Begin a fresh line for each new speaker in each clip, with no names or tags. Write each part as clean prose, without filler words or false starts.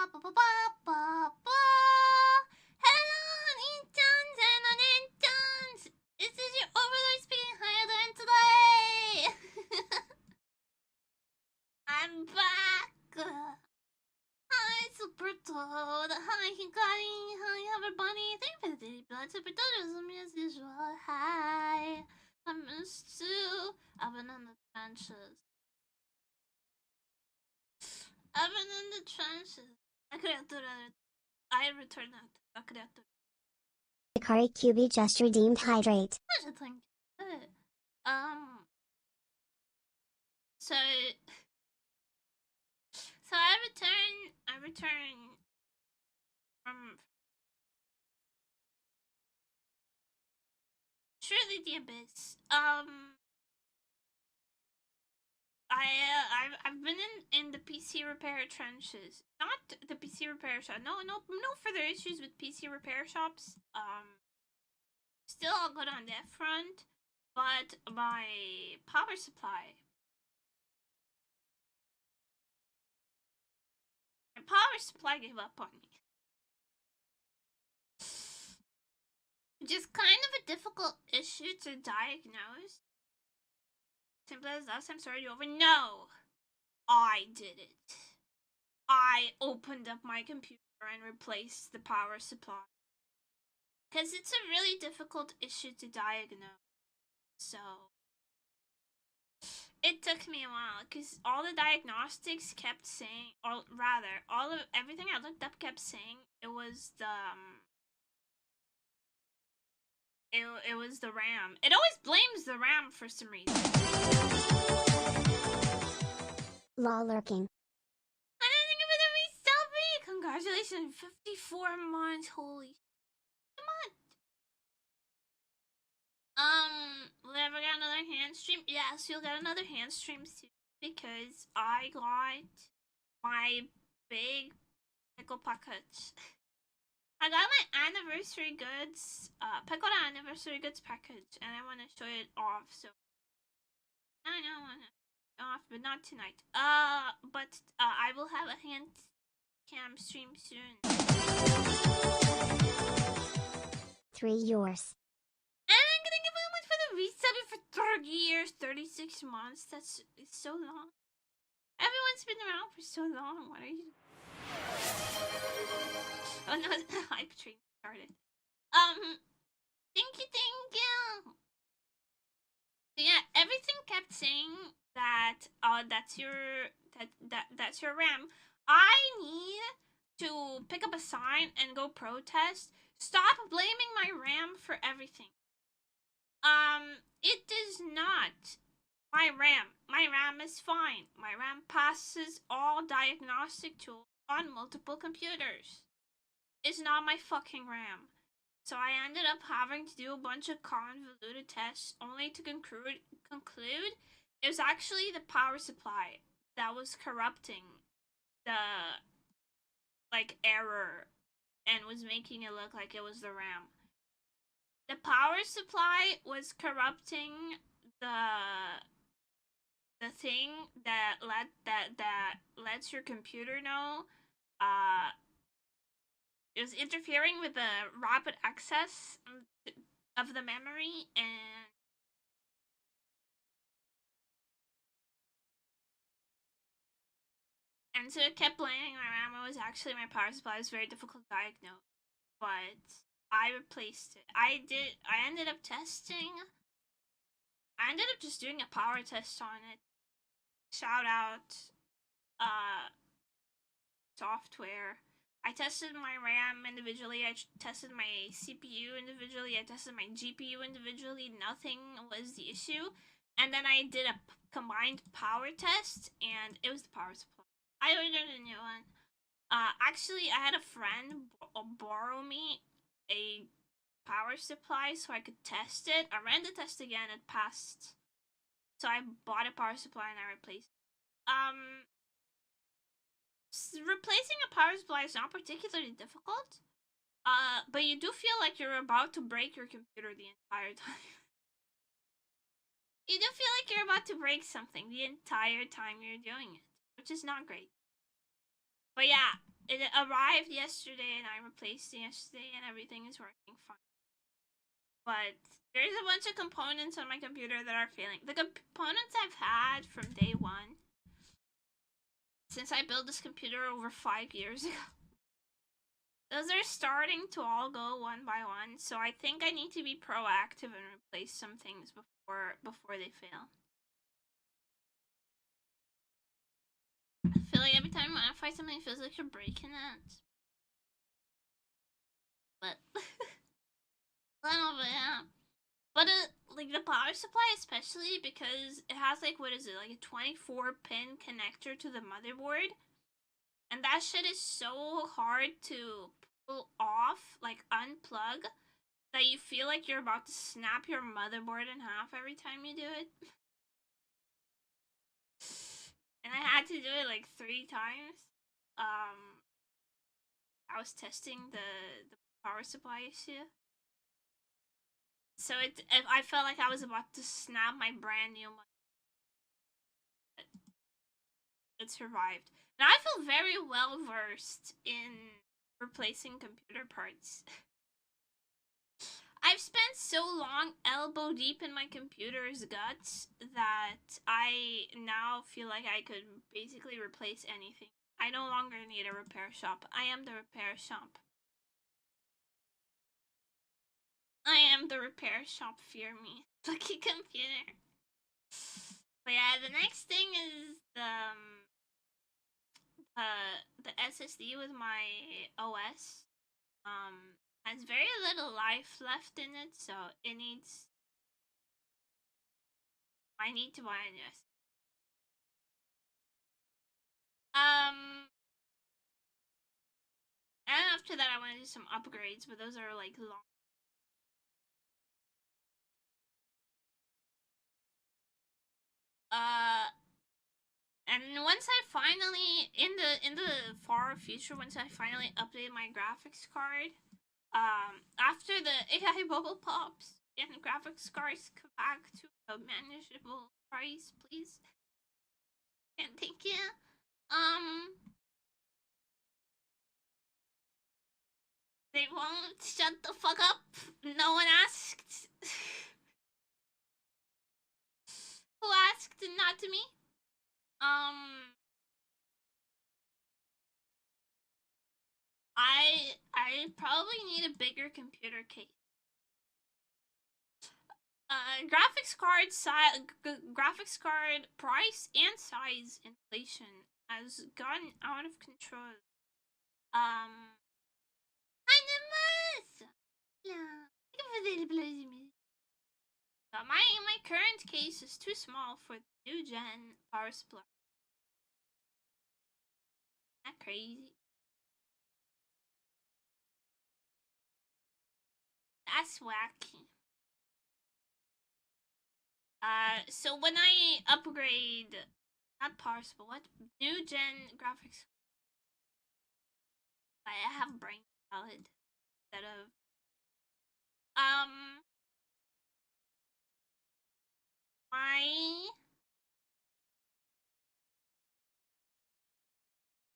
Hello, oniichans and oniichans! This is your overlord speaking. How you doing today? I'm back! Hi, Super Toad. Hi, Hikari. Hi, everybody. Thank you for the daily blood. Super Toad is me as usual. Hi. I missed you. I've been in the trenches. I've been in the trenches. I returned that.
Hikari QB just redeemed hydrate.
So I return from surely the abyss. I've been in the PC repair trenches. Not the PC repair shop. No further issues with PC repair shops. Still all good on that front, but my power supply. My power supply gave up on me. Which is kind of a difficult issue to diagnose. Simple as last time started over. No! I did it. I opened up my computer and replaced the power supply. Because it's a really difficult issue to diagnose. So it took me a while because all the diagnostics kept saying, or rather, everything I looked up kept saying it was the it was the RAM. It always blames the RAM for some reason.
Lol lurking.
I didn't think of it to be Selby! Congratulations, 54 months, holy will I ever get another hand stream? Yes, you'll get another hand stream soon because I got my big pickle package. I got my anniversary goods, pickle anniversary goods package, and I want to show it off. So I know I want to off, but not tonight. But I will have a hand cam stream soon.
3 yours.
And I'm gonna give so much for the resub for 30 years, 36 months. It's so long. Everyone's been around for so long. What are you? Oh no, the hype train started. Thank you. So yeah, everything kept saying that that's your RAM. I need to pick up a sign and go protest. Stop blaming my RAM for everything. It is not my RAM. My RAM is fine. My RAM passes all diagnostic tools on multiple computers. It's not my fucking RAM. So I ended up having to do a bunch of convoluted tests only to conclude it was actually the power supply that was corrupting the error and was making it look like it was the RAM. The power supply was corrupting the thing that lets your computer know it was interfering with the rapid access of the memory, and so it kept blaming my RAM. It was actually my power supply. It was very difficult to diagnose, but I replaced it. I ended up just doing a power test on it. Shout out software. I tested my RAM individually, I tested my CPU individually, I tested my GPU individually, nothing was the issue. And then I did a combined power test, and it was the power supply. I ordered a new one. Actually, I had a friend borrow me a power supply so I could test it. I ran the test again, it passed. So I bought a power supply and I replaced it. Replacing a power supply is not particularly difficult, but you do feel like you're about to break your computer the entire time. You do feel like you're about to break something the entire time you're doing it, which is not great. But yeah, it arrived yesterday, and I replaced it yesterday, and everything is working fine. But there's a bunch of components on my computer that are failing. The components I've had from day one, since I built this computer over 5 years ago, those are starting to all go one by one. So I think I need to be proactive and replace some things before they fail. I feel like every time I modify something, it feels like you're breaking it. But I don't know, yeah. But like the power supply, especially because it has like, what is it, like a 24-pin connector to the motherboard, and that shit is so hard to pull off, like unplug, that you feel like you're about to snap your motherboard in half every time you do it. And I had to do it like 3 times. I was testing the power supply issue. So I felt like I was about to snap my brand new one. It survived. Now I feel very well versed in replacing computer parts. I've spent so long elbow deep in my computer's guts that I now feel like I could basically replace anything. I no longer need a repair shop. I am the repair shop. I am the repair shop, fear me. Lucky computer. But yeah, the next thing is the SSD with my OS. Has very little life left in it, so I need to buy a new SSD. And after that I want to do some upgrades, but those are like long. And once I finally, in the far future, once I finally update my graphics card, after the AI bubble pops and graphics cards come back to a manageable price, please. And thank you. They won't shut the fuck up. No one asked. Who asked? Not to me. I probably need a bigger computer case. Graphics card price and size inflation has gotten out of control. Hi, Nimbus! My current case is too small for the new gen power supply. Isn't that crazy? That's wacky. So when I upgrade, not power supply, what? New gen graphics, I have brain salad instead of, my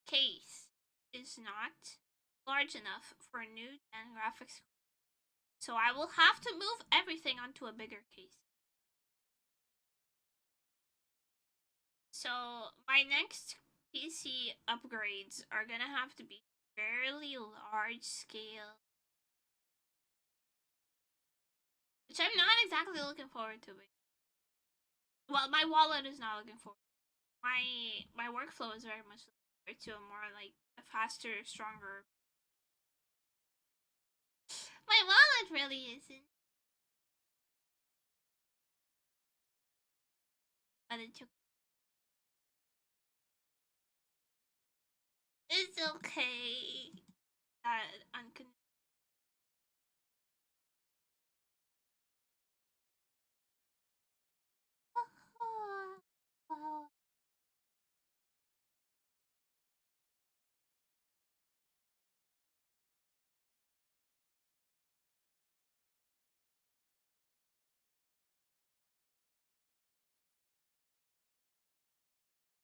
case is not large enough for a new gen graphics, so I will have to move everything onto a bigger case. So my next PC upgrades are gonna have to be fairly large scale, which I'm not exactly looking forward to. Well, my wallet is not looking forward. My workflow is very much looking forward to a more like a faster, stronger. My wallet really isn't, but it's okay.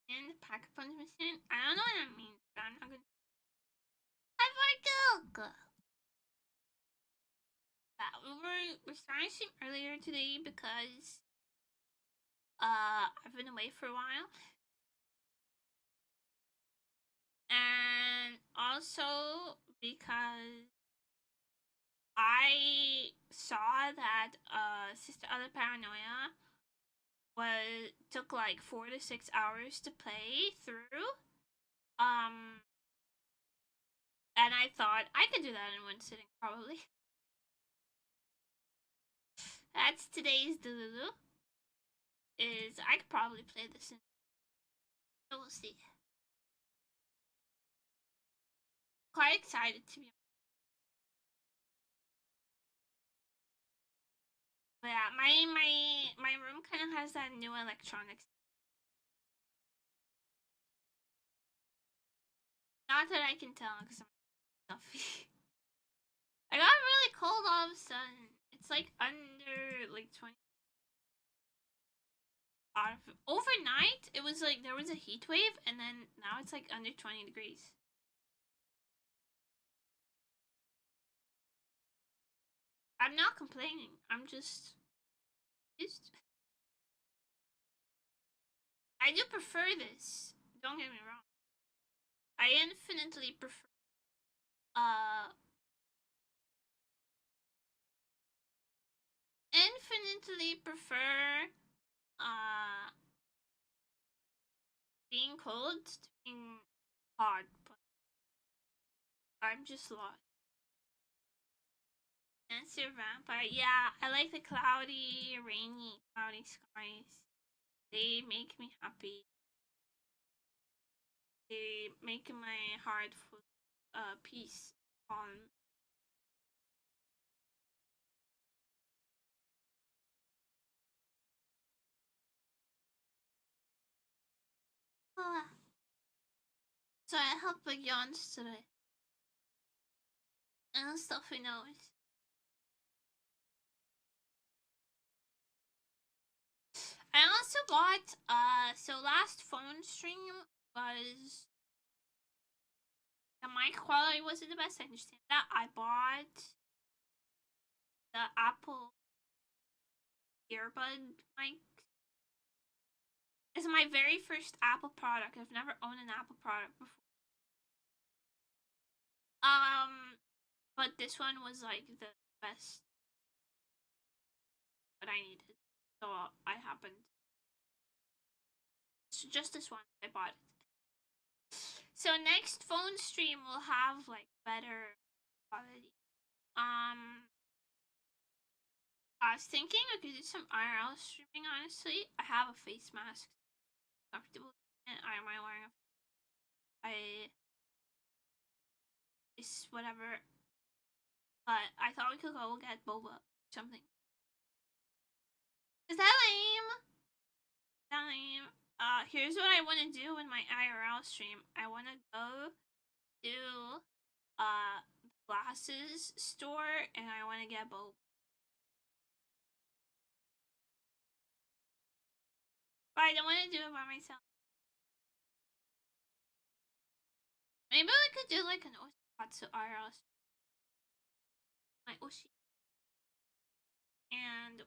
And the pack a punch machine? I don't know what that means, but I'm not gonna. go. We're starting to stream earlier today because I've been away for a while. And also because I saw that Sister Other Paranoia took like 4 to 6 hours to play through. And I thought I could do that in one sitting probably. That's today's Delulu. Is I could probably play this in. So we'll see. Quite excited to be. But yeah, my room kind of has that new electronics. Not that I can tell because I'm stuffy. I got really cold all of a sudden. It's like under like 20. Overnight, it was like there was a heat wave, and then now it's like under 20 degrees. I'm not complaining. I'm just used. I do prefer this. Don't get me wrong. I infinitely prefer being cold to being hot, but I'm just lost. Answer vampire. Yeah, I like the cloudy, rainy, cloudy skies. They make me happy. They make my heart full peace, calm. So I have big yawns today. And stuffy nose. I also bought so last phone stream was the mic quality wasn't the best, I understand that. I bought the Apple earbud mic. It's my very first Apple product. I've never owned an Apple product before. But this one was like the best that I needed. So I happened. So just this one, I bought it. So next phone stream will have like better quality. I was thinking I could do some IRL streaming, honestly. I have a face mask. Comfortable and I am wearing it's whatever. But I thought we could go get boba or something. Is that lame? Lame. Here's what I want to do in my IRL stream. I want to go to the glasses store and I want to get boba. But I don't want to do it by myself. Maybe we could do like an Oshikatsu IRL stream. My Oshi. And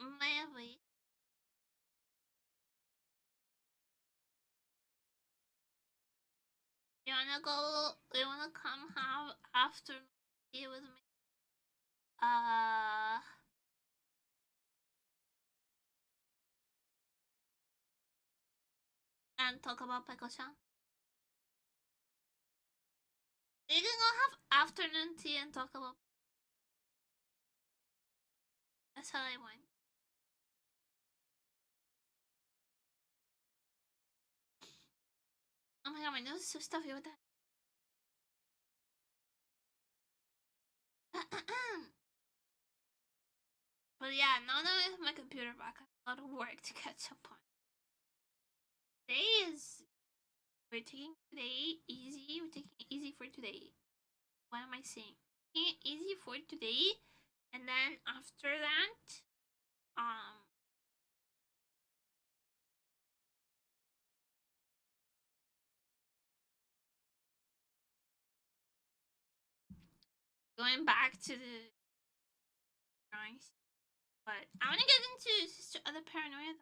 maybe. You wanna come have afternoon tea with me? And talk about Peko-chan? We can go have afternoon tea and talk about. That's how I went. Oh my god, my nose is so stuffy with that. But yeah, now that I have my computer back, I have a lot of work to catch up on. We're taking today easy. We're taking it easy for today. What am I saying? Taking it easy for today, and then after that, going back to the drawings, but I want to get into Sister Other Paranoia.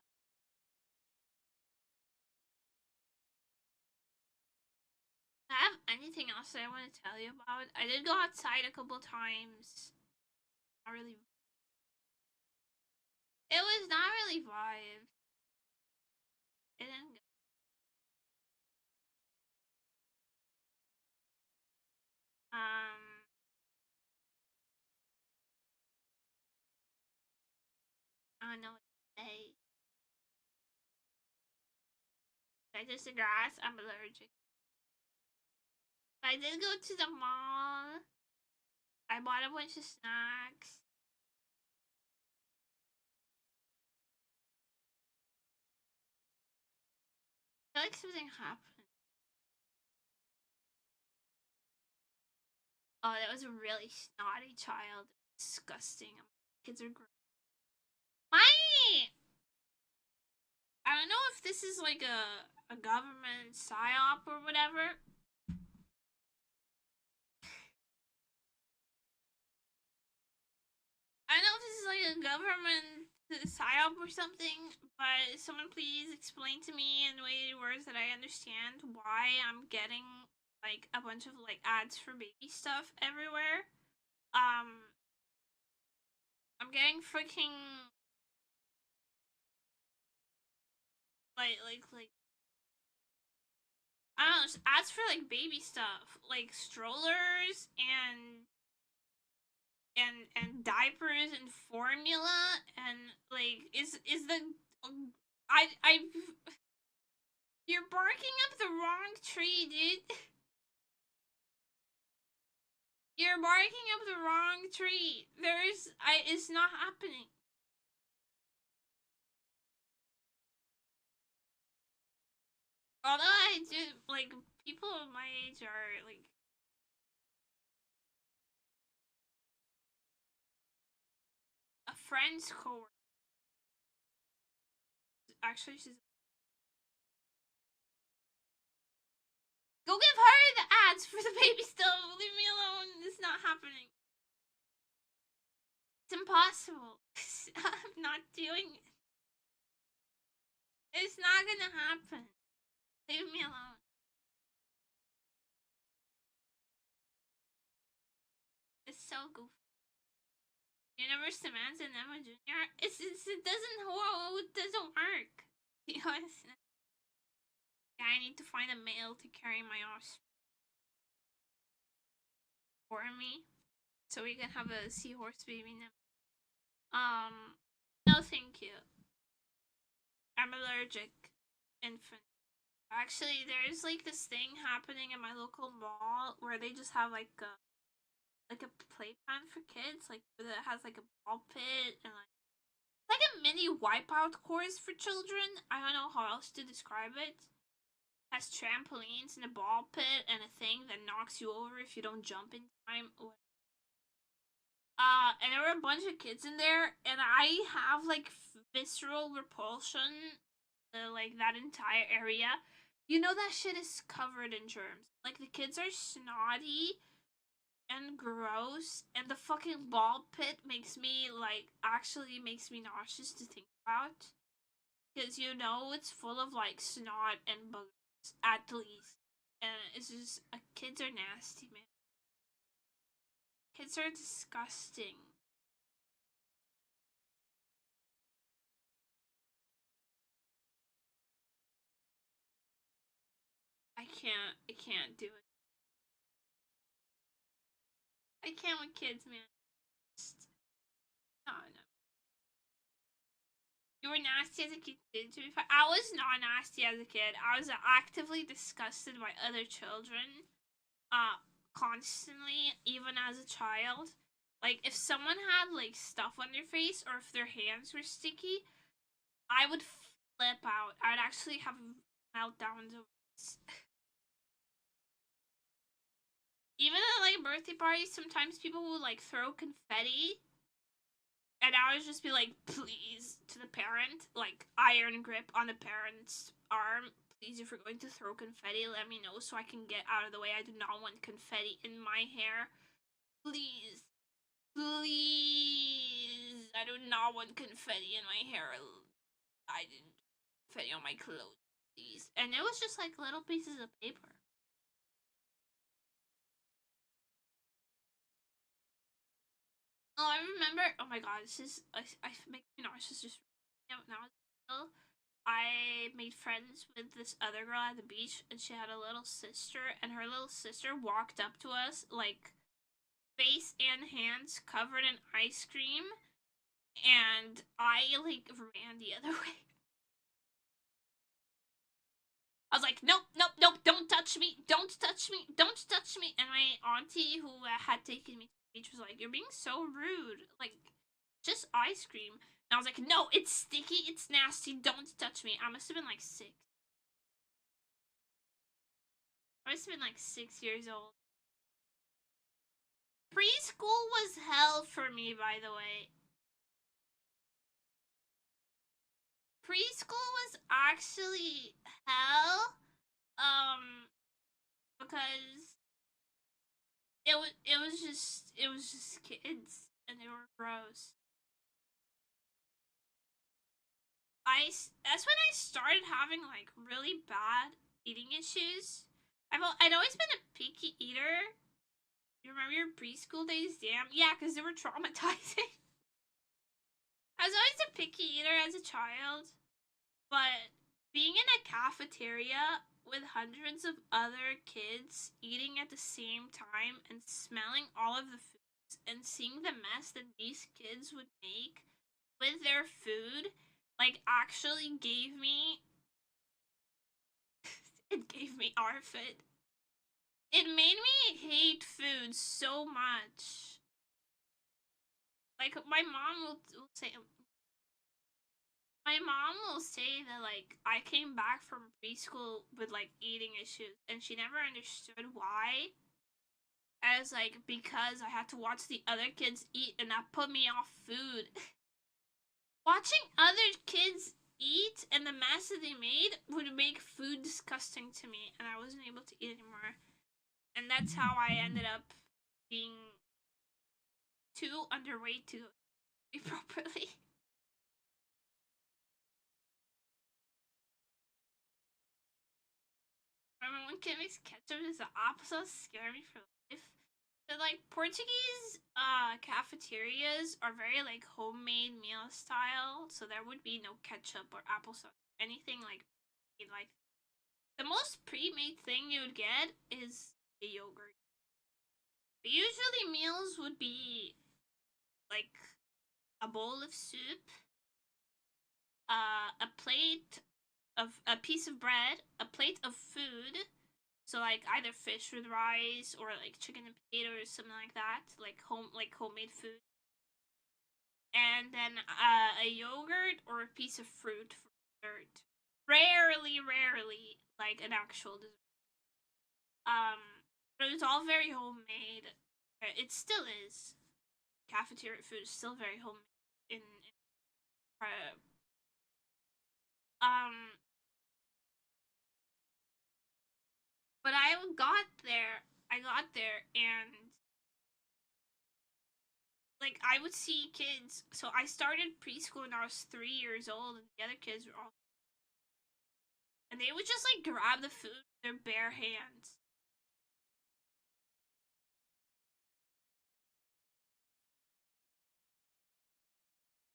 I have anything else that I want to tell you about? I did go outside a couple times. Not really. It was not really vibe. It didn't go. I don't know what to say. I just the grass. I'm allergic. But I did go to the mall. I bought a bunch of snacks. I feel like something happened. Oh, that was a really snotty child. Disgusting. Kids are gross. I don't know if this is like a government psyop or whatever. I don't know if this is like a government psyop or something, but someone please explain to me in words that I understand why I'm getting like a bunch of like ads for baby stuff everywhere. I'm getting freaking like I don't know, ads for like baby stuff, like strollers and diapers and formula and like is the I you're barking up the wrong tree, dude. You're barking up the wrong tree. It's not happening. Although I do, like, people of my age are, like, a friend's coworker. Actually, she's... Go give her the ads for the baby stuff. Leave me alone. It's not happening. It's impossible. I'm not doing it. It's not gonna happen. Leave me alone. It's so goofy. Universe demands an Emma Jr. It doesn't work. You know what I'm saying? Yeah, I need to find a male to carry my offspring for me, so we can have a seahorse baby now. No, thank you. I'm allergic, infant. Actually, there's like this thing happening in my local mall where they just have like a playpen for kids, like that has like a ball pit and like a mini wipeout course for children. I don't know how else to describe it. Has trampolines and a ball pit and a thing that knocks you over if you don't jump in time. And there were a bunch of kids in there, and I have like visceral repulsion, like that entire area. You know that shit is covered in germs. Like the kids are snotty and gross, and the fucking ball pit makes me makes me nauseous to think about. Because you know it's full of like snot and bugs at least. And it's just kids are nasty, man. Kids are disgusting. I can't do it. I can't with kids, man. No. You were nasty as a kid, to be fair. I was not nasty as a kid. I was actively disgusted by other children. Constantly, even as a child. Like, if someone had, like, stuff on their face or if their hands were sticky, I would flip out. I'd actually have meltdowns over this. Even at, like, birthday parties, sometimes people would, like, throw confetti. And I would just be like, please, to the parent, like, iron grip on the parent's arm. Please, if you're going to throw confetti, let me know so I can get out of the way. I do not want confetti in my hair. Please. Please. I do not want confetti in my hair. I didn't confetti on my clothes, please. And it was just like little pieces of paper. Oh, I remember. Oh my god, this is. I make me nauseous just now. I made friends with this other girl at the beach, and she had a little sister, and her little sister walked up to us, like, face and hands covered in ice cream, and I, like, ran the other way. I was like, nope, nope, nope, don't touch me, don't touch me, don't touch me. And my auntie, who had taken me to the beach, was like, you're being so rude. Like, just ice cream. And I was like, no, it's sticky, it's nasty, don't touch me. I must have been like 6. I must have been like 6 years old. Preschool was hell for me, by the way. Preschool was actually hell, because it was just kids, and they were gross. That's when I started having like really bad eating issues. I'd always been a picky eater. You remember your preschool days? Damn, yeah, because they were traumatizing. I was always a picky eater as a child, but being in a cafeteria with hundreds of other kids eating at the same time and smelling all of the foods and seeing the mess that these kids would make with their food, like, actually gave me it gave me arfid. It made me hate food so much. Like, my mom will say that, like, I came back from preschool with, like, eating issues, and she never understood why. As, like, because I had to watch the other kids eat, and that put me off food. Watching other kids eat and the mess that they made would make food disgusting to me, and I wasn't able to eat anymore. And that's how I ended up being too underweight to eat properly. Remember when kid makes ketchup is the opposite, scare me for life. So, like, Portuguese cafeterias are very, like, homemade meal style, so there would be no ketchup or applesauce, anything like the most pre-made thing you would get is a yogurt. But usually meals would be like a bowl of soup, a plate of a piece of bread, a plate of food. So, like, either fish with rice or like chicken and potatoes, something like that, like homemade food. And then a yogurt or a piece of fruit for dessert. Rarely, like an actual dessert. But it was all very homemade. It still is. Cafeteria food is still very homemade in but I got there and like I would see kids. So I started preschool when I was 3 years old, and the other kids were all, and they would just like grab the food with their bare hands.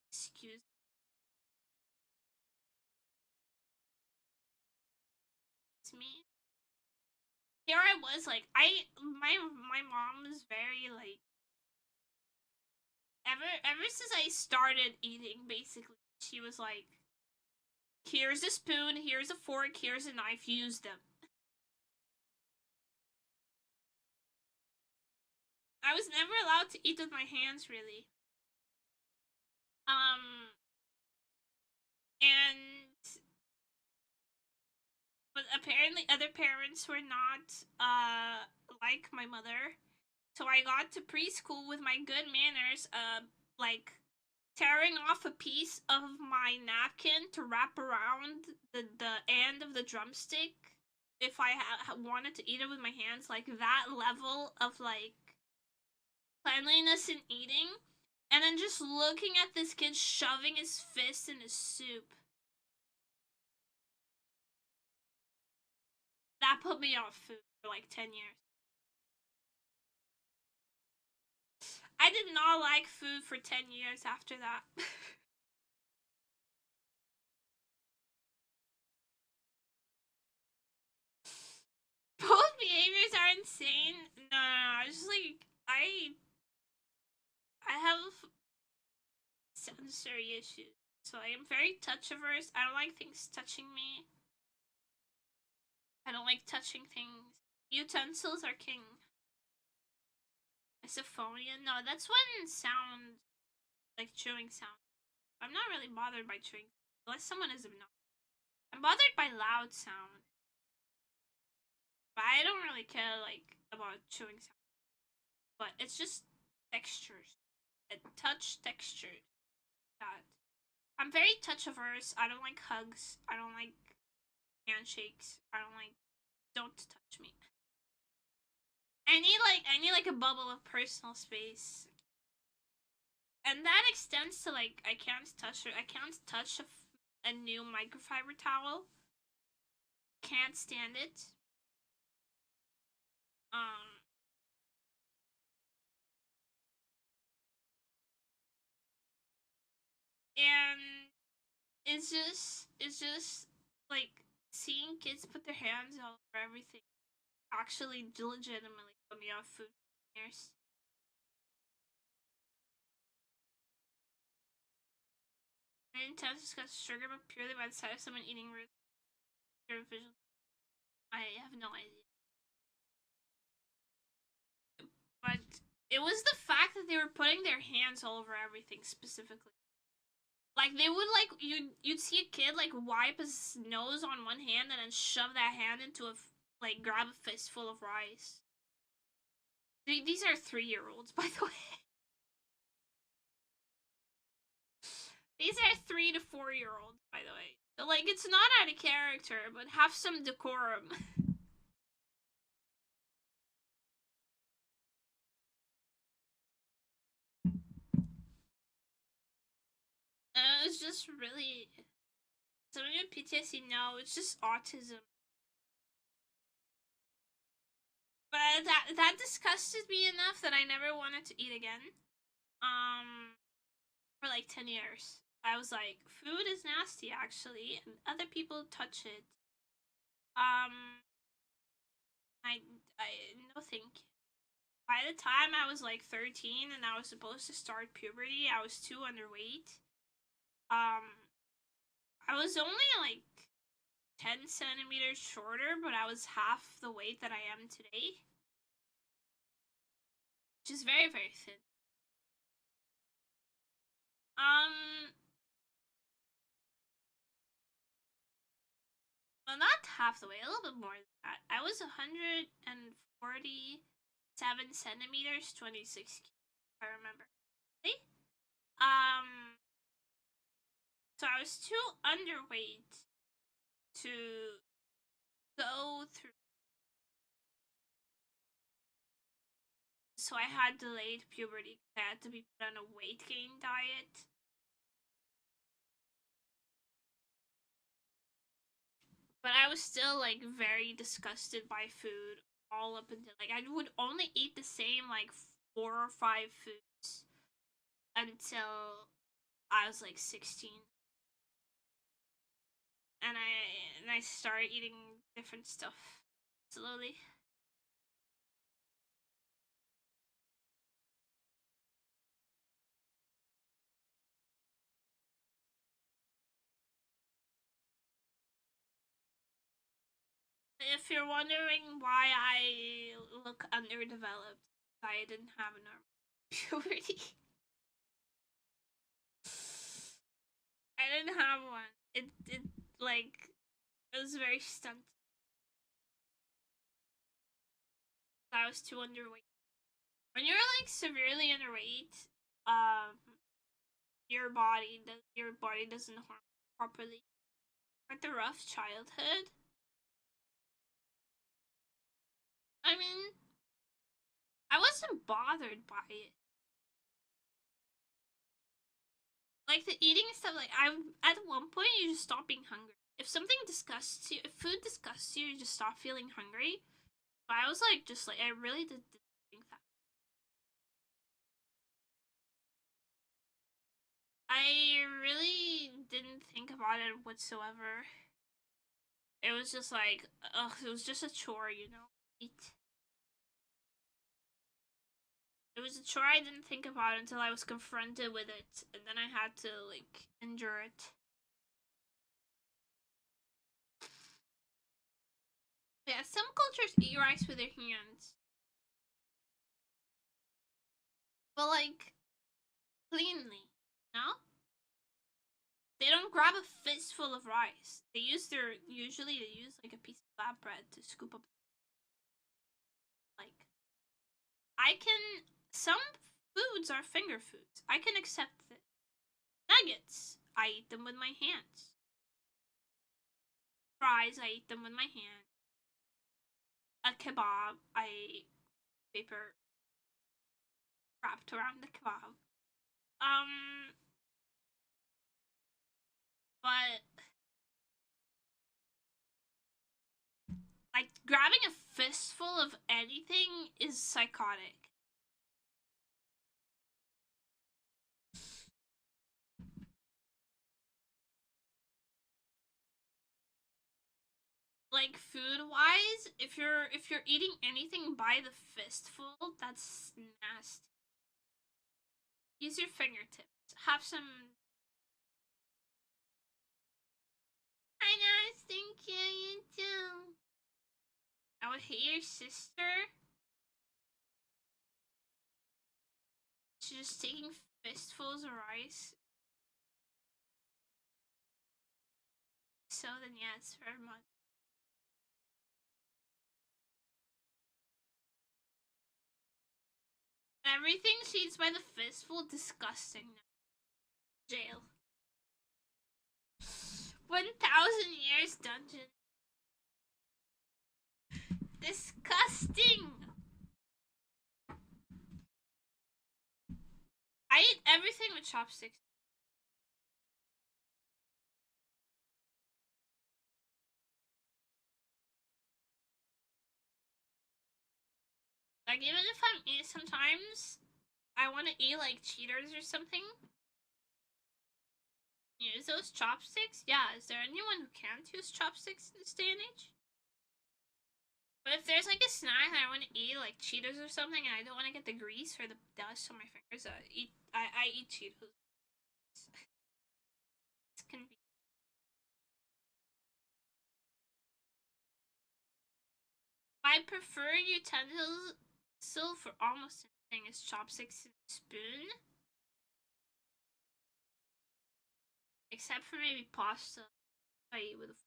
Excuse me. Here I was like my mom was very like ever since I started eating, basically she was like, here's a spoon, here's a fork, here's a knife, use them. I was never allowed to eat with my hands, really. And but apparently other parents were not like my mother. So I got to preschool with my good manners, like tearing off a piece of my napkin to wrap around the end of the drumstick if I wanted to eat it with my hands, like that level of like cleanliness in eating, and then just looking at this kid shoving his fist in his soup. That put me off food for like 10 years. I did not like food for 10 years after that. Both behaviors are insane. No, it's just like I have sensory issues, so I am very touch averse. I don't like things touching me. I don't like touching things. Utensils are king. Misophonia? No, that's when sound, like chewing sound. I'm not really bothered by chewing, unless someone is obnoxious. I'm bothered by loud sound. But I don't really care, like, about chewing sound. But it's just textures. Touch textures. That. I'm very touch averse. I don't like hugs. I don't like handshakes. I don't like, don't touch me. I need like a bubble of personal space. And that extends to like, I can't touch a new microfiber towel. Can't stand it. And it's just like seeing kids put their hands all over everything actually legitimately put me off food for years. I intense discuss sugar, but purely by the sight of someone eating root vision. I have no idea. But it was the fact that they were putting their hands all over everything specifically. Like they would like you'd see a kid like wipe his nose on one hand and then shove that hand into like grab a fistful of rice. These are 3-year-olds, by the way. These are 3 to 4-year-olds, by the way. So, like, it's not out of character, but have some decorum. It's just really... Something with PTSD, no, it's just autism. But that disgusted me enough that I never wanted to eat again. For like 10 years. I was like, food is nasty, actually, and other people touch it. No thank you. By the time I was like 13 and I was supposed to start puberty, I was too underweight. I was only like 10 centimeters shorter, but I was half the weight that I am today. Which is very, very thin. Well, not half the way, a little bit more than that. I was 147 centimeters, 26 kilos, if I remember. So I was too underweight to go through. So I had delayed puberty. I had to be put on a weight gain diet. But I was still like very disgusted by food all up until like I would only eat the same like 4 or 5 foods until I was like 16. And I started eating different stuff slowly. If you're wondering why I look underdeveloped, I didn't have a normal puberty. I didn't have one. It was very stunted. I was too underweight. When you're like severely underweight, your body doesn't harm properly. Like the rough childhood. I mean, I wasn't bothered by it. Like the eating stuff, like at one point you just stop being hungry. If something disgusts you, if food disgusts you, you just stop feeling hungry. But I was like, just like, I really didn't think that. I really didn't think about it whatsoever. It was just like, ugh, it was just a chore, you know? Eat. It was a chore I didn't think about until I was confronted with it, and then I had to, like, endure it. Yeah, some cultures eat rice with their hands. But, like, cleanly, no? They don't grab a fistful of rice. Usually they use, like, a piece of flatbread to scoop up. Like, some foods are finger foods. I can accept this. Nuggets, I eat them with my hands. Fries, I eat them with my hand. A kebab, I eat paper wrapped around the kebab. But like grabbing a fistful of anything is psychotic. Like food-wise, if you're eating anything by the fistful, that's nasty. Use your fingertips. Have some. Hi guys, thank you. You too. I would hate your sister. She's just taking fistfuls of rice. So then, yeah, it's very much. Everything she eats by the fistful, disgusting. Jail. 1,000 years dungeon. Disgusting. I eat everything with chopsticks. Like, even if I'm eating, sometimes I want to eat, like, Cheetos or something. Use those chopsticks? Yeah, is there anyone who can't use chopsticks in this day and age? But if there's, like, a snack that I want to eat, like Cheetos or something, and I don't want to get the grease or the dust on my fingers, I eat Cheetos. It's convenient. My preferred utensil for almost anything is chopsticks and spoon. Except for maybe pasta. I eat with a fork.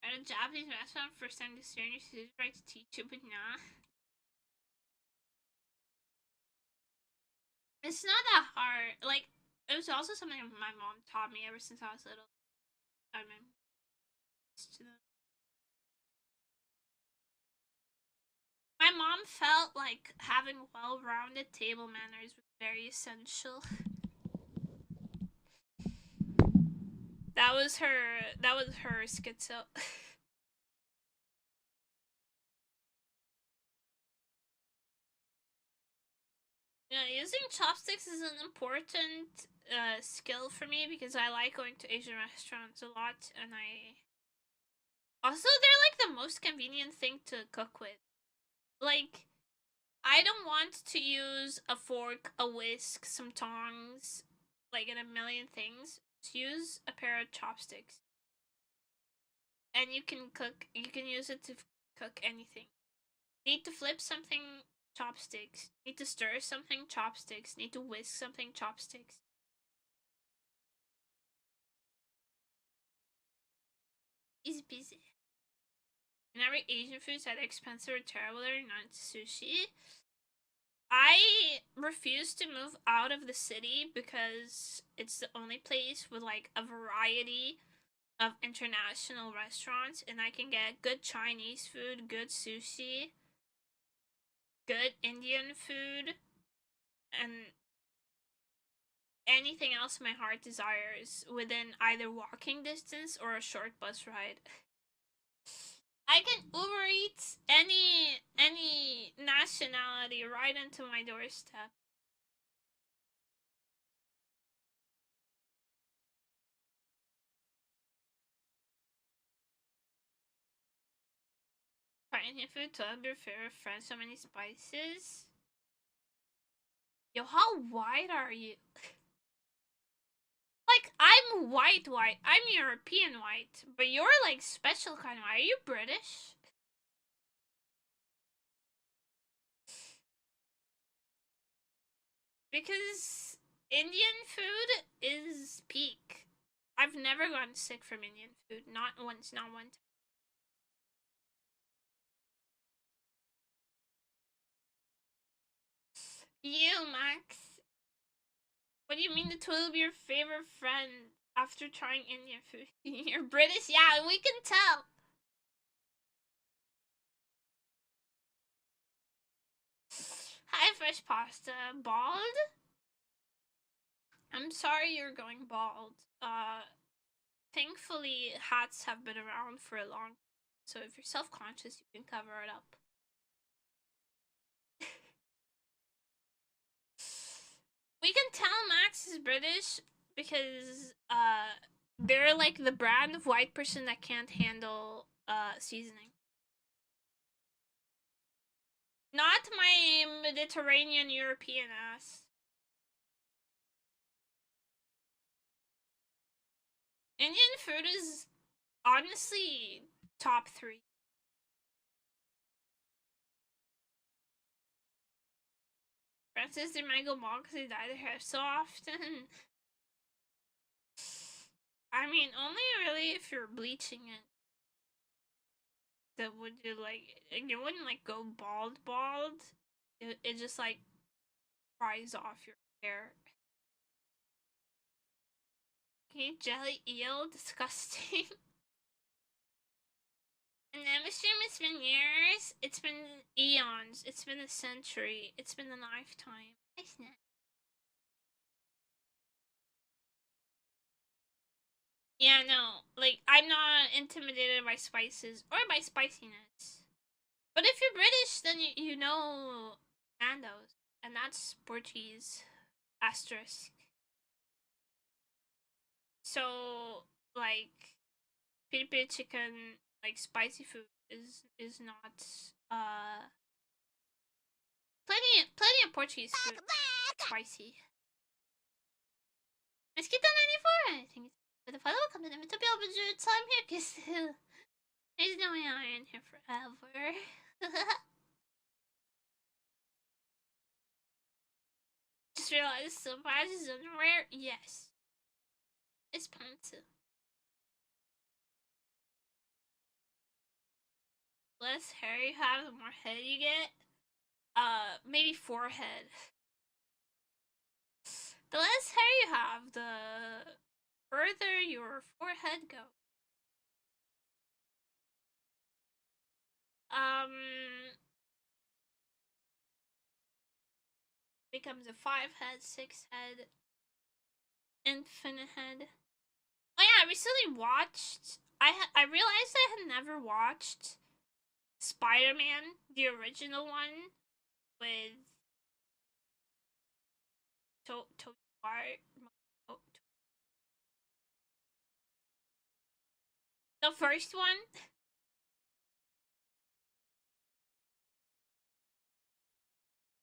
At a Japanese restaurant, first time this year, and your sister tried to teach you, but nah. It's not that hard. Like, it was also something my mom taught me ever since I was little. I mean, to them. My mom felt like having well-rounded table manners was very essential. That was her schizo. Yeah, using chopsticks is an important skill for me because I like going to Asian restaurants a lot, and also they're like the most convenient thing to cook with. Like, I don't want to use a fork, a whisk, some tongs, like in a million things. Just use a pair of chopsticks, and you can use it to cook anything. Need to flip something, chopsticks. Need to stir something, chopsticks. Need to whisk something, chopsticks. Easy peasy. And every Asian food is either expensive or terrible or not sushi. I refuse to move out of the city because it's the only place with like a variety of international restaurants, and I can get good Chinese food, good sushi, good Indian food, and anything else my heart desires within either walking distance or a short bus ride. I can Uber Eats any nationality right into my doorstep. Try Indian food to have your favorite friend. So many spices. Yo, how white are you? Like, I'm white. I'm European white. But you're like special kind of white. Are you British? Because Indian food is peak. I've never gotten sick from Indian food. Not once, not one time. You, Max. What do you mean it will be your favorite friend after trying Indian food? You're British? Yeah, we can tell. Hi, fresh pasta. Bald? I'm sorry you're going bald. Thankfully, hats have been around for a long time, so if you're self-conscious, you can cover it up. We can tell Max is British because they're like the brand of white person that can't handle seasoning. Not my Mediterranean European ass. Indian food is honestly top 3. Francis, they might go bald because they dye their hair so often. I mean, only really if you're bleaching it. That would you like, you wouldn't like go bald. It just like fries off your hair. Okay, jelly eel, disgusting. And never stream, it's been years, it's been eons, it's been a century, it's been a lifetime. Isn't it? Yeah, no, like, I'm not intimidated by spices or by spiciness. But if you're British, then you know Nando's, and that's Portuguese asterisk. So, like, piri chicken, like spicy food, is not plenty of Portuguese food spicy. Mosquito 94, I think. But the follow comes in the middle of the time here because there's no way I'm in here forever. Just realized so bad is rare. Yes. It's plenty. Less hair you have, the more head you get. Maybe forehead. The less hair you have, the further your forehead goes. Becomes a 5-head, 6-head, infinite head. Oh yeah, I recently watched. I realized I had never watched Spider-Man, the original one, with the first one.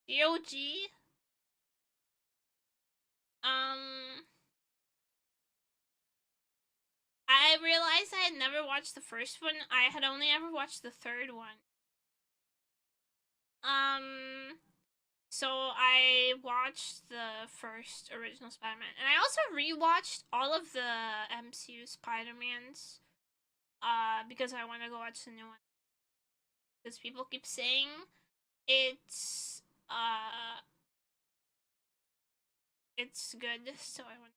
The OG. I realized I had never watched the first one. I had only ever watched the third one. So I watched the first original Spider-Man, and I also rewatched all of the MCU Spider-Mans, because I want to go watch the new one. Because people keep saying it's good, so I want.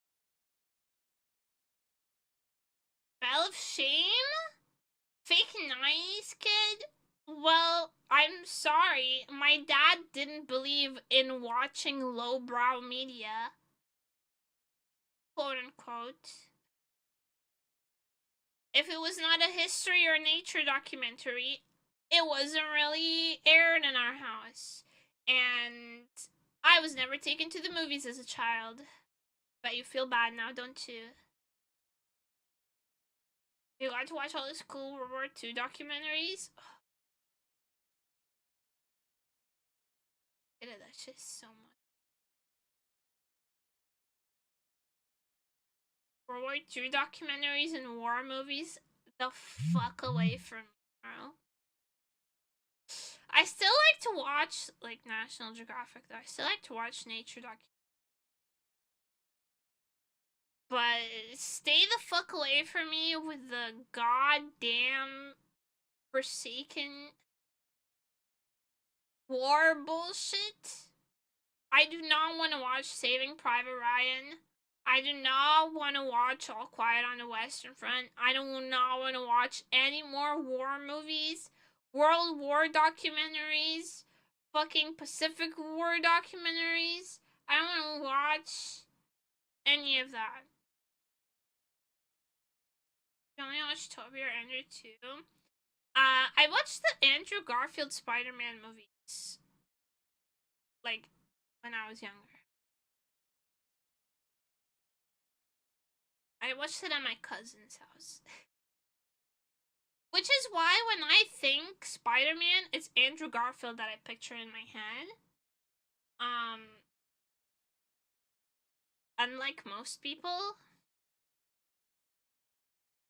Smell of shame? Fake nice kid? Well, I'm sorry. My dad didn't believe in watching lowbrow media. Quote unquote. If it was not a history or nature documentary, it wasn't really aired in our house. And I was never taken to the movies as a child. Bet you feel bad now, don't you? You got to watch all these cool World War II documentaries? I did that shit so much. World War II documentaries and war movies, the fuck away from me, bro. I still like to watch, like, National Geographic, though. I still like to watch nature documentaries. But stay the fuck away from me with the goddamn Forsaken war bullshit. I do not want to watch Saving Private Ryan. I do not want to watch All Quiet on the Western Front. I do not want to watch any more war movies, World War documentaries, fucking Pacific War documentaries. I don't want to watch any of that. You only watched Toby or Andrew too? I watched the Andrew Garfield Spider-Man movies, like, when I was younger. I watched it at my cousin's house. Which is why when I think Spider-Man, it's Andrew Garfield that I picture in my head. Unlike most people.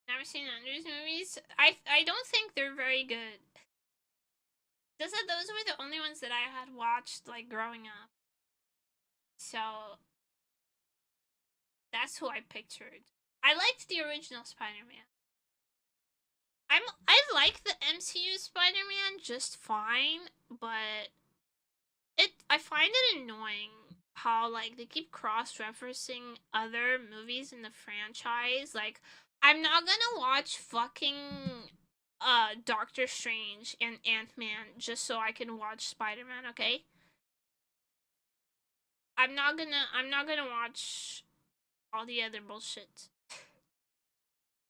Never seen Andrew's movies. I don't think they're very good. Just that those were the only ones that I had watched, like, growing up. So that's who I pictured. I liked the original Spider-Man. I like the MCU Spider-Man just fine, but I find it annoying how, like, they keep cross-referencing other movies in the franchise. Like, I'm not gonna watch fucking Doctor Strange and Ant-Man just so I can watch Spider-Man, okay? I'm not gonna watch all the other bullshit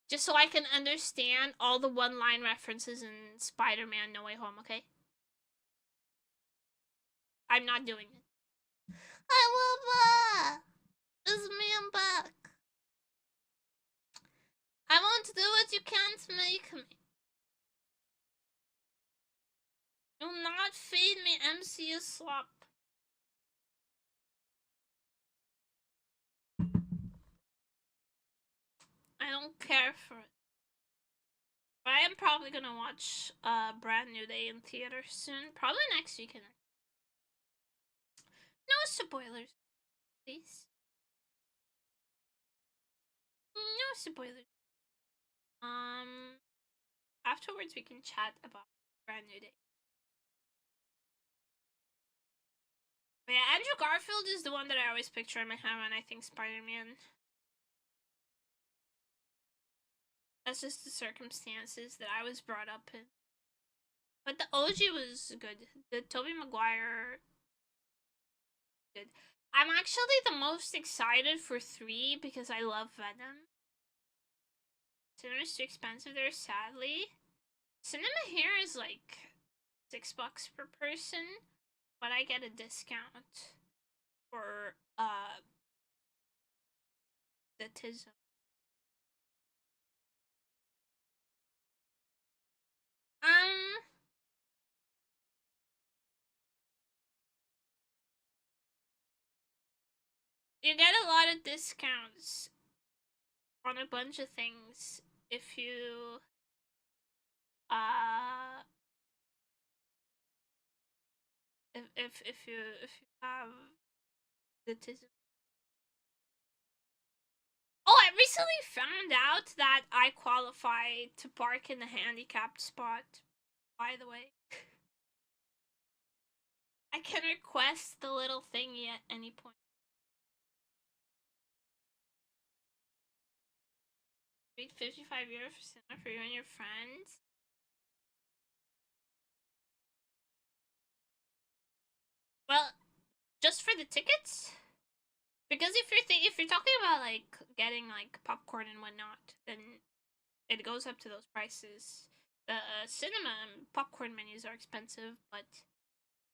just so I can understand all the one-line references in Spider-Man No Way Home, okay? I'm not doing it. I will back! It's me, I'm back. I want to do what you can't make me. Do not feed me MCU slop. I don't care for it. But I am probably gonna watch Brand New Day in theater soon. Probably next weekend. No spoilers, please. No spoilers. Afterwards we can chat about Brand New Day. But yeah, Andrew Garfield is the one that I always picture in my head when I think Spider-Man. That's just the circumstances that I was brought up in. But the OG was good. The Tobey Maguire, good. I'm actually the most excited for 3 because I love Venom. Cinema's too expensive there, sadly. Cinema here is like $6 per person, but I get a discount for the Tism. You get a lot of discounts on a bunch of things if you if you have the Tism. Oh, I recently found out that I qualify to park in the handicapped spot, by the way. I can request the little thingy at any point. Wait 55 euros for cinema for you and your friends. Well, just for the tickets? Because if you're talking about like getting like popcorn and whatnot, then it goes up to those prices. The cinema and popcorn menus are expensive, but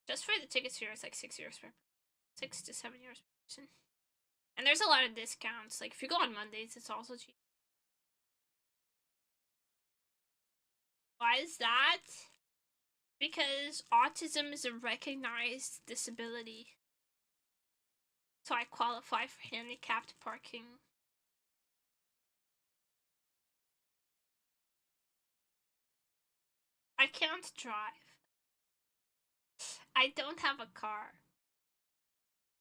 just for the tickets here, it's like 6 euros per 6 to 7 euros per person. And there's a lot of discounts. Like if you go on Mondays, it's also cheap. Why is that? Because autism is a recognized disability. So I qualify for handicapped parking. I can't drive. I don't have a car.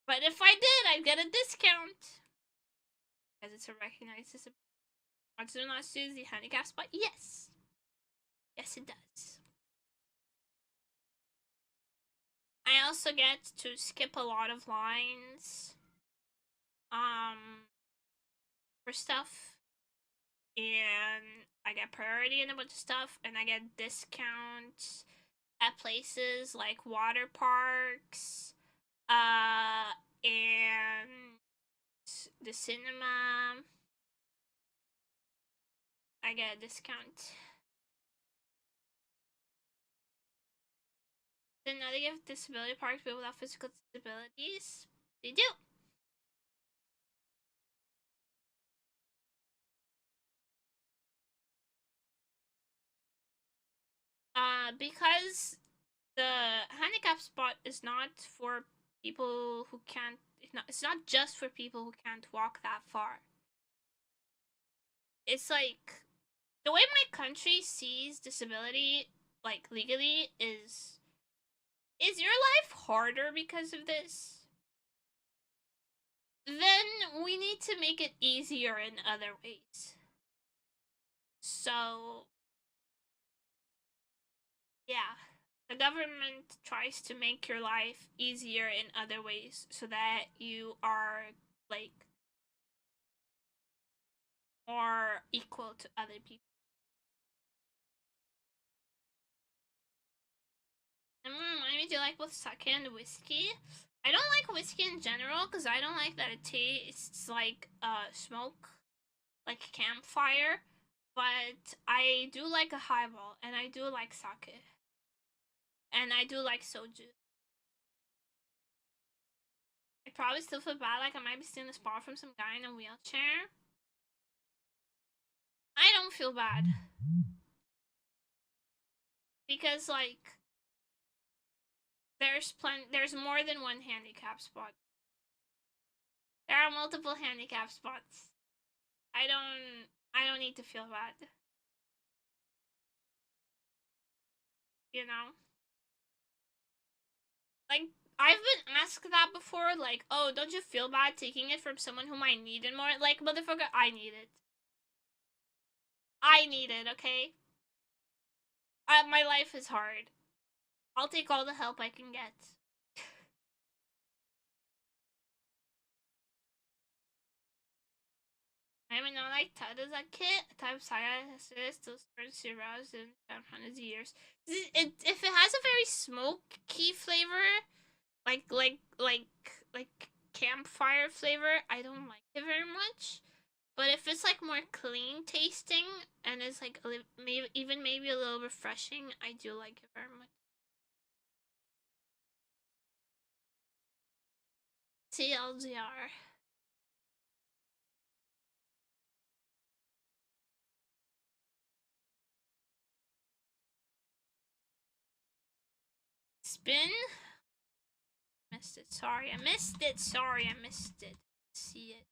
But if I did, I'd get a discount. Because it's a recognized disability. Autism not use the handicap spot? Yes. Yes, it does. I also get to skip a lot of lines. For stuff. And I get priority in a bunch of stuff. And I get discounts at places like water parks. And the cinema. I get a discount. Then now they give disability parks people without physical disabilities. They do. Because the handicap spot is not for people who can't. It's not just for people who can't walk that far. It's like the way my country sees disability, like legally, is your life harder because of this? Then we need to make it easier in other ways. So, yeah. The government tries to make your life easier in other ways so that you are, like, more equal to other people. And remind me, do you like both sake and whiskey? I don't like whiskey in general because I don't like that it tastes like smoke, like campfire. But I do like a highball, and I do like sake. And I do like soju. I probably still feel bad, like I might be stealing a spot from some guy in a wheelchair. I don't feel bad. Because, like, there's more than one handicap spot. There are multiple handicap spots. I don't need to feel bad. You know? Like, I've been asked that before, like, oh, don't you feel bad taking it from someone who might need it more? Like, motherfucker, I need it. I need it, okay? My life is hard. I'll take all the help I can get. I mean, not like Ted as a kid. Type of saga still starts to arouse in hundreds of years. If it has a very smoky flavor, like campfire flavor, I don't like it very much. But if it's like more clean tasting and it's like maybe a little refreshing, I do like it very much. TLDR. Spin? Missed it. Sorry, I missed it. Sorry, I missed it. See it.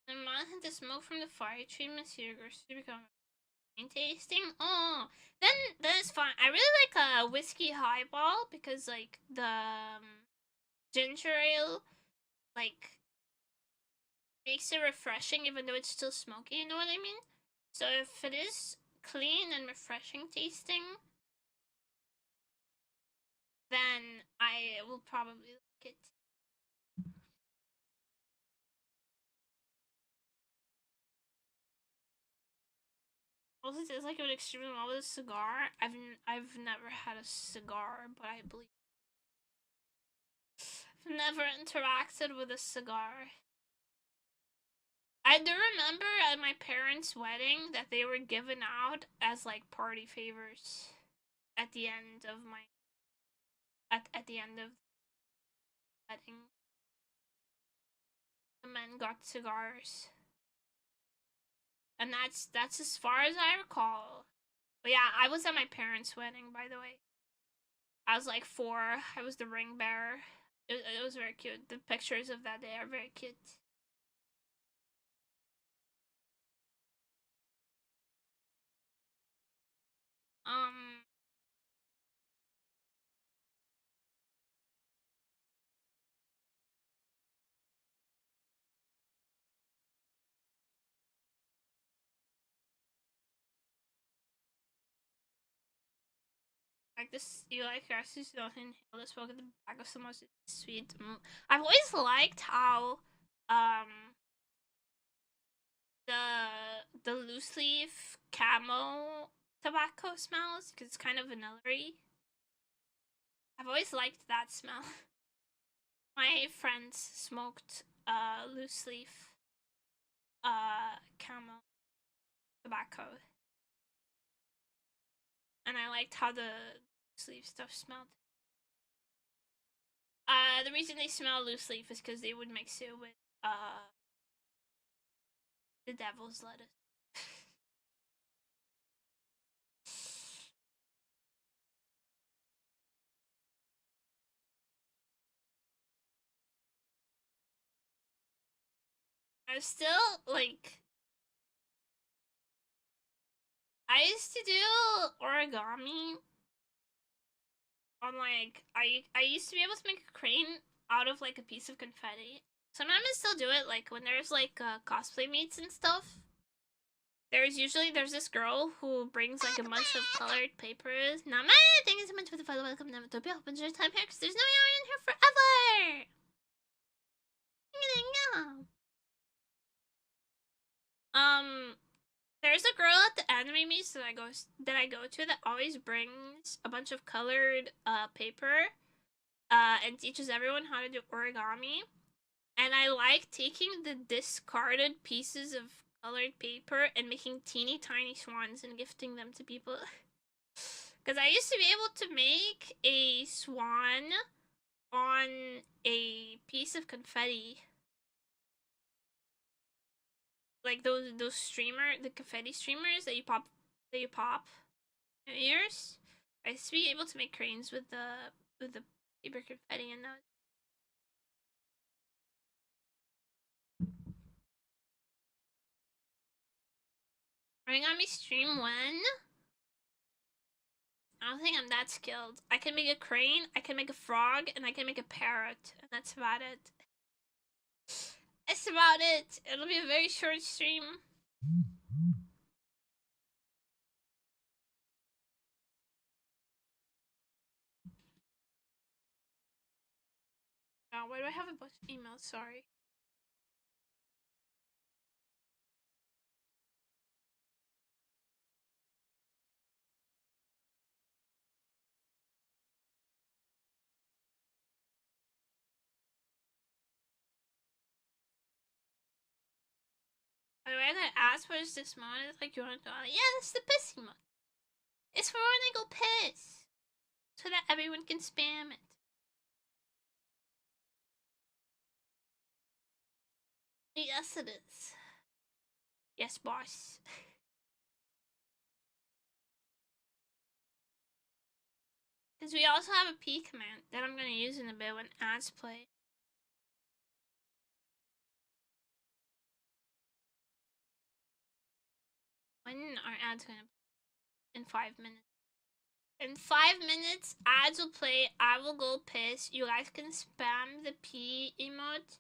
The man the smoke from the fire treatment here goes to become tasting. Oh, then it's fine. I really like a whiskey highball because like the ginger ale like makes it refreshing even though it's still smoky. You know what I mean? So if it is clean and refreshing tasting, then I will probably like it. Also, it tastes like it would extremely well with a cigar. I've never had a cigar, but I believe I've never interacted with a cigar. I do remember at my parents' wedding that they were given out as like party favors at the end of my at the end of the wedding. The men got cigars. And that's as far as I recall. But yeah, I was at my parents' wedding, by the way. I was like 4. I was the ring bearer. It was very cute. The pictures of that day are very cute. Like this, you like grasses, you don't inhale the smoke at the back of someone's sweet. I've always liked how, the loose leaf camo tobacco smells, because it's kind of vanilla-y. I've always liked that smell. My friends smoked loose leaf camo tobacco, and I liked how the loose leaf stuff smelled. The reason they smell loose leaf is because they would mix it with the devil's lettuce. I'm still like, I used to do origami on like, I used to be able to make a crane out of like a piece of confetti. Sometimes I still do it like when there's like cosplay meets and stuff. There's this girl who brings like a bunch of colored papers. Namae, thank you so much for the follow. Welcome to Utopia. Hope you enjoy your time here because there's no yarn in here forever. There's a girl at the anime meets that I go to that always brings a bunch of colored paper and teaches everyone how to do origami. And I like taking the discarded pieces of colored paper and making teeny tiny swans and gifting them to people. Because I used to be able to make a swan on a piece of confetti. Like those the confetti streamers that you pop in your ears. I used to be able to make cranes with the paper confetti and those. Origami stream when? I don't think I'm that skilled. I can make a crane, I can make a frog, and I can make a parrot, and that's about it. That's about it. It'll be a very short stream. Oh, why do I have a bunch of emails? Sorry. By the way, that asked what is this mod? It's like you want to go, yeah, that's the pissing mod. It's for when I go piss. So that everyone can spam it. Yes, it is. Yes, boss. Because we also have a P command that I'm going to use in a bit when ads play. When are ads going to play? In 5 minutes. In 5 minutes, ads will play. I will go piss. You guys can spam the P emote.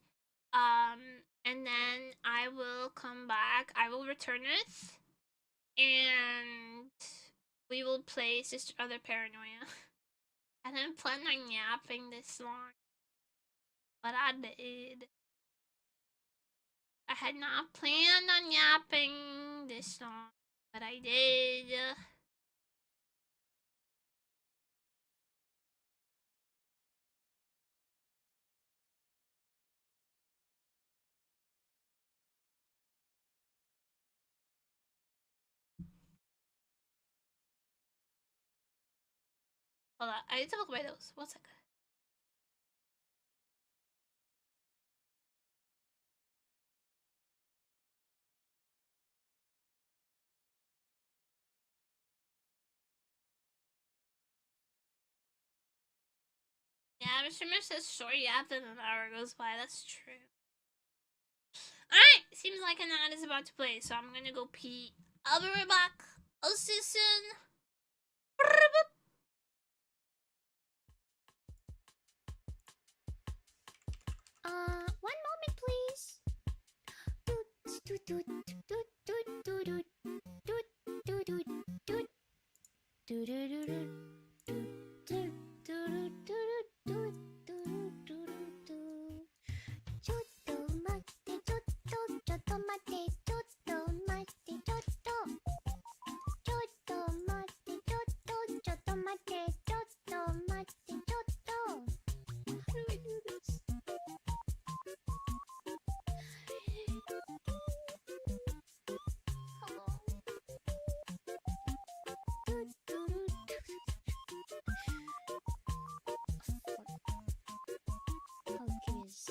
And then I will come back. I will return it. And we will play Sister Other Paranoia. I didn't plan on yapping this long, but I did. I had not planned on yapping this long, but I did. Hold on, I need to look at my nose. 1 second. Yeah, Mr. Mish says short yap and an hour goes by. That's true. Alright, seems like an ad is about to play, so I'm gonna go pee. I'll be right back. I'll see you soon.
1 moment, please.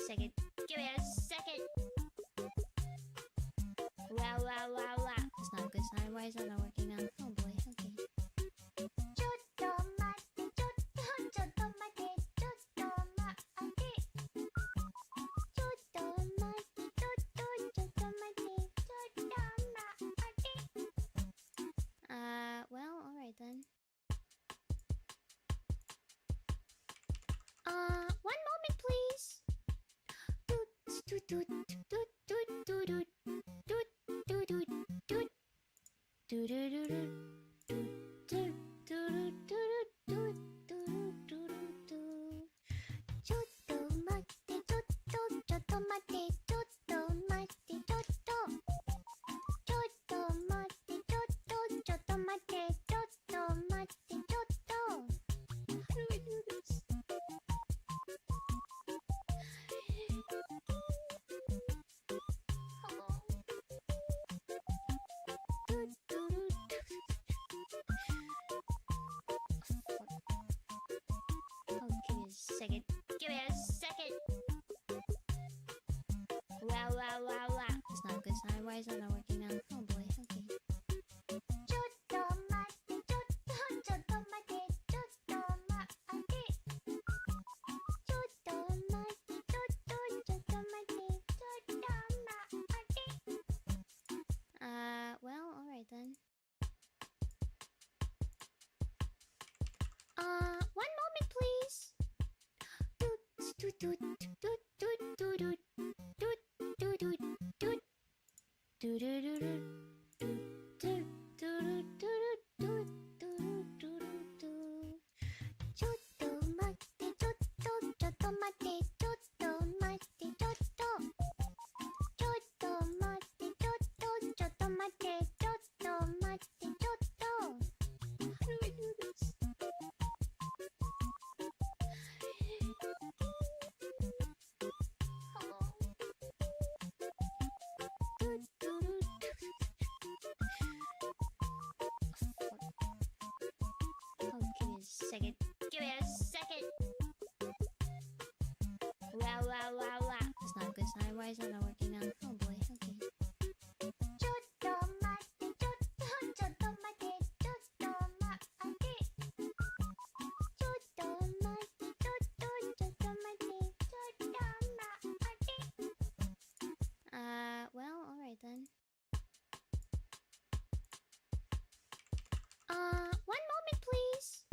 Second. Give me a second. Wow. It's not a good sign. Why is that not working now? Oh boy, okay. Well, alright then. 1 moment, please. Second. Give me a second. Wow. It's not a good sign. Why is that not working now? Oh boy, okay. Well, alright then. 1 moment, please. Second. Give me a second. Wow. It's not a good sign. Why is that not working now? Oh boy, okay. Well, alright then. 1 moment, please.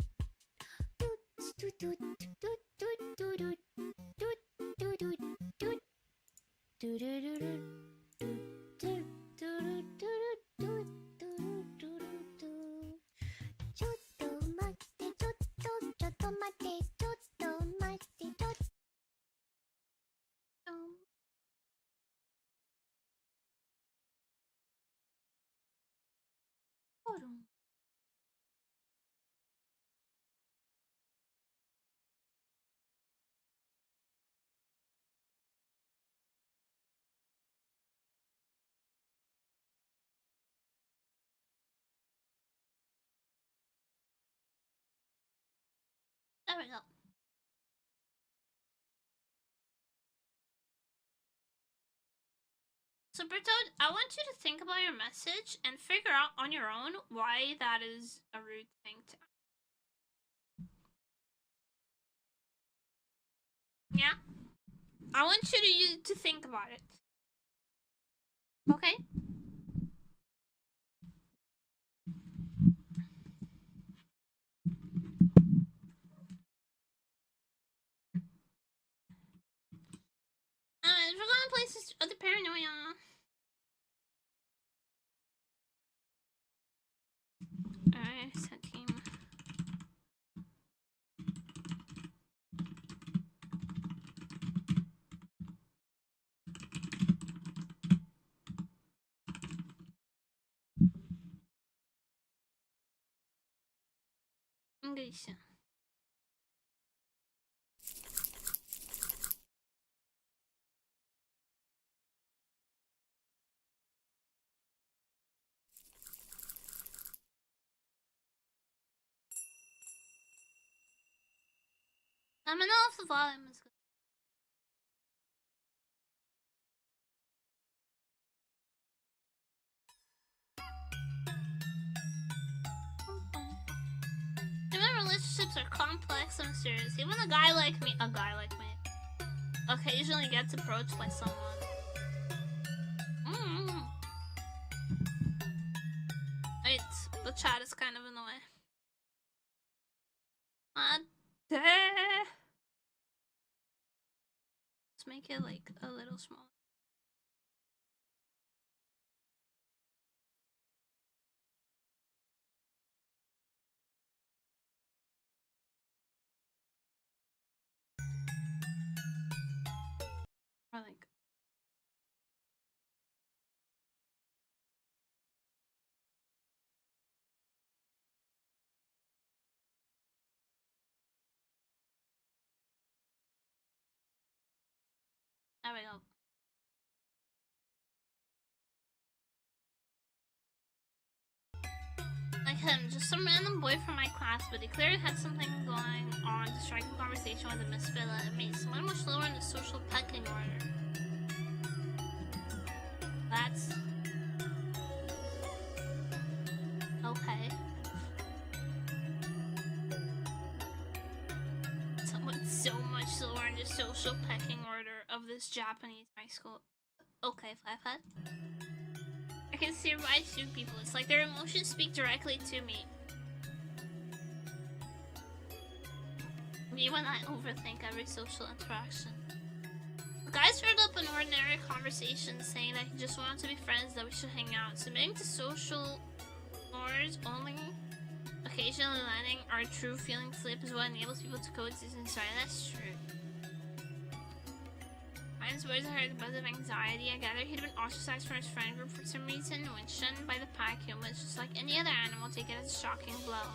There we go. So Bertold, I want you to think about your message and figure out on your own why that is a rude thing to. Yeah? I want you to think about it. Okay? We're going to places other paranoia. Alright, set team. English. Let me know if the volume is good. Human relationships are complex and mysterious. Even a guy like me, occasionally gets approached by someone. Wait, the chat is kind of in the way. Let's make it like a little smaller. Or like there we go. Like him, just some random boy from my class, but he clearly had something going on to strike a conversation with a Miss Villa. It made someone much lower in the social pecking order. That's okay. Someone so much lower in the social pecking order of this Japanese high school. Okay, Flathead. I can see why I shoot people. It's like their emotions speak directly to me. Me when I overthink every social interaction. The guy started up an ordinary conversation saying that he just wanted to be friends, that we should hang out. Submitting to social norms only, occasionally letting our true feelings slip is what enables people to coexist inside. That's true. His words, I heard the buzz of anxiety. I gathered he'd been ostracized from his friend group for some reason. When shunned by the pack, he was just like any other animal, take it as a shocking blow.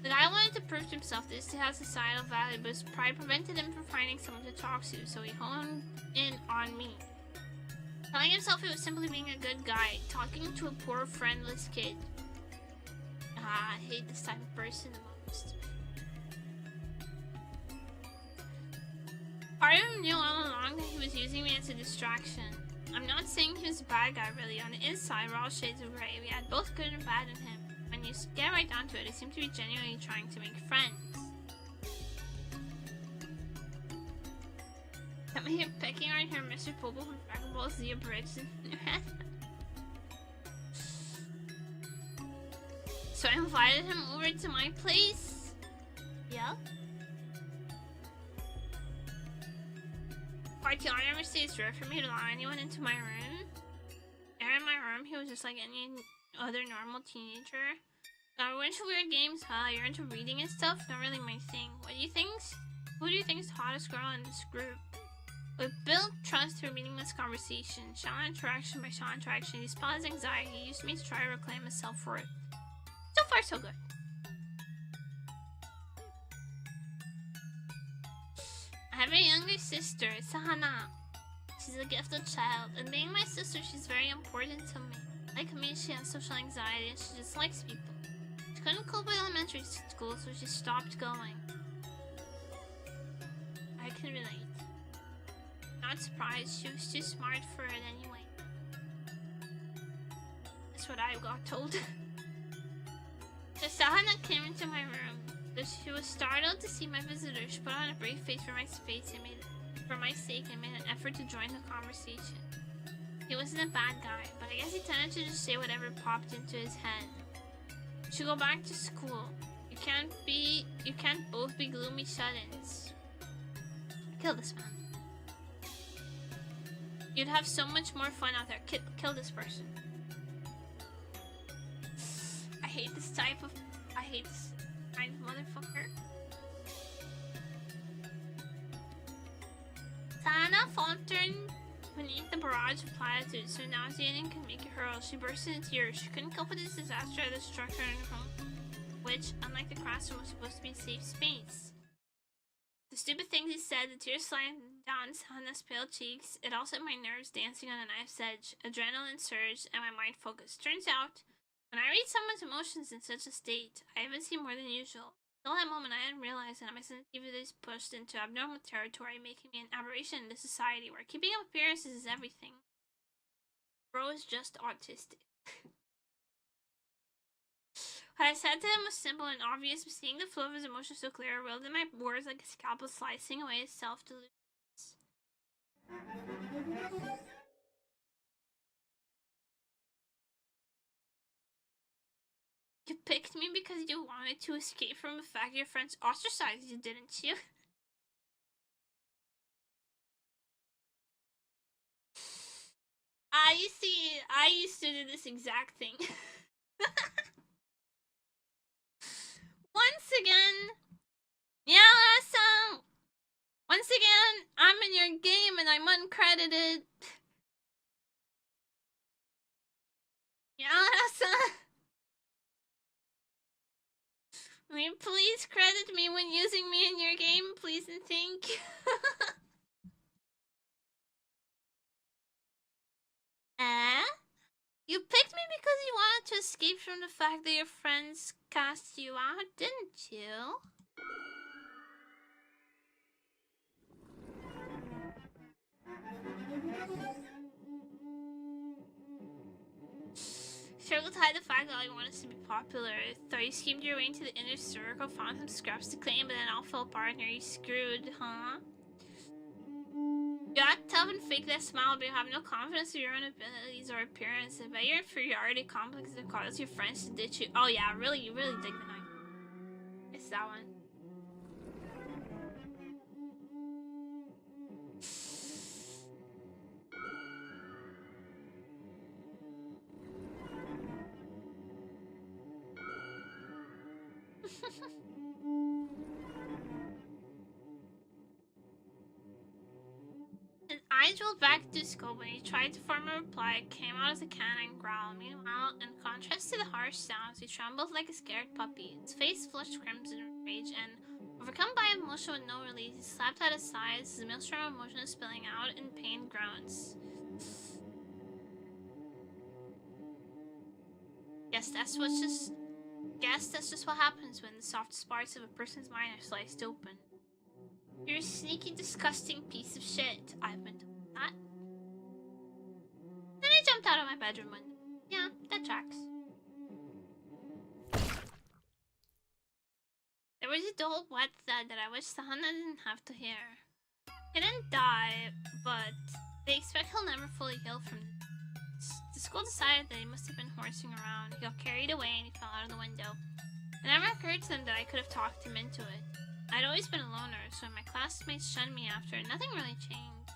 The guy wanted to prove to himself this to have societal value, but his pride prevented him from finding someone to talk to, so he honed in on me. Telling himself he was simply being a good guy, talking to a poor, friendless kid. I hate this type of person the most. Part of him knew all along that he was using me as a distraction. I'm not saying he was a bad guy really. On the inside, we're all shades of grey. We had both good and bad in him. When you get right down to it, he seemed to be genuinely trying to make friends. Come here pecking right here, Mr. Popo from Dragon Ball Z abridged in your head. So I invited him over to my place. Yeah? Party on ever say it's rare for me to allow anyone into my room. There in my room, he was just like any other normal teenager. We're into weird games, huh? You're into reading and stuff? Not really my thing. What do you think? Who do you think is the hottest girl in this group? We built trust through meaningless conversation. Shallow interaction by shallow interaction. He spot his anxiety. He used me to try to reclaim his self-worth. So far, so good. I have a younger sister, Sahana. She's a gifted child, and being my sister, she's very important to me. Like me, she has social anxiety and she dislikes people. She couldn't cope with elementary school, so she stopped going. I can relate. Not surprised, she was too smart for it anyway. That's what I got told. So Sahana came into my room. She was startled to see my visitor. She put on a brave face for my sake and made an effort to join the conversation. He wasn't a bad guy, but I guess he tended to just say whatever popped into his head. You should go back to school. You can't both be gloomy shut-ins. Kill this man. You'd have so much more fun out there. Kill this person. I hate this kind of motherfucker. Sana faltered beneath the barrage of platitudes so nauseating could make her hurl. She burst into tears. She couldn't cope with this disaster that struck her in home, which, unlike the classroom, was supposed to be a safe space. The stupid things he said, the tears sliding down Sana's pale cheeks, it all set my nerves dancing on a knife's edge. Adrenaline surged, and my mind focused. Turns out, when I read someone's emotions in such a state, I even see more than usual. Until that moment, I hadn't realized that my sensitivity is pushed into abnormal territory, making me an aberration in this society where keeping up appearances is everything. Bro is just autistic. What I said to him was simple and obvious, but seeing the flow of his emotions so clear, wielded my words like a scalpel, slicing away his self-delusions. You picked me because you wanted to escape from the fact your friends ostracized you, didn't you? I used to do this exact thing. Once again, yeah, once again, I'm in your game and I'm uncredited. Yeah, will you please credit me when using me in your game, please and thank you. You picked me because you wanted to escape from the fact that your friends cast you out, didn't you? Struggled to hide the fact that all you wanted to be popular. Thought you schemed your way into the inner circle, found some scraps to claim, but then all fell apart and you're screwed, huh? You act tough and fake that smile, but you have no confidence in your own abilities or appearance. I bet your inferiority complex that caused your friends to ditch you. Oh yeah, you really dig the knife. It's that one. His eyes rolled back to his scope when he tried to form a reply. It came out as a canine growl. Meanwhile, in contrast to the harsh sounds, he trembled like a scared puppy. His face flushed crimson with rage, and overcome by emotion with no release, he slapped at his sides, his maelstrom of emotion spilling out in pained groans. Guess that's just what happens when the softest parts of a person's mind are sliced open. You're a sneaky, disgusting piece of shit. I've been told that. Then I jumped out of my bedroom window. Yeah, that tracks. There was a dull, wet thud that I wish Sahana didn't have to hear. He didn't die, but they expect he'll never fully heal from this. The school decided that he must have been horsing around. He got carried away and he fell out of the window. It never occurred to them that I could have talked him into it. I'd always been a loner, so when my classmates shunned me after, nothing really changed.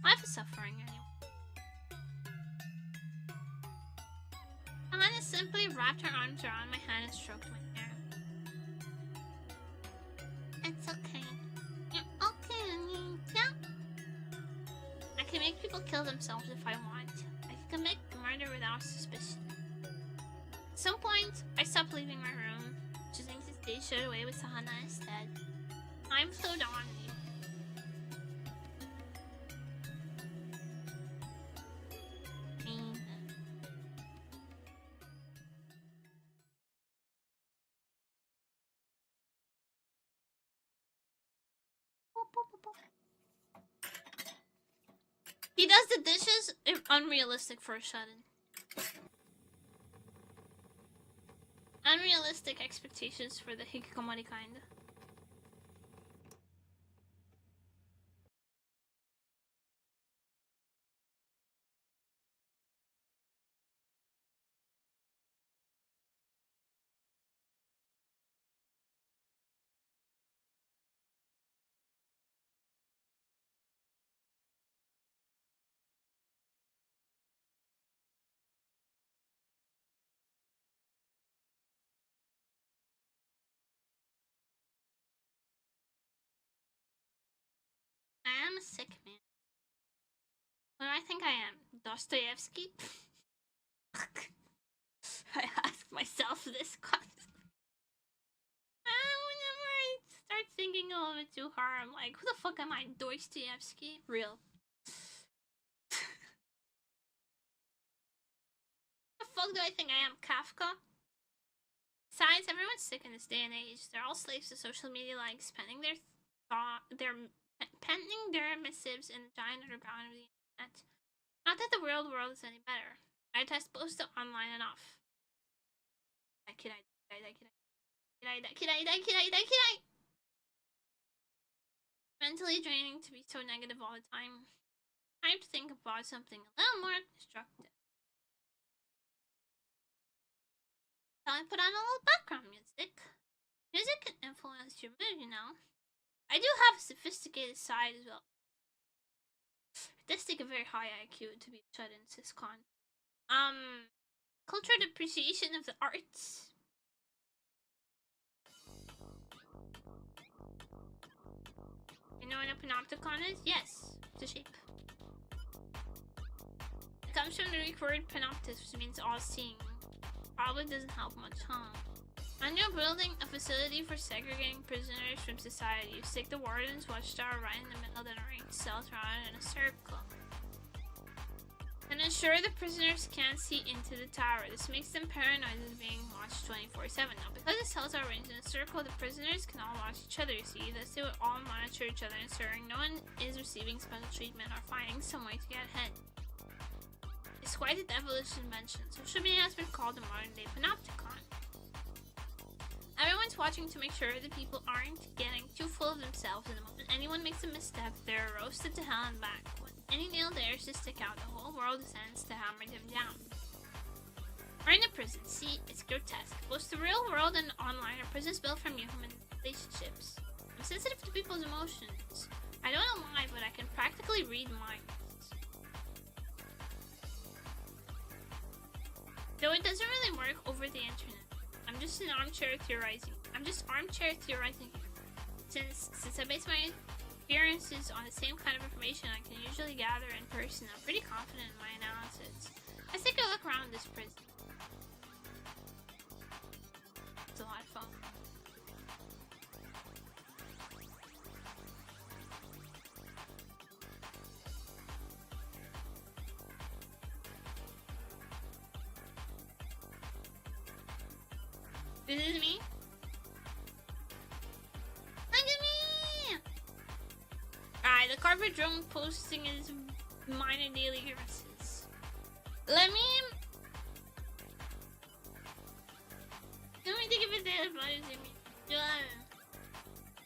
Life is suffering anyway. Alana simply wrapped her arms around my hand and stroked my hair. It's okay. You're okay, oniichan. I can make people kill themselves if I want. I can commit murder without suspicion. At some point, I stopped leaving my room, choosing to stay shut away with Sahana instead. Time flowed on. He does the dishes unrealistic for a shut-in. Unrealistic expectations for the hikikomori kind. I am a sick man. What do I think I am? Dostoevsky? I ask myself this question. Whenever I start thinking a little bit too hard, I'm like, who the fuck am I? Dostoevsky? Real. The fuck do I think I am? Kafka? Besides, everyone's sick in this day and age. They're all slaves to social media, like spending their penning their missives in the giant underground of the internet. Not that the real world is any better. I test post online enough. Mentally draining to be so negative all the time. Time to think about something a little more constructive. So I put on a little background music. Music can influence your mood, you know. I do have a sophisticated side as well. It does take a very high IQ to be shut in syscon. Cultured appreciation of the arts. You know what a panopticon is? Yes, it's a shape. It comes from the Greek word panoptis, which means all-seeing. Probably doesn't help much, huh? When you're building a facility for segregating prisoners from society, you stick the warden's watchtower right in the middle of the arranged cells around in a circle. And ensure the prisoners can't see into the tower. This makes them paranoid of being watched 24/7. Now, because the cells are arranged in a circle, the prisoners can all watch each other, see? Thus, they will all monitor each other, ensuring no one is receiving special treatment or finding some way to get ahead. It's quite a devilish invention, so it should be has been called the modern-day panopticon. Everyone's watching to make sure the people aren't getting too full of themselves, and the moment anyone makes a misstep, they're roasted to hell and back. When any nail dares to stick out, the whole world descends to hammer them down. We're in a prison. See, it's grotesque. Both the real world and online are prisons built from human relationships. I'm sensitive to people's emotions. I don't know why, but I can practically read minds. Though it doesn't really work over the internet. I'm just armchair theorizing here. Since I base my experiences on the same kind of information I can usually gather in person, I'm pretty confident in my analysis. Let's take a look around this prison. It's a lot of fun. This is me. Look at me! Alright, the carpet drone posting is minor daily grievances. Let me think of it there.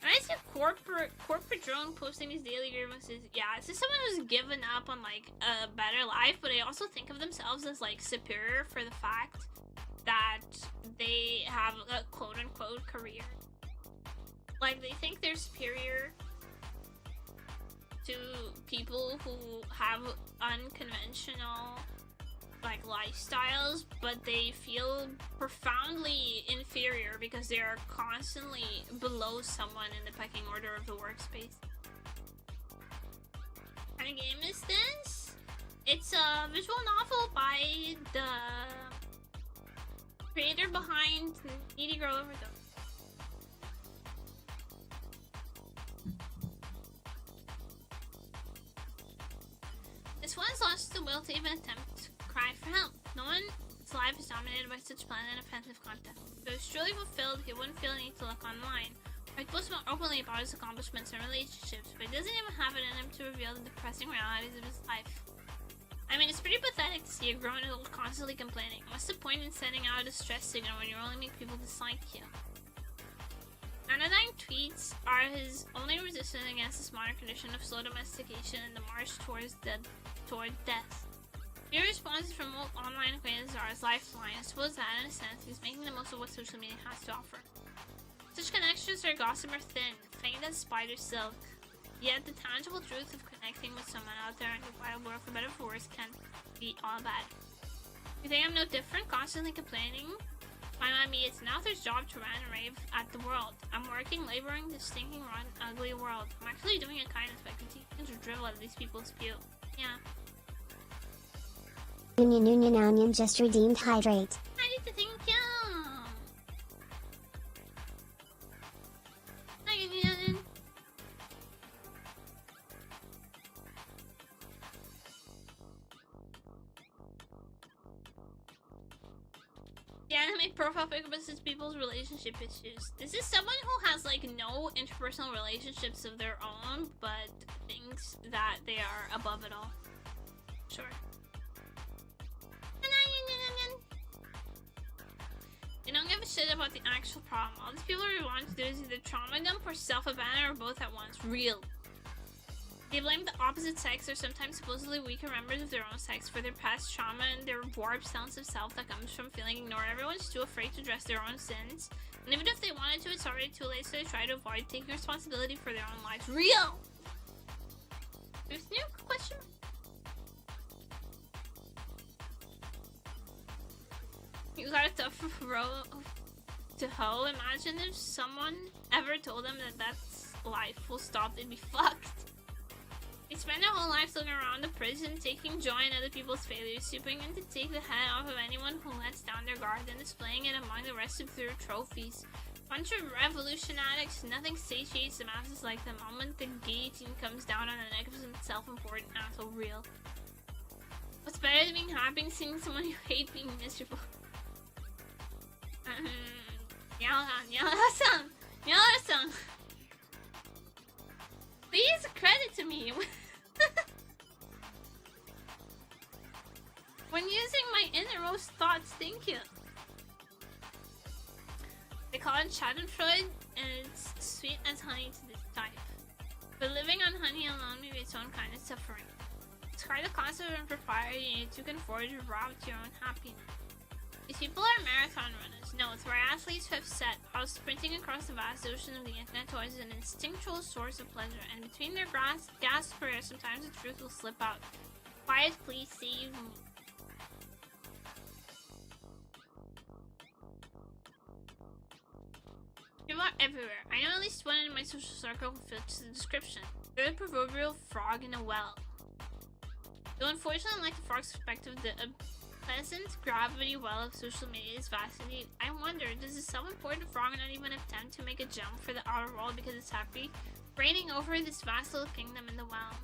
When I see corporate drone posting these daily grievances, yeah, it's just someone who's given up on like a better life, but they also think of themselves as like superior for the fact that they have a quote-unquote career. Like, they think they're superior to people who have unconventional, like, lifestyles, but they feel profoundly inferior because they are constantly below someone in the pecking order of the workspace. What kind of game is this? It's a visual novel by the creator behind Needy Girl Overdose. This one's lost the will to even attempt to cry for help. No one's life is dominated by such bland and offensive content. If it was truly fulfilled, he wouldn't feel the need to look online. He posts more openly about his accomplishments and relationships, but he doesn't even have it in him to reveal the depressing realities of his life. I mean, it's pretty pathetic to see a grown adult constantly complaining. What's the point in sending out a distress signal when you only make people dislike you? Anodyne tweets are his only resistance against this modern condition of slow domestication and the march toward death. Your responses from online acquaintances are his lifeline. I suppose that, in a sense, he's making the most of what social media has to offer. Such connections are gossamer thin, faint as spider silk. Yet the tangible truth of connecting with someone out there in the wild world, for better or for worse, can be all bad. You think I'm no different, constantly complaining? My me, it's now their job to rant and rave at the world. I'm working, laboring this stinking, rotten, ugly world. I'm actually doing a kindness by continuing to drivel at these people spew. Yeah.
Onion just redeemed hydrate.
I need to thank you. Onion. The anime profile pic lists people's relationship issues. This is someone who has like no interpersonal relationships of their own, but thinks that they are above it all. Sure. They don't give a shit about the actual problem. All these people are wanting to do is either trauma dump or self-abandon or both at once. Real. They blame the opposite sex or sometimes supposedly weaker members of their own sex for their past trauma and their warped sense of self that comes from feeling ignored. Everyone's too afraid to address their own sins. And even if they wanted to, it's already too late, so they try to avoid taking responsibility for their own lives. Real! There's no question. You got a tough row to hoe. Imagine if someone ever told them that that's life. Full stop, they'd be fucked. They spend their whole lives looking around the prison, taking joy in other people's failures, swooping in to take the head off of anyone who lets down their guard, and displaying it among the rest of their trophies. Bunch of revolution addicts, nothing satiates the masses like the moment the guillotine comes down on the neck of some self-important asshole. Real. What's better than being happy and seeing someone you hate being miserable? Yala-san. Please credit to me. When using my innermost thoughts, thank you. They call it Schadenfreude, and it's sweet as honey to this type. But living on honey alone may be its own kind of suffering. Describe the concept of propriety you can forge a route to your own happiness. These people are marathon runners. No, triathletes who have set out sprinting across the vast ocean of the internet towards an instinctual source of pleasure, and between their gasp prayers, sometimes the truth will slip out. Quiet, please save me. People are everywhere. I know at least one in my social circle who fits the description. They're the proverbial frog in a well. Though unfortunately, unlike the frog's perspective, the pleasant gravity well of social media is vastly. I wonder, does a self-important frog not even attempt to make a jump for the outer world because it's happy reigning over this vast little kingdom in the well?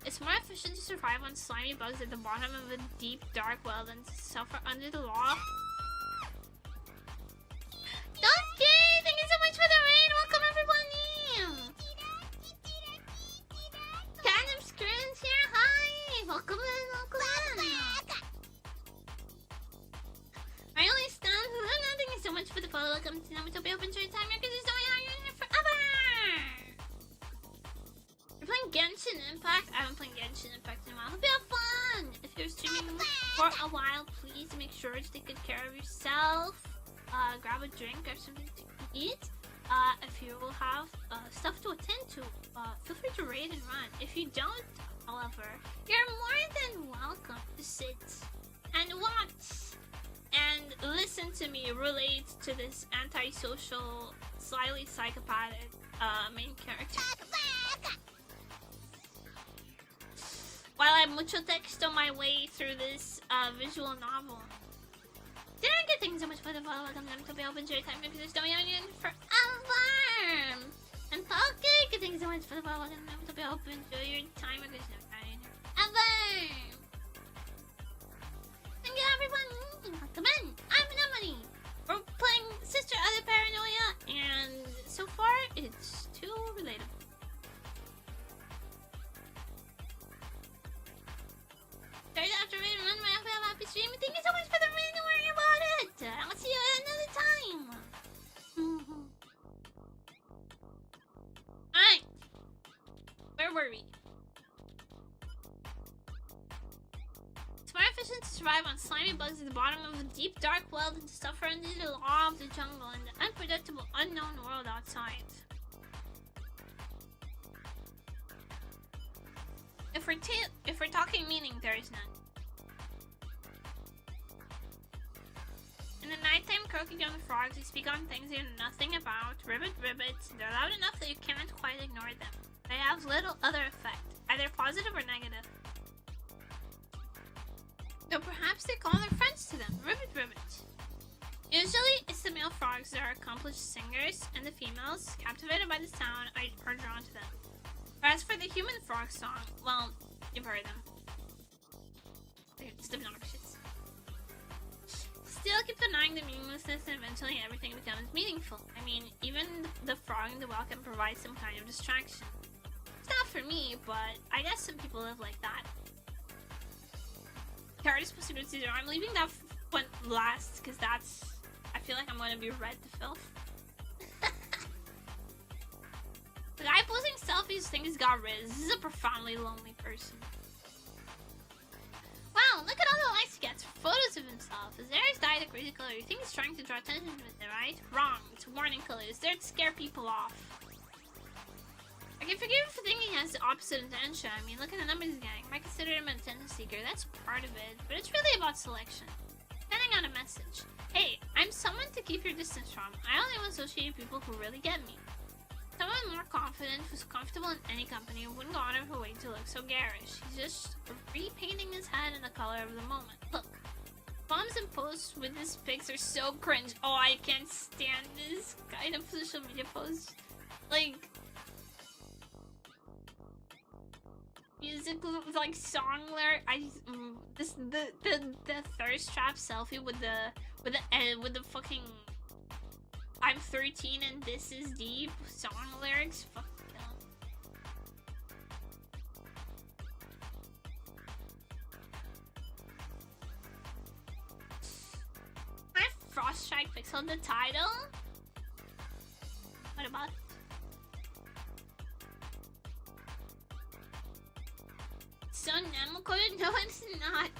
It's more efficient to survive on slimy bugs at the bottom of a deep, dark well than to suffer under the law. Donkey! Thank you so much for the raid! Welcome everybody! Random screens here, hi! Welcome in, welcome in! I only stand for nothing. Thank you so much for the follow. Welcome to Namitope. Hope you enjoy your time here because you're here forever! You're playing Genshin Impact? I haven't played Genshin Impact in a while. Hope you have fun! If you're streaming for a while, please make sure to take good care of yourself. Grab a drink or something to eat. If you have stuff to attend to, feel free to raid and run. If you don't, however, you're more than welcome to sit and watch and listen to me relate to this antisocial, slightly psychopathic main character. While I mucho texto my way through this visual novel. Thank you so much for the follow. Welcome to be open to your time because there's no union forever. And Poke, thank you so much for the follow. Welcome to be open to your time because there's no union forever. Thank you everyone. Welcome in. I'm Nemuri. We're playing Sister of the Paranoia, and so far it's worry. It's more efficient to survive on slimy bugs at the bottom of a deep dark well than to suffer under the law of the jungle and the unpredictable unknown world outside. If we're talking meaning, there is none. In the nighttime, croaking down the frogs, they speak on things they know nothing about. Ribbit, ribbits. They're loud enough that you can't quite ignore them. They have little other effect, either positive or negative. Though perhaps they call their friends to them. Ribbit, ribbit. Usually, it's the male frogs that are accomplished singers, and the females, captivated by the sound, are drawn to them. As for the human frog song, well, you've heard them. They're just obnoxious. Still keep denying the meaninglessness and eventually everything becomes meaningful. I mean, even the frog in the well can provide some kind of distraction. It's not for me, but I guess some people live like that. Carrot is supposed to go to zero. I'm leaving that one last because I feel like I'm going to be read to filth. The guy posting selfies thinks he's got riz. This is a profoundly lonely person. Wow, look at all the likes he gets for photos of himself. His hair is dyed a crazy color. You think he's trying to draw attention with it, right? Wrong. It's warning colors. They're to scare people off. I can forgive him for thinking he has the opposite intention. I mean, look at the numbers he's getting. I might consider him an attention seeker. That's part of it. But it's really about selection. Sending out a message. Hey, I'm someone to keep your distance from. I only want to associate with people who really get me. Someone more confident, who's comfortable in any company, wouldn't go out of her way to look so garish. He's just repainting his head in the color of the moment. Look, bombs and posts with his pics are so cringe. Oh, I can't stand this kind of social media posts. Like, music, like song lyric. The thirst trap selfie with the fucking I'm 13 and this is deep song lyrics. Fuck them. My Frost Strike pixel the title. What about it? So Nemuri? No, it's not.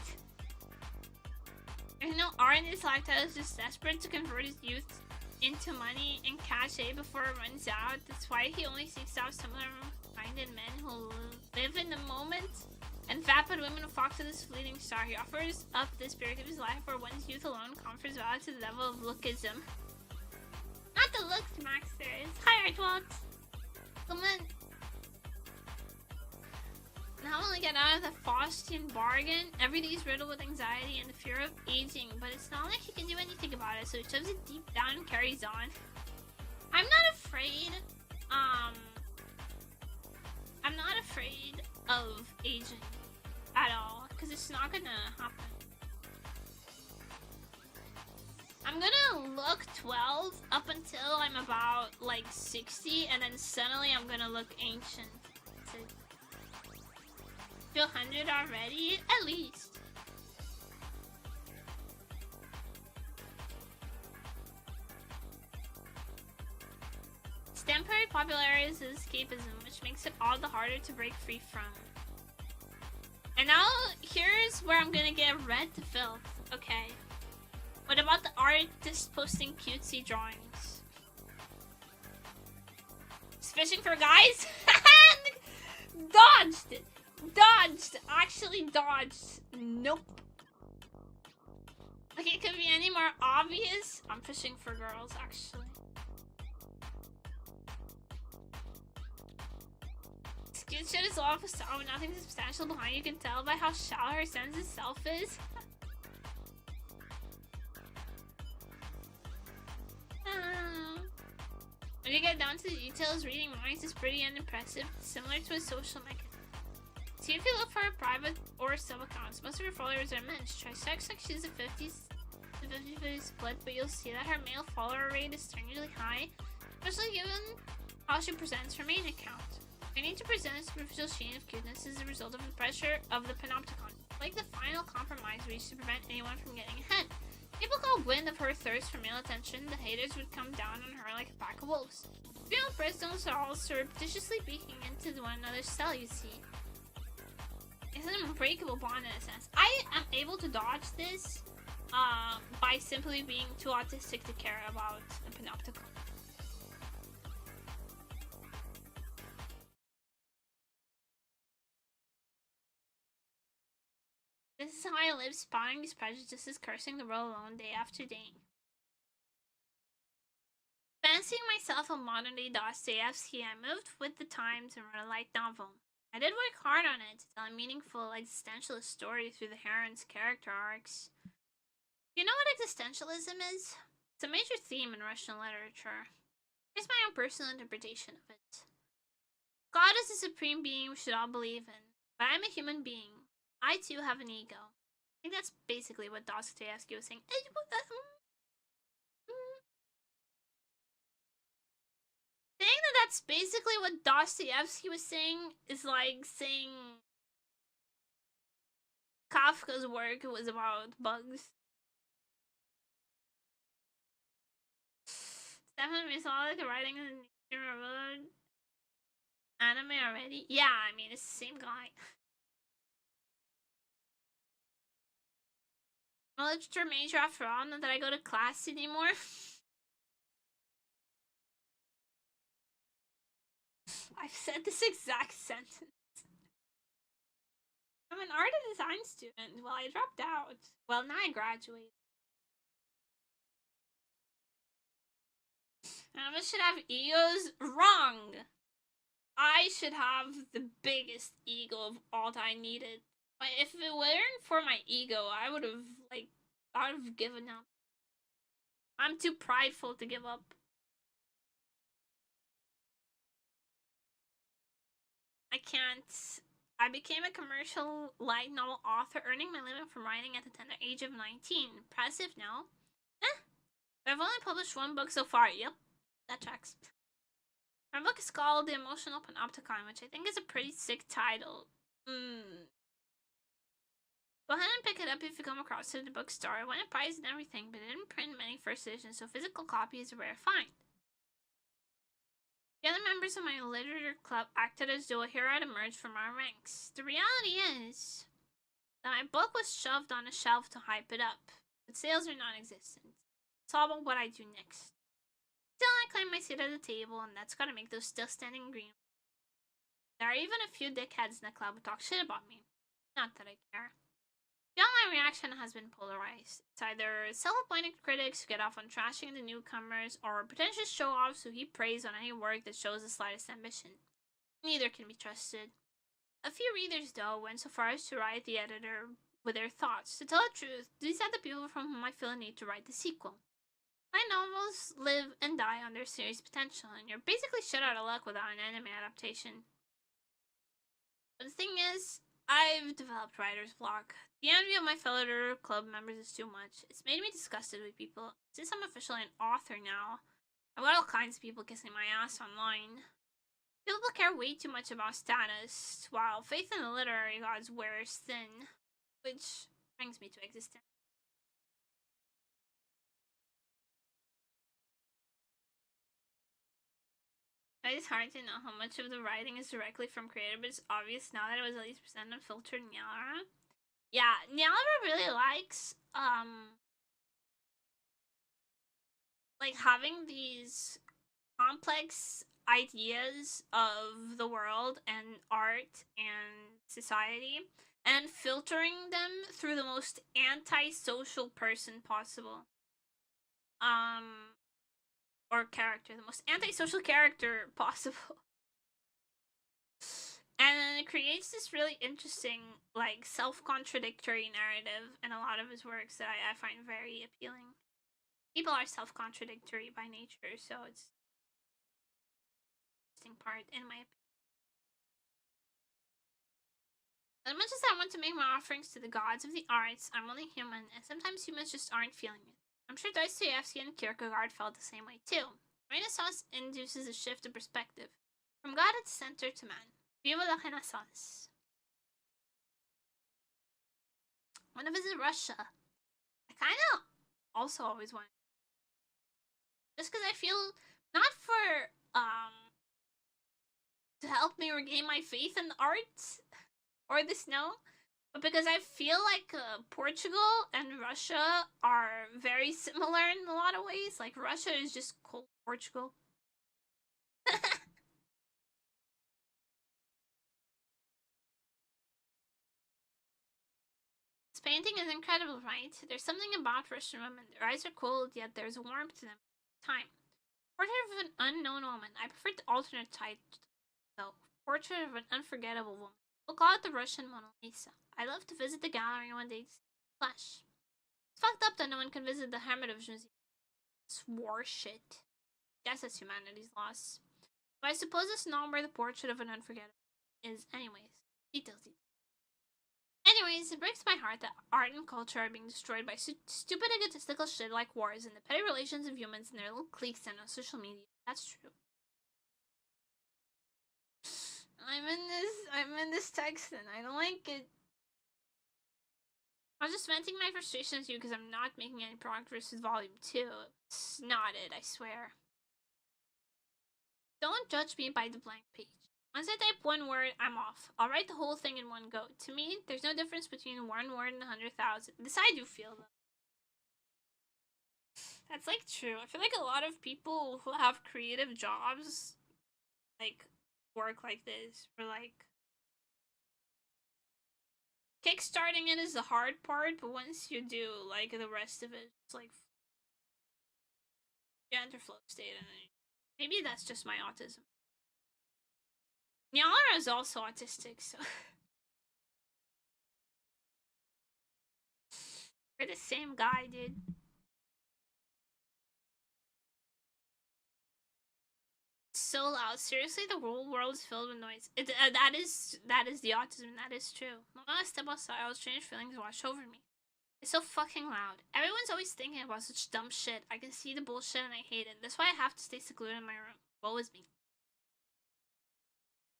There's no art in this lifestyle. It's just desperate to convert his youth into money and cachet before it runs out. That's why he only seeks out similar-minded men who live in the moment and vapid women who flock to this fleeting star. He offers up the spirit of his life where one's youth alone confers value to the level of lookism. Not the looks, Maxers. Hi, Artwalks. Come on. Not only get out of the Faustian bargain, every day is riddled with anxiety and the fear of aging, but it's not like he can do anything about it, so he shoves it deep down and carries on. I'm not afraid, I'm not afraid of aging at all, because it's not gonna happen. I'm gonna look 12 up until I'm about, like, 60, and then suddenly I'm gonna look ancient. So, feel 100 already? At least. Its temporary popularity is escapism, which makes it all the harder to break free from. And now, here's where I'm gonna get read to filth. Okay. What about the artist posting cutesy drawings? Just fishing for guys? Dodged it! Dodged! Actually dodged. Nope. Like, it could be any more obvious. I'm fishing for girls, actually. This cute shit is all of a facade with nothing substantial behind. You can tell by how shallow her sense of self is. When you get down to the details, reading minds is pretty unimpressive, similar to a social mechanism. See if you look for a private or sub-accounts. Most of her followers are men. She tries to act like she's a 50-50 split, but you'll see that her male follower rate is strangely high, especially given how she presents her main account. You need to present a superficial sheen of cuteness as a result of the pressure of the panopticon, like the final compromise reached to prevent anyone from getting ahead. People got wind of her thirst for male attention, the haters would come down on her like a pack of wolves. Female presidents are all surreptitiously peeking into one another's cell, you see. It's an unbreakable bond in a sense. I am able to dodge this by simply being too autistic to care about the panopticon. This is how I live, spawning these prejudices, cursing the world alone day after day. Fancying myself a modern-day Dostoevsky, I moved with the times and wrote a light novel. I did work hard on it to tell a meaningful existentialist story through the heroine's character arcs. You know what existentialism is? It's a major theme in Russian literature. Here's my own personal interpretation of it. God is the supreme being we should all believe in, but I'm a human being. I too have an ego. I think that's basically what Dostoevsky was saying. Saying that that's basically what Dostoevsky was saying is like saying Kafka's work was about bugs. Definitely saw like the writing in the anime already. Yeah, I mean it's the same guy. I'm a literature major after all, not that I go to class anymore. I've said this exact sentence. I'm an art and design student. Well, I dropped out. Well, now I graduated. None of us should have egos. Wrong! I should have the biggest ego of all that I needed. But if it weren't for my ego, I would have given up. I'm too prideful to give up. I can't. I became a commercial light novel author, earning my living from writing at the tender age of 19. Impressive, no? But I've only published one book so far. Yep, that tracks. My book is called The Emotional Panopticon, which I think is a pretty sick title. Go ahead and pick it up if you come across it at the bookstore. It won a prize and everything, but it didn't print many first editions, so physical copy is a rare find. The other members of my literature club acted as though a hero had emerged from our ranks. The reality is that my book was shoved on a shelf to hype it up, but sales are non-existent. It's all about what I do next. Still, I claim my seat at the table, and that's gotta make those still standing green. There are even a few dickheads in the club who talk shit about me. Not that I care. The online reaction has been polarized. It's either self-appointed critics who get off on trashing the newcomers, or pretentious show-offs who heap praise on any work that shows the slightest ambition. Neither can be trusted. A few readers, though, went so far as to write the editor with their thoughts. To tell the truth, these are the people from whom I feel a need to write the sequel. My novels live and die on their series potential, and you're basically shit out of luck without an anime adaptation. But the thing is, I've developed writer's block. The envy of my fellow club members is too much. It's made me disgusted with people. Since I'm officially an author now, I've got all kinds of people kissing my ass online. People care way too much about status, while faith in the literary gods wears thin. Which brings me to existence. It's hard to know how much of the writing is directly from creator, but it's obvious now that it was at least % unfiltered Nyalra. Yeah, Nyalra really likes, like, having these complex ideas of the world and art and society, and filtering them through the most antisocial person possible. Or character, the most antisocial character possible. And then it creates this really interesting, like, self-contradictory narrative in a lot of his works that I find very appealing. People are self-contradictory by nature, so it's an interesting part, in my opinion. As much as I want to make my offerings to the gods of the arts, I'm only human, and sometimes humans just aren't feeling it. I'm sure Dostoevsky and Kierkegaard felt the same way too. Renaissance induces a shift of perspective, from God at the center to man. Viva la Renaissance. One of us is Russia. I kind of also always wanted. Just because I feel not for to help me regain my faith in the arts or the snow, but because I feel like Portugal and Russia are very similar in a lot of ways. Like Russia is just cold Portugal. This painting is incredible, right? There's something about Russian women. Their eyes are cold, yet there's warmth to them. Time. Portrait of an unknown woman. I prefer the alternate type, though. Portrait of an unforgettable woman. We'll call it the Russian Mona Lisa. I love to visit the gallery one day to see the flesh. It's fucked up that no one can visit the Hermitage Museum. It's war shit. Guess that's humanity's loss. But I suppose it's not where the portrait of an unforgettable is anyways. Details. Anyways, it breaks my heart that art and culture are being destroyed by stupid egotistical shit like wars and the petty relations of humans and their little cliques and on social media. That's true. I'm in this text and I don't like it. I was just venting my frustrations to you because I'm not making any progress with volume 2. It's not it, I swear. Don't judge me by the blank page. Once I type one word, I'm off. I'll write the whole thing in one go. To me, there's no difference between one word and 100,000. This I do feel, though. That's, like, true. I feel like a lot of people who have creative jobs, like, work like this. Or, like, kickstarting it is the hard part, but once you do, like, the rest of it, it's, like, you enter flow state, and maybe that's just my autism. Nyara is also autistic, so we're the same guy, dude. So loud. Seriously, the whole world is filled with noise. That is the autism. That is true. When I step outside, all strange feelings wash over me. It's so fucking loud. Everyone's always thinking about such dumb shit. I can see the bullshit and I hate it. That's why I have to stay secluded in my room. Woe is me.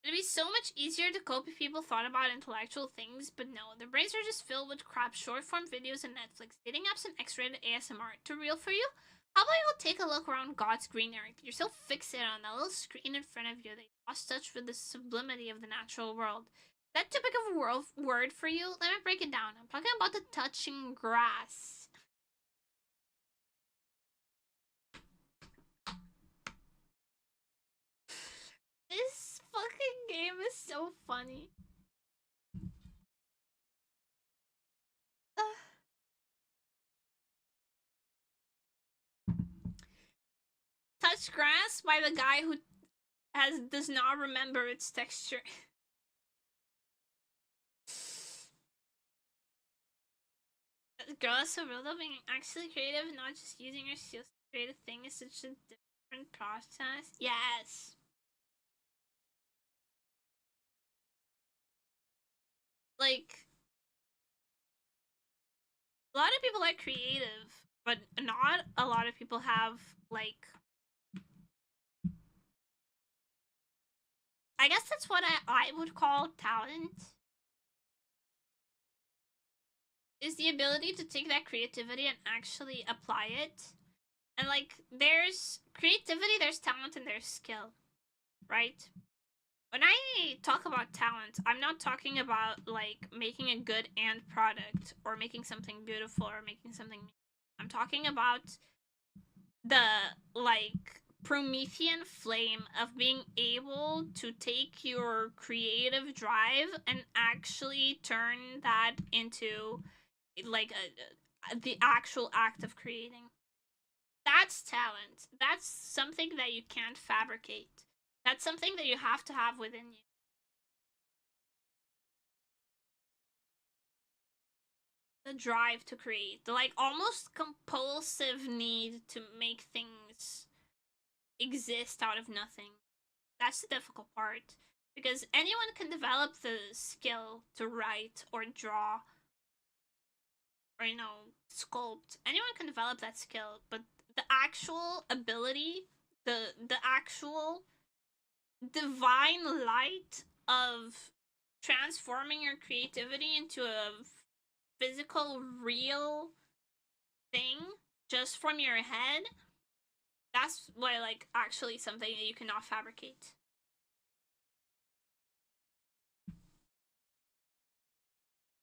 It'd be so much easier to cope if people thought about intellectual things, but no, their brains are just filled with crap, short-form videos and Netflix, dating apps and X-rated ASMR. Too real for you? How about you take a look around God's green earth? You're so fixated on that little screen in front of you that you lost touch with the sublimity of the natural world. That too big of a word for you? Let me break it down. I'm talking about the touching grass. This fucking game is so funny. Touch grass by the guy who does not remember its texture. Girl is so real though, being actually creative, not just using your skills to create a thing is such a different process. Yes. Like, a lot of people are creative, but not a lot of people have, like, I guess that's what I would call talent. Is the ability to take that creativity and actually apply it. And, like, there's creativity, there's talent, and there's skill, right? When I talk about talent, I'm not talking about, like, making a good end product or making something beautiful or making something. I'm talking about the, like, Promethean flame of being able to take your creative drive and actually turn that into, like, the actual act of creating. That's talent. That's something that you can't fabricate. That's something that you have to have within you. The drive to create. The, like, almost compulsive need to make things exist out of nothing. That's the difficult part. Because anyone can develop the skill to write or draw or, you know, sculpt. Anyone can develop that skill, but the actual ability, the actual divine light of transforming your creativity into a physical, real thing just from your head, that's why, like, actually something that you cannot fabricate.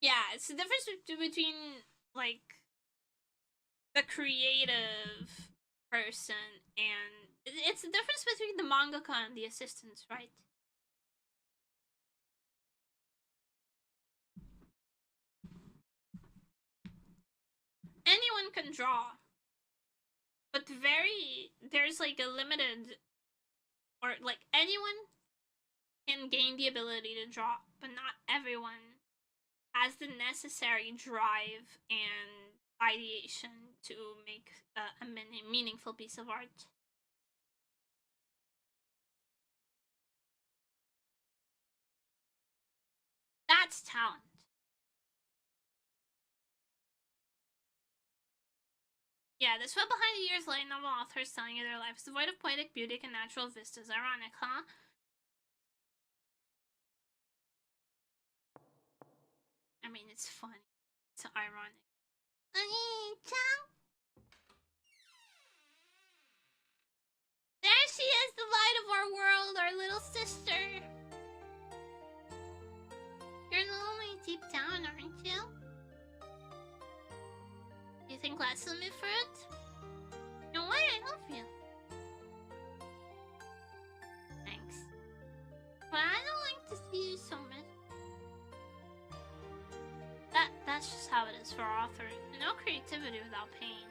Yeah, it's the difference between, like, the creative person and it's the difference between the mangaka and the assistants, right? Anyone can draw, but there's like a limited, or like anyone can gain the ability to draw, but not everyone has the necessary drive and ideation to make a meaningful piece of art. That's talent. Yeah, this web behind the years light novel authors telling you their life is devoid of poetic beauty and natural vistas. Ironic, huh? I mean, it's funny. It's ironic. Oniichan! There she is, the light of our world, our little sister. You're lonely deep down, aren't you? You think less of me for it? No way, I love you. Thanks. But I don't like to see you so much. That's just how it is for authors. No creativity without pain.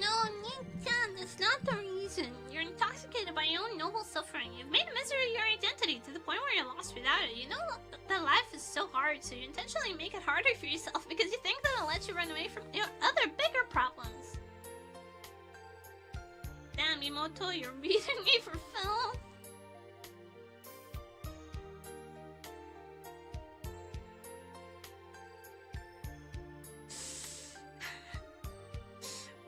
No, oniichan, that's not the reason. You're intoxicated by your own noble suffering. You've made misery your identity to the point where you're lost without it. You know that life is so hard, so you intentionally make it harder for yourself because you think that'll let you run away from your other bigger problems. Damn, Imoto, you're beating me for filth.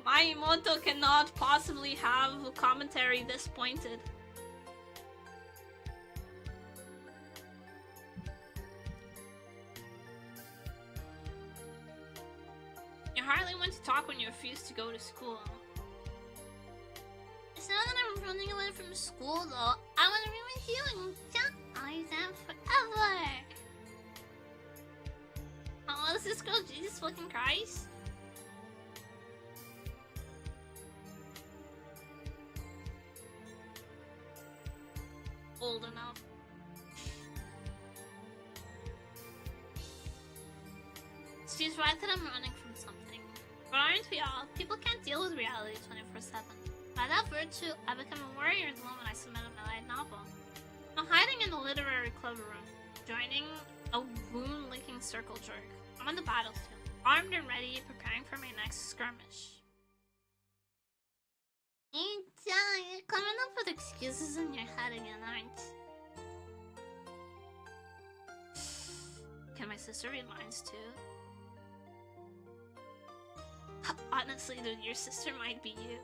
My Imoto cannot possibly have a commentary this pointed. You hardly want to talk when you refuse to go to school. It's not that I'm running away from school though. I want to be with you and Ryzen forever. Oh, is this girl Jesus fucking Christ? Old enough. She's right that I'm running from something. But aren't we all? People can't deal with reality 24/7. By that virtue, I become a warrior the moment I submitted my light novel. I'm hiding in the literary club room, joining a wound-licking circle jerk. I'm on the battlefield, armed and ready, preparing for my next skirmish. You're coming up with excuses in your head again, aren't you? Can my sister read minds too? Honestly, dude, your sister might be you.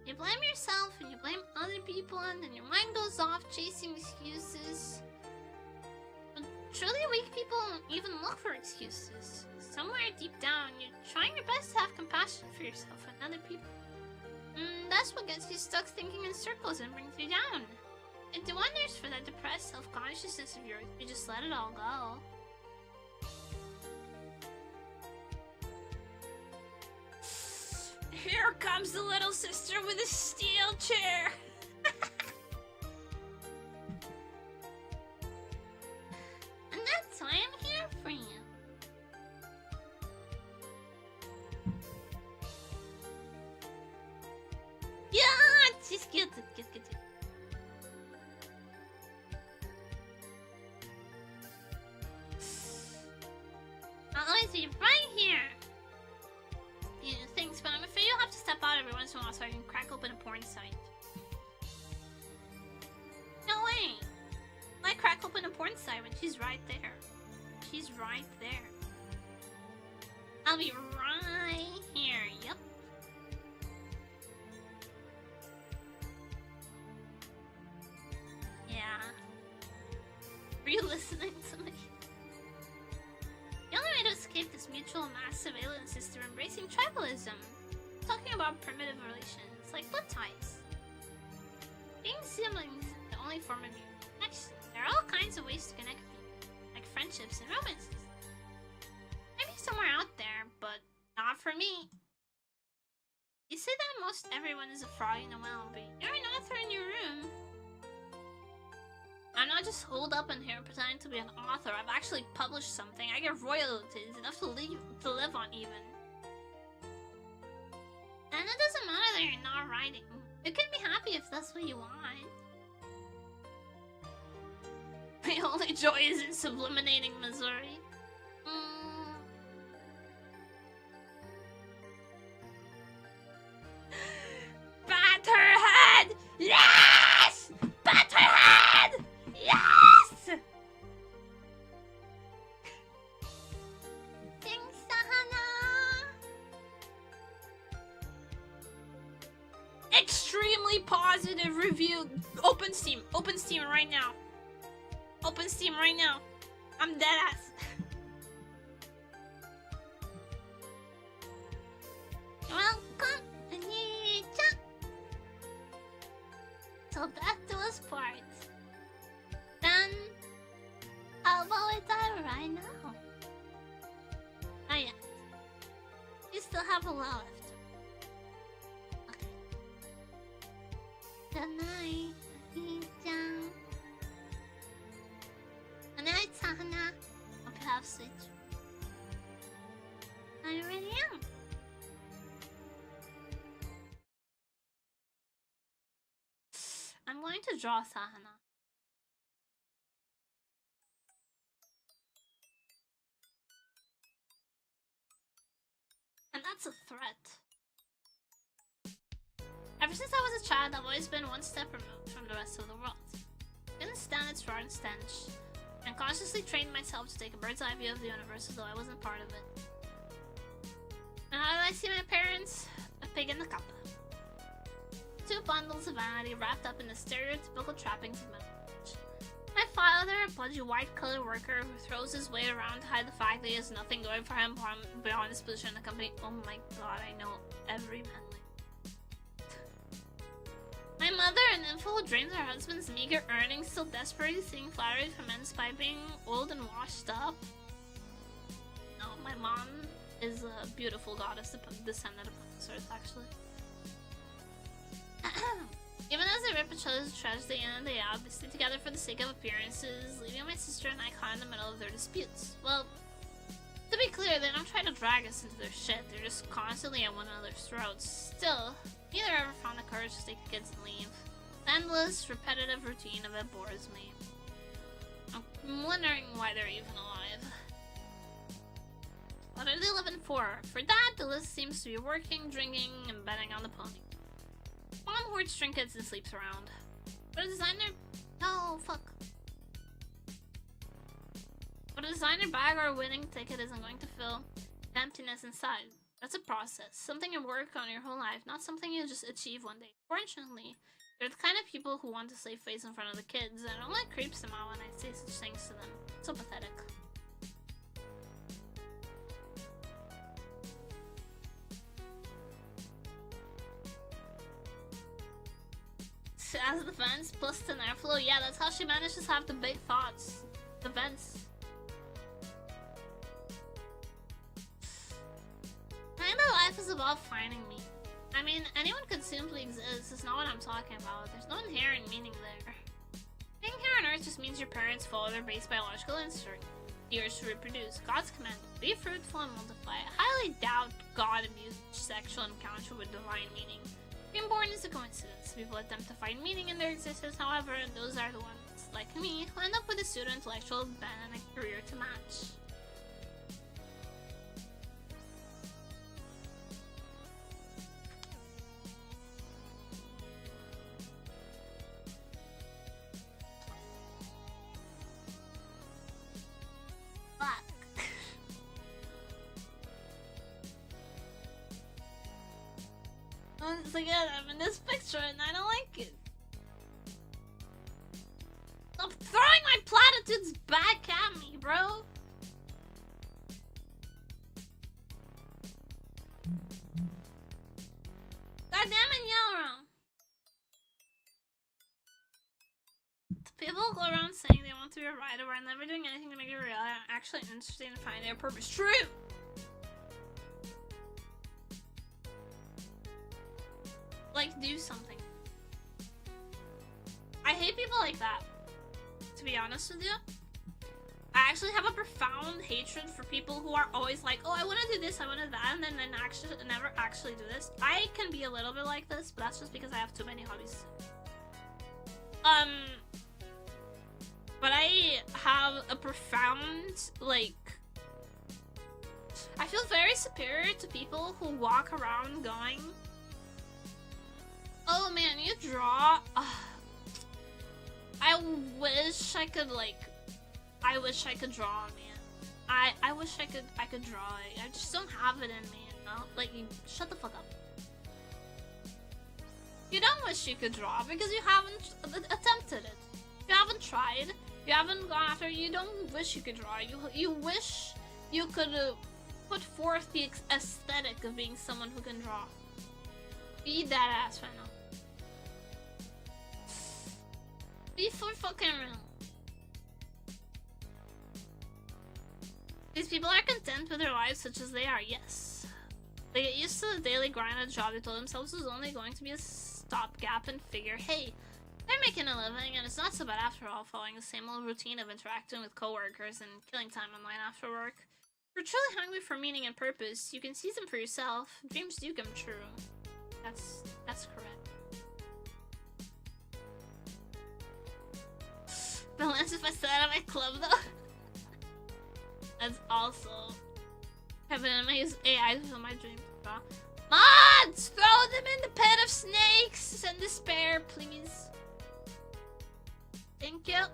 You blame yourself and you blame other people and then your mind goes off chasing excuses. But truly weak people don't even look for excuses. Somewhere deep down, you're trying your best to have compassion for yourself and other people. That's what gets you stuck thinking in circles and brings you down. It do wonders for that depressed self-consciousness of yours. You just let it all go. Here comes the little sister with a steel chair. And that's why I'm here for you. Yeah, she's cute. Cute. I'll always be right here. Yeah, thanks, but I'm afraid you'll have to step out every once in a while so I can crack open a porn site. No way! Why crack open a porn site when she's right there? She's right there. I'll be right here, yep. Yeah. Were you listening to me? The only way to escape about primitive relations, like blood ties. Being siblings is the only form of union. Next, there are all kinds of ways to connect people, like friendships and romances. Maybe somewhere out there, but not for me. You say that most everyone is a frog in a well, but you're an author in your room. I'm not just holed up in here pretending to be an author. I've actually published something. I get royalties, enough to live on even. And it doesn't matter that you're not writing. You can be happy if that's what you want. My only joy is in subliminating Missouri. Bat her head! Yes! Bat her head! Yes! Thanks, Sahana! Extremely positive review. Open Steam right now. Open Steam right now. I'm dead ass. Welcome, oniichan. So back to us parts. Then, how about we die right now? Not yet. You still have a lot left. Okay. Good night, oniichan. Good night, Sahana. Hope you have sweet dreams. I already am. I'm going to draw Sahana. And that's a threat. Ever since I was a child, I've always been one step removed from the rest of the world. Couldn't stand its rotten stench, and consciously trained myself to take a bird's eye view of the universe as though I wasn't part of it. And how did I see my parents? A pig in the cup. Two bundles of vanity wrapped up in the stereotypical trappings of marriage. My father, a pudgy white-collar worker who throws his weight around to hide the fact that he has nothing going for him beyond his position in the company. Oh my god, I know every manly. My mother, an infant who dreams her husband's meager earnings, still desperately seeking flattery from men despite being old and washed up. No, my mom is a beautiful goddess descendant of this earth, actually. Even as they rip each other's treasures day in and day out, they stay together for the sake of appearances, leaving my sister and I caught in the middle of their disputes. Well, to be clear, they don't try to drag us into their shit, they're just constantly at one another's throats. Still, neither ever found the courage to take the kids and leave. The endless, repetitive routine of it bores me. I'm wondering why they're even alive. What are they living for? For that, the list seems to be working, drinking, and betting on the pony. Mom hoards trinkets and sleeps around. But a designer... Oh, fuck. But a designer bag or a winning ticket isn't going to fill the emptiness inside. That's a process. Something you work on your whole life, not something you just achieve one day. Fortunately, they're the kind of people who want to save face in front of the kids, and it only creeps them out when I say such things to them. So pathetic. As the vents plus an airflow, yeah, that's how she manages to have the big thoughts. The vents. Kinda life is about finding me. I mean, anyone could simply exist, it's not what I'm talking about. There's no inherent meaning there. Being here on Earth just means your parents follow their base biological instinct. The urge to reproduce. God's command. Be fruitful and multiply. I highly doubt God imbues sexual encounter with divine meaning. Being born is a coincidence. People attempt to find meaning in their existence, however, those are the ones, like me, who end up with a pseudo-intellectual bent and a career to match. Once again, I'm in this picture and I don't like it. Stop throwing my platitudes back at me, bro. God damn it, Yellow! People go around saying they want to be a writer and never doing anything to make it real. I'm actually interested in finding their purpose. True! Like, do something. I hate people like that, to be honest with you. I actually have a profound hatred for people who are always like, oh, I want to do this, I want to do that, and then actually never actually do this. I can be a little bit like this, but that's just because I have too many hobbies. But I have a profound, like... I feel very superior to people who walk around going, oh man, you draw? I wish I could, like... I wish I could draw, man. I wish I could draw. I just don't have it in me, you know? Like, shut the fuck up. You don't wish you could draw because you haven't attempted it. You haven't tried. You haven't gone after. You don't wish you could draw. You wish you could put forth the aesthetic of being someone who can draw. Be that ass right now. Be for fucking real. These people are content with their lives such as they are, yes. They get used to the daily grind of a job they told themselves was only going to be a stopgap and figure, hey, they're making a living and it's not so bad after all, following the same old routine of interacting with coworkers and killing time online after work. If you're truly hungry for meaning and purpose, you can seize them for yourself. Dreams do come true. That's correct. Balance if I sat at my club though. That's also Kevin and I use AI to fill my dreams. Mods! Throw them in the pit of snakes and despair, please. Thank you.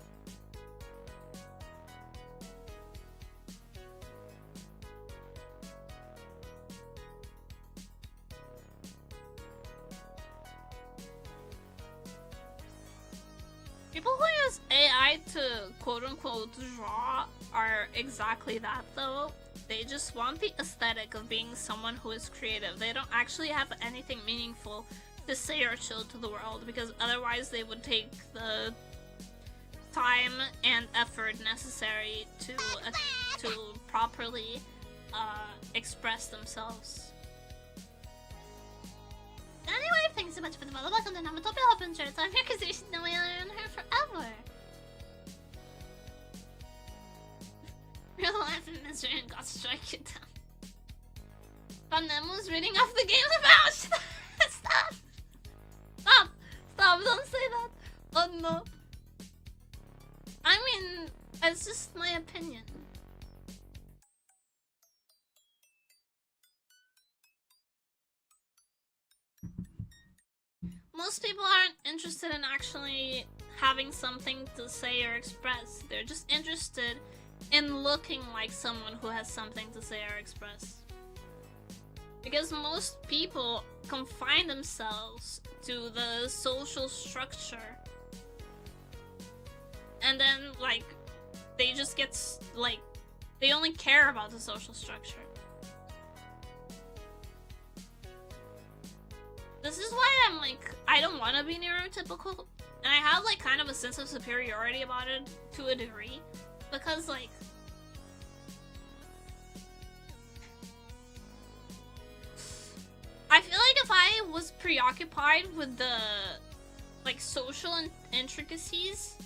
People who use AI to quote-unquote draw are exactly that though. They just want the aesthetic of being someone who is creative. They don't actually have anything meaningful to say or show to the world because otherwise they would take the time and effort necessary to properly express themselves. Anyway, thanks so much for the follow. Welcome to Namatopia. Hope you enjoyed the time here because there's no way I'll learn her forever. Real life in misery and God strike you down. But Nemo's reading off the game about. Stop! Stop! Stop! Don't say that! Oh no. I mean, it's just my opinion. Most people aren't interested in actually having something to say or express. They're just interested in looking like someone who has something to say or express. Because most people confine themselves to the social structure. And then, like, they just get, like, they only care about the social structure. This is why I'm like, I don't want to be neurotypical. And I have, like, kind of a sense of superiority about it to a degree. Because, like, I feel like if I was preoccupied with the, like, social intricacies,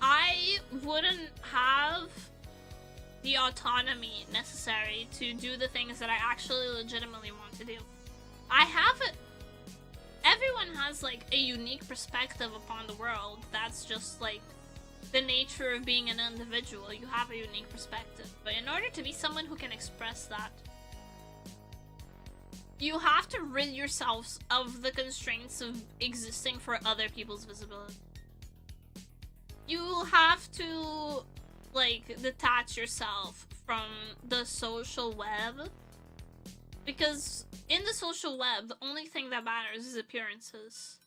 I wouldn't have the autonomy necessary to do the things that I actually legitimately want to do. I have it. Everyone has, like, a unique perspective upon the world. That's just, like, the nature of being an individual. You have a unique perspective. But in order to be someone who can express that, you have to rid yourselves of the constraints of existing for other people's visibility. You have to, like, detach yourself from the social web. Because in the social web, the only thing that matters is appearances.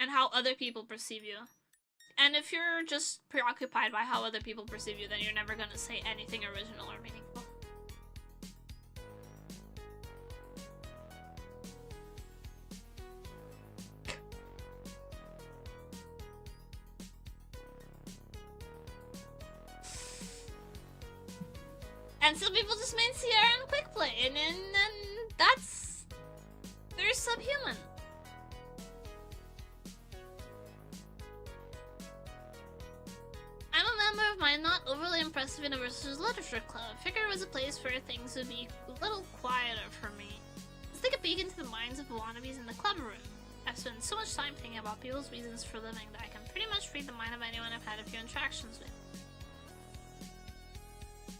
And how other people perceive you. And if you're just preoccupied by how other people perceive you, then you're never gonna say anything original or meaningful. And some people just main Sierra and quick play, and that's... they're subhuman. I'm a member of my not overly impressive Universal's Literature Club. Figured it was a place where things would be a little quieter for me. Let's take a peek into the minds of the wannabes in the club room. I've spent so much time thinking about people's reasons for living that I can pretty much read the mind of anyone I've had a few interactions with.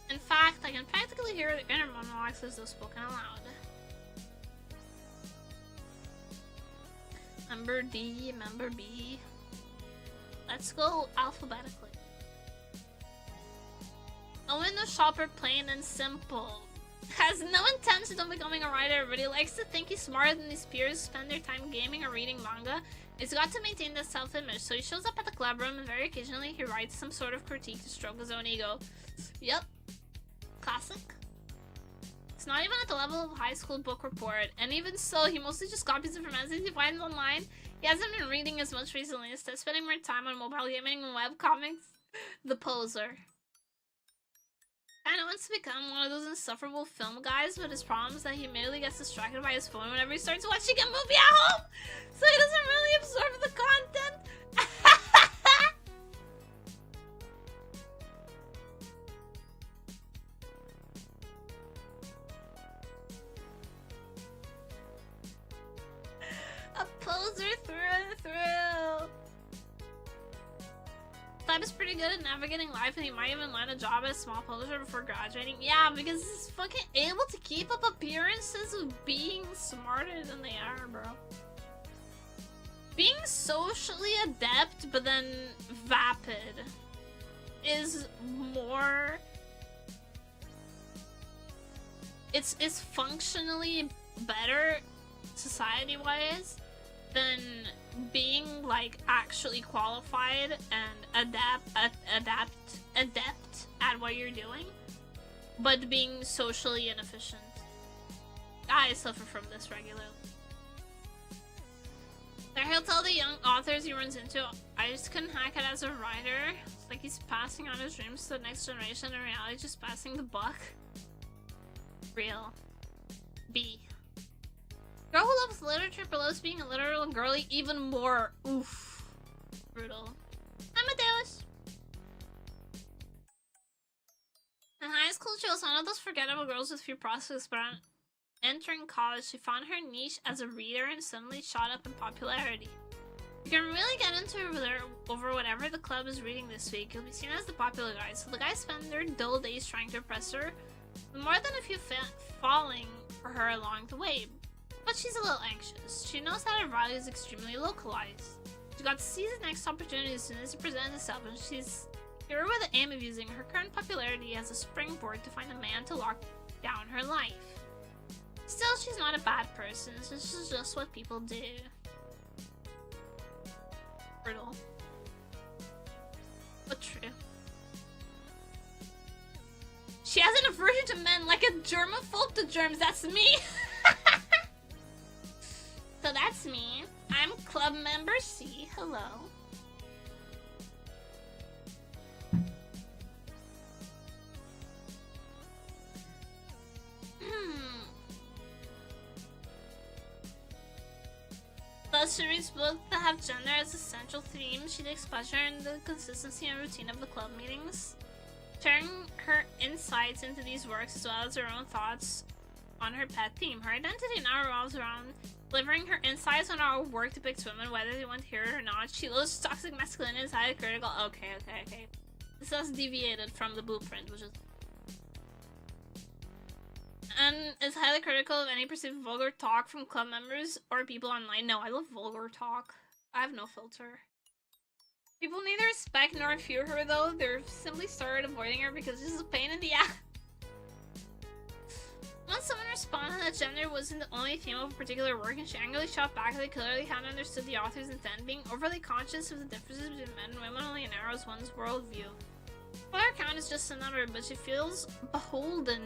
In fact, I can practically hear the inner monologues as though spoken aloud. Member D, member B. Let's go alphabetically. A window shopper, plain and simple. Has no intention of becoming a writer, but he likes to think he's smarter than his peers who spend their time gaming or reading manga. He's got to maintain that self-image, so he shows up at the club room and very occasionally he writes some sort of critique to stroke his own ego. Yep. Classic. It's not even at the level of high school book report, and even so, he mostly just copies information he finds online. He hasn't been reading as much recently, instead spending more time on mobile gaming and webcomics. The poser. Kinda wants to become one of those insufferable film guys, but his problem is that he immediately gets distracted by his phone whenever he starts watching a movie at home! So he doesn't really absorb the content! A poser through and through! That is pretty good at navigating life, and he might even land a job at a small publisher before graduating. Yeah, because he's fucking able to keep up appearances of being smarter than they are, bro. Being socially adept, but then vapid, is more... It's functionally better, society-wise, than being like actually qualified and adept at what you're doing, but being socially inefficient. I suffer from this regularly. There he'll tell the young authors he runs into, I just couldn't hack it as a writer. It's like he's passing on his dreams to the next generation, in reality just passing the buck. Real. B. Girl who loves literature but loves being a literal girly even more. Oof. Brutal. Amadeus. In high school, she was one of those forgettable girls with few prospects, but on entering college, she found her niche as a reader and suddenly shot up in popularity. You can really get into her over whatever the club is reading this week. You'll be seen as the popular guy, so the guys spend their dull days trying to impress her, with more than a few falling for her along the way. But she's a little anxious. She knows that her value is extremely localized. She got to seize the next opportunity as soon as it presents itself, and she's here with the aim of using her current popularity as a springboard to find a man to lock down her life. Still, she's not a bad person. This is just what people do. Brutal. But true. She has an aversion to men like a germaphobe to germs. That's me! So that's me. I'm club member C. Hello. Thus, she reads books that have gender as a central theme. She takes pleasure in the consistency and routine of the club meetings, sharing her insights into these works as well as her own thoughts on her pet theme. Her identity now revolves around delivering her insights on how work depicts women, whether they want to hear it or not. She loves toxic masculinity, is highly critical. Okay. This has deviated from the blueprint, which is... And is highly critical of any perceived vulgar talk from club members or people online. No, I love vulgar talk. I have no filter. People neither respect nor fear her though. They're simply started avoiding her because she's a pain in the ass. Once someone responded that gender wasn't the only theme of a particular work, and she angrily shot back that they clearly hadn't understood the author's intent, being overly conscious of the differences between men and women only narrows one's worldview. Well, her count is just a number, but she feels beholden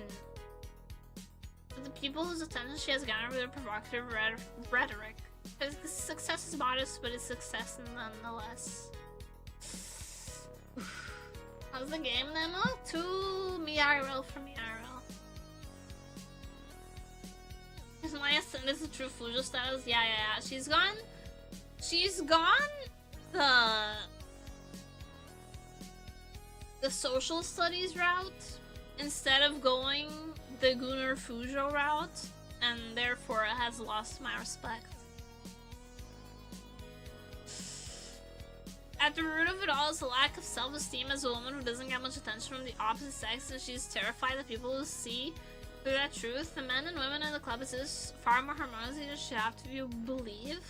to the people whose attention she has garnered with her provocative rhetoric. Because success is modest, but it's success nonetheless. How's the game, Nemo? To me IRL from me IRL. Is Maya is the true Fujo status? Yeah. She's gone the social studies route instead of going the Gunnar Fujo route, and therefore it has lost my respect. At the root of it all is a lack of self-esteem as a woman who doesn't get much attention from the opposite sex, and she's terrified that people will see through that truth. The men and women in the club is far more harmoniously than she have to believe.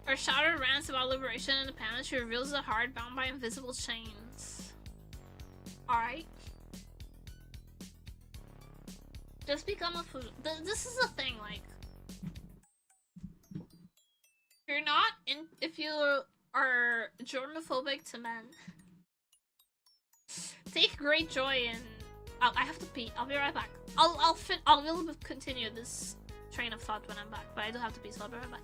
Her shouted rants about liberation and independence, she reveals a heart bound by invisible chains. Alright. Just become a food. This is the thing, like, you're not in. If you are germophobic to men, take great joy in. I have to pee. I'll be right back. I'll be able to continue this train of thought when I'm back, but I do have to pee, so I'll be right back.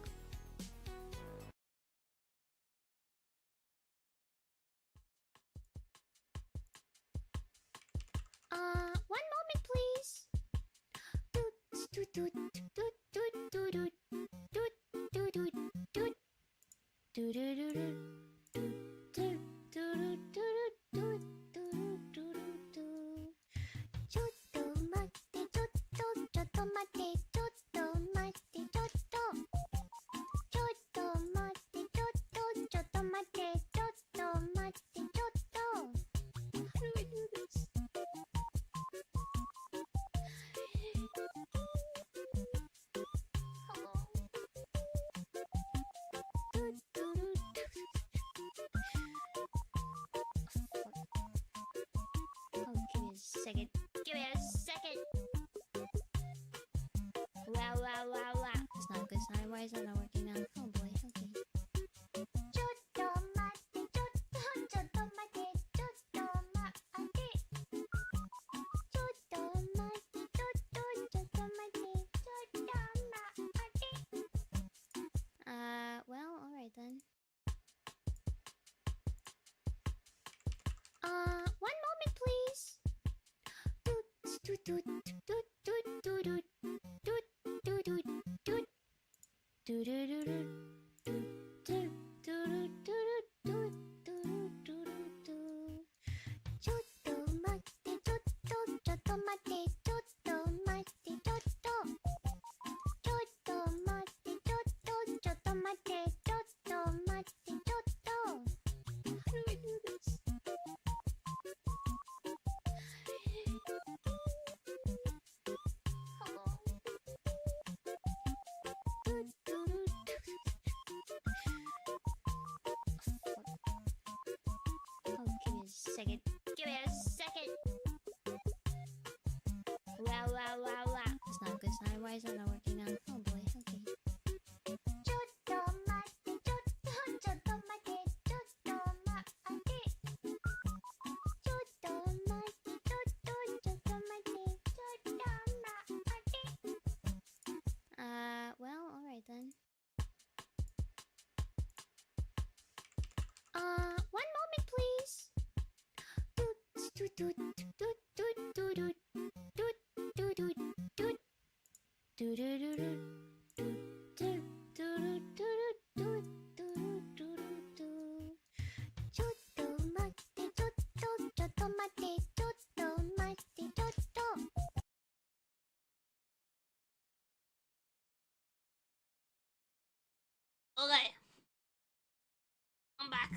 One moment, please. Give me a second. Wow. It's not a good sign. Why is that not working now? Oh boy, okay. Well, alright then. One moment, please. Give me a second. Wow. It's not a good sign. Why is that not working now? Oh boy, okay. Well, alright then. One moment, please.
Okay. I'm back.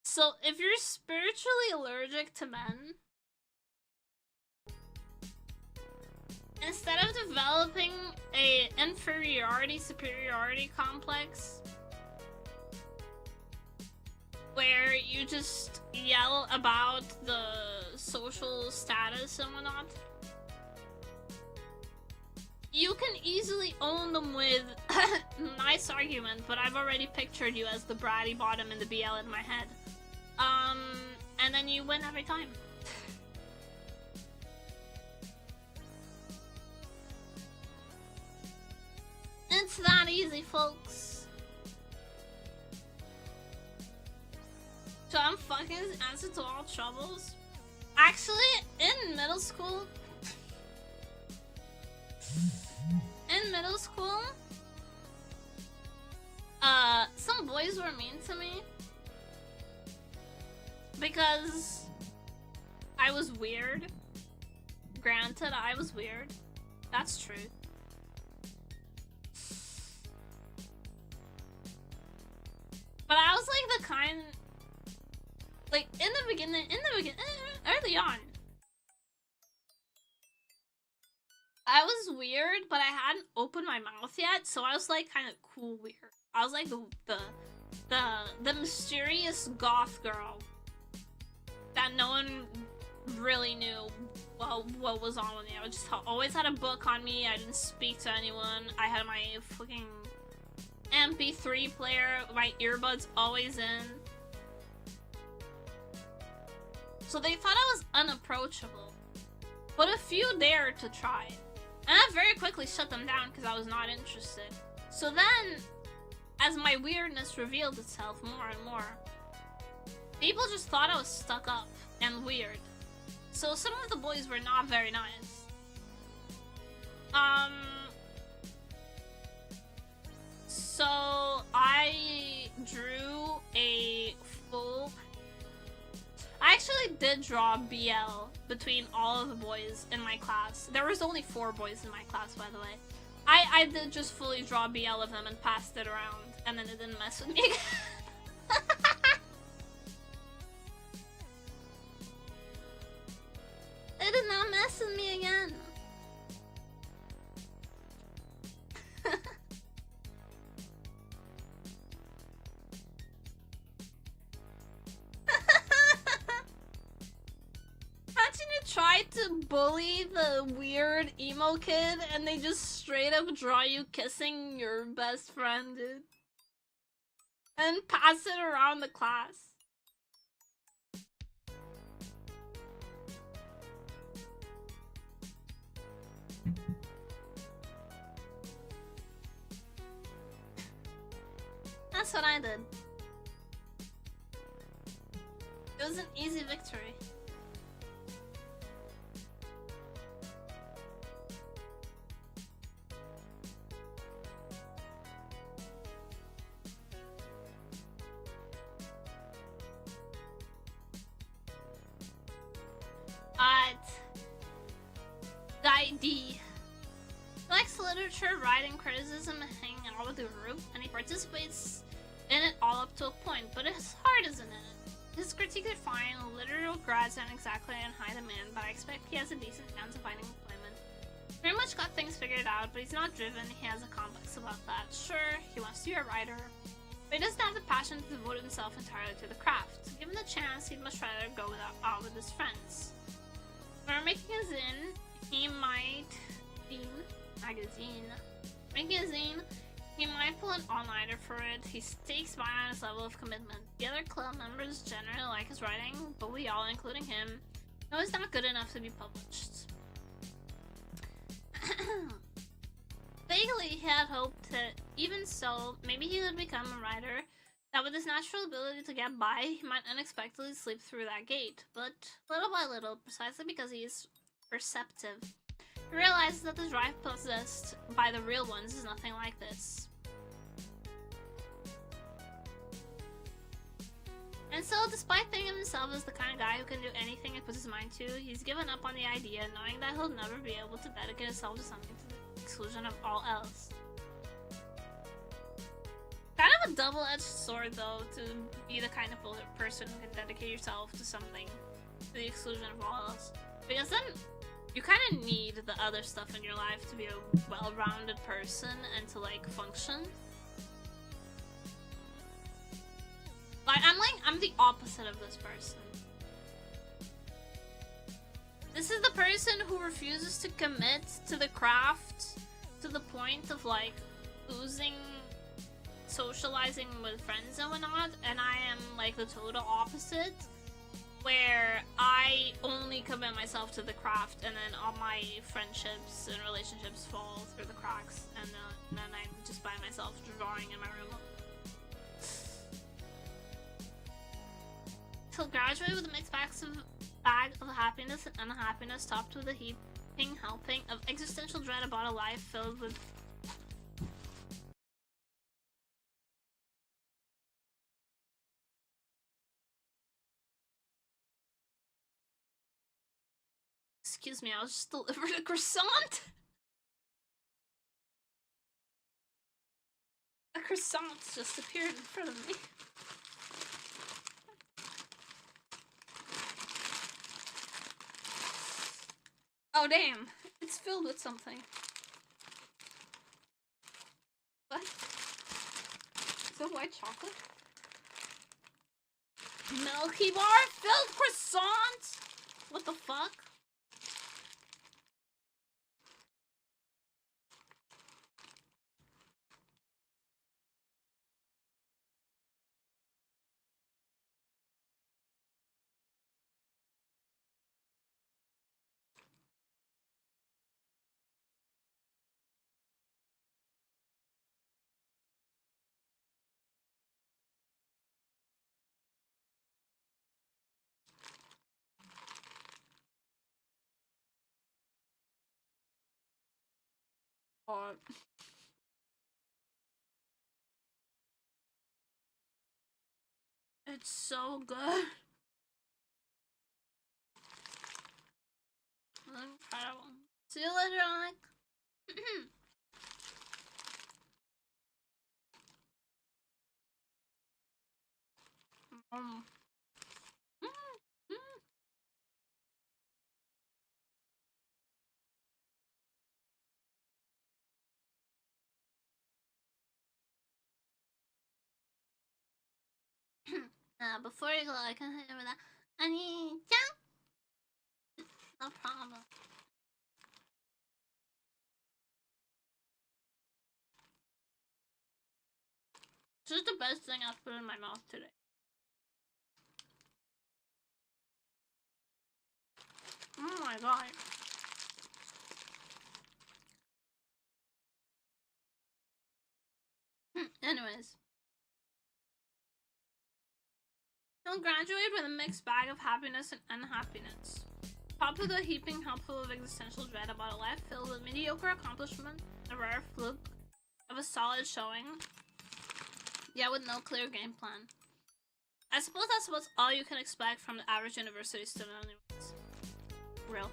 So, if you're spiritually allergic to men, instead of developing a inferiority-superiority complex, where you just yell about the social status and whatnot, you can easily own them with nice argument, but I've already pictured you as the bratty bottom in the BL in my head. And then you win every time. It's that easy, folks. So I'm fucking answer to all troubles. Actually, in middle school, some boys were mean to me because I was weird. Granted, I was weird. That's true. But I was like the kind, like in the beginning, early on, I was weird, but I hadn't opened my mouth yet, so I was like kind of cool weird. I was like the mysterious goth girl that no one really knew what was on with me. I just always had a book on me. I didn't speak to anyone. I had my fucking MP3 player, my earbuds always in. So they thought I was unapproachable. But a few dared to try. And I very quickly shut them down because I was not interested. So then, as my weirdness revealed itself more and more, people just thought I was stuck up and weird. So some of the boys were not very nice. So I drew a full... I actually did draw BL between all of the boys in my class. There was only 4 boys in my class, by the way. I did just fully draw BL of them and passed it around, and then it didn't mess with me again. It did not mess with me again. Imagine you tried to bully the weird emo kid and they just straight up draw you kissing your best friend, dude. And pass it around the class. That's what I did. It was an easy victory. D likes literature, writing, criticism, and hanging out with the group, and he participates in it all up to a point, but his heart isn't in it. His critique is fine, literal grads aren't exactly in high demand, but I expect he has a decent chance of finding employment. Pretty much got things figured out, but he's not driven, he has a complex about that. Sure, he wants to be a writer, but he doesn't have the passion to devote himself entirely to the craft. Given the chance, he'd much rather go out with his friends. When we're making a zine, he might pull an all-nighter for it. He stakes by on his level of commitment. The other club members generally like his writing, but we all, including him, know it's not good enough to be published. Vaguely, he had hoped that even so, maybe he would become a writer, that with his natural ability to get by, he might unexpectedly slip through that gate. But little by little, precisely because he is perceptive, he realizes that the drive possessed by the real ones is nothing like this. And so, despite thinking of himself as the kind of guy who can do anything he puts his mind to, he's given up on the idea, knowing that he'll never be able to dedicate himself to something to the exclusion of all else. Kind of a double-edged sword, though, to be the kind of person who can dedicate yourself to something to the exclusion of all else. Because then, you kind of need the other stuff in your life to be a well-rounded person and to, like, function. Like, I'm the opposite of this person. This is the person who refuses to commit to the craft to the point of, like, losing socializing with friends and whatnot, and I am, like, the total opposite, where I only commit myself to the craft, and then all my friendships and relationships fall through the cracks, and then I'm just by myself drawing in my room. He'll graduate with a mixed bag of happiness and unhappiness topped with a heaping helping of existential dread about a life filled with Excuse me, I was just delivered a croissant. A croissant just appeared in front of me. Oh damn, it's filled with something. What? Is it white chocolate? Milky Bar filled croissant? What the fuck? It's so good. Incredible. See you later, Alec. Before you go, I can hit you with that. Oniichan? No problem. This is the best thing I've put in my mouth today. Oh my god. Anyways. He'll graduate with a mixed bag of happiness and unhappiness. Topped with a heaping helpful of existential dread about a life filled with mediocre accomplishment, a rare fluke of a solid showing, yet with no clear game plan. I suppose that's about all you can expect from the average university student anyways. Real.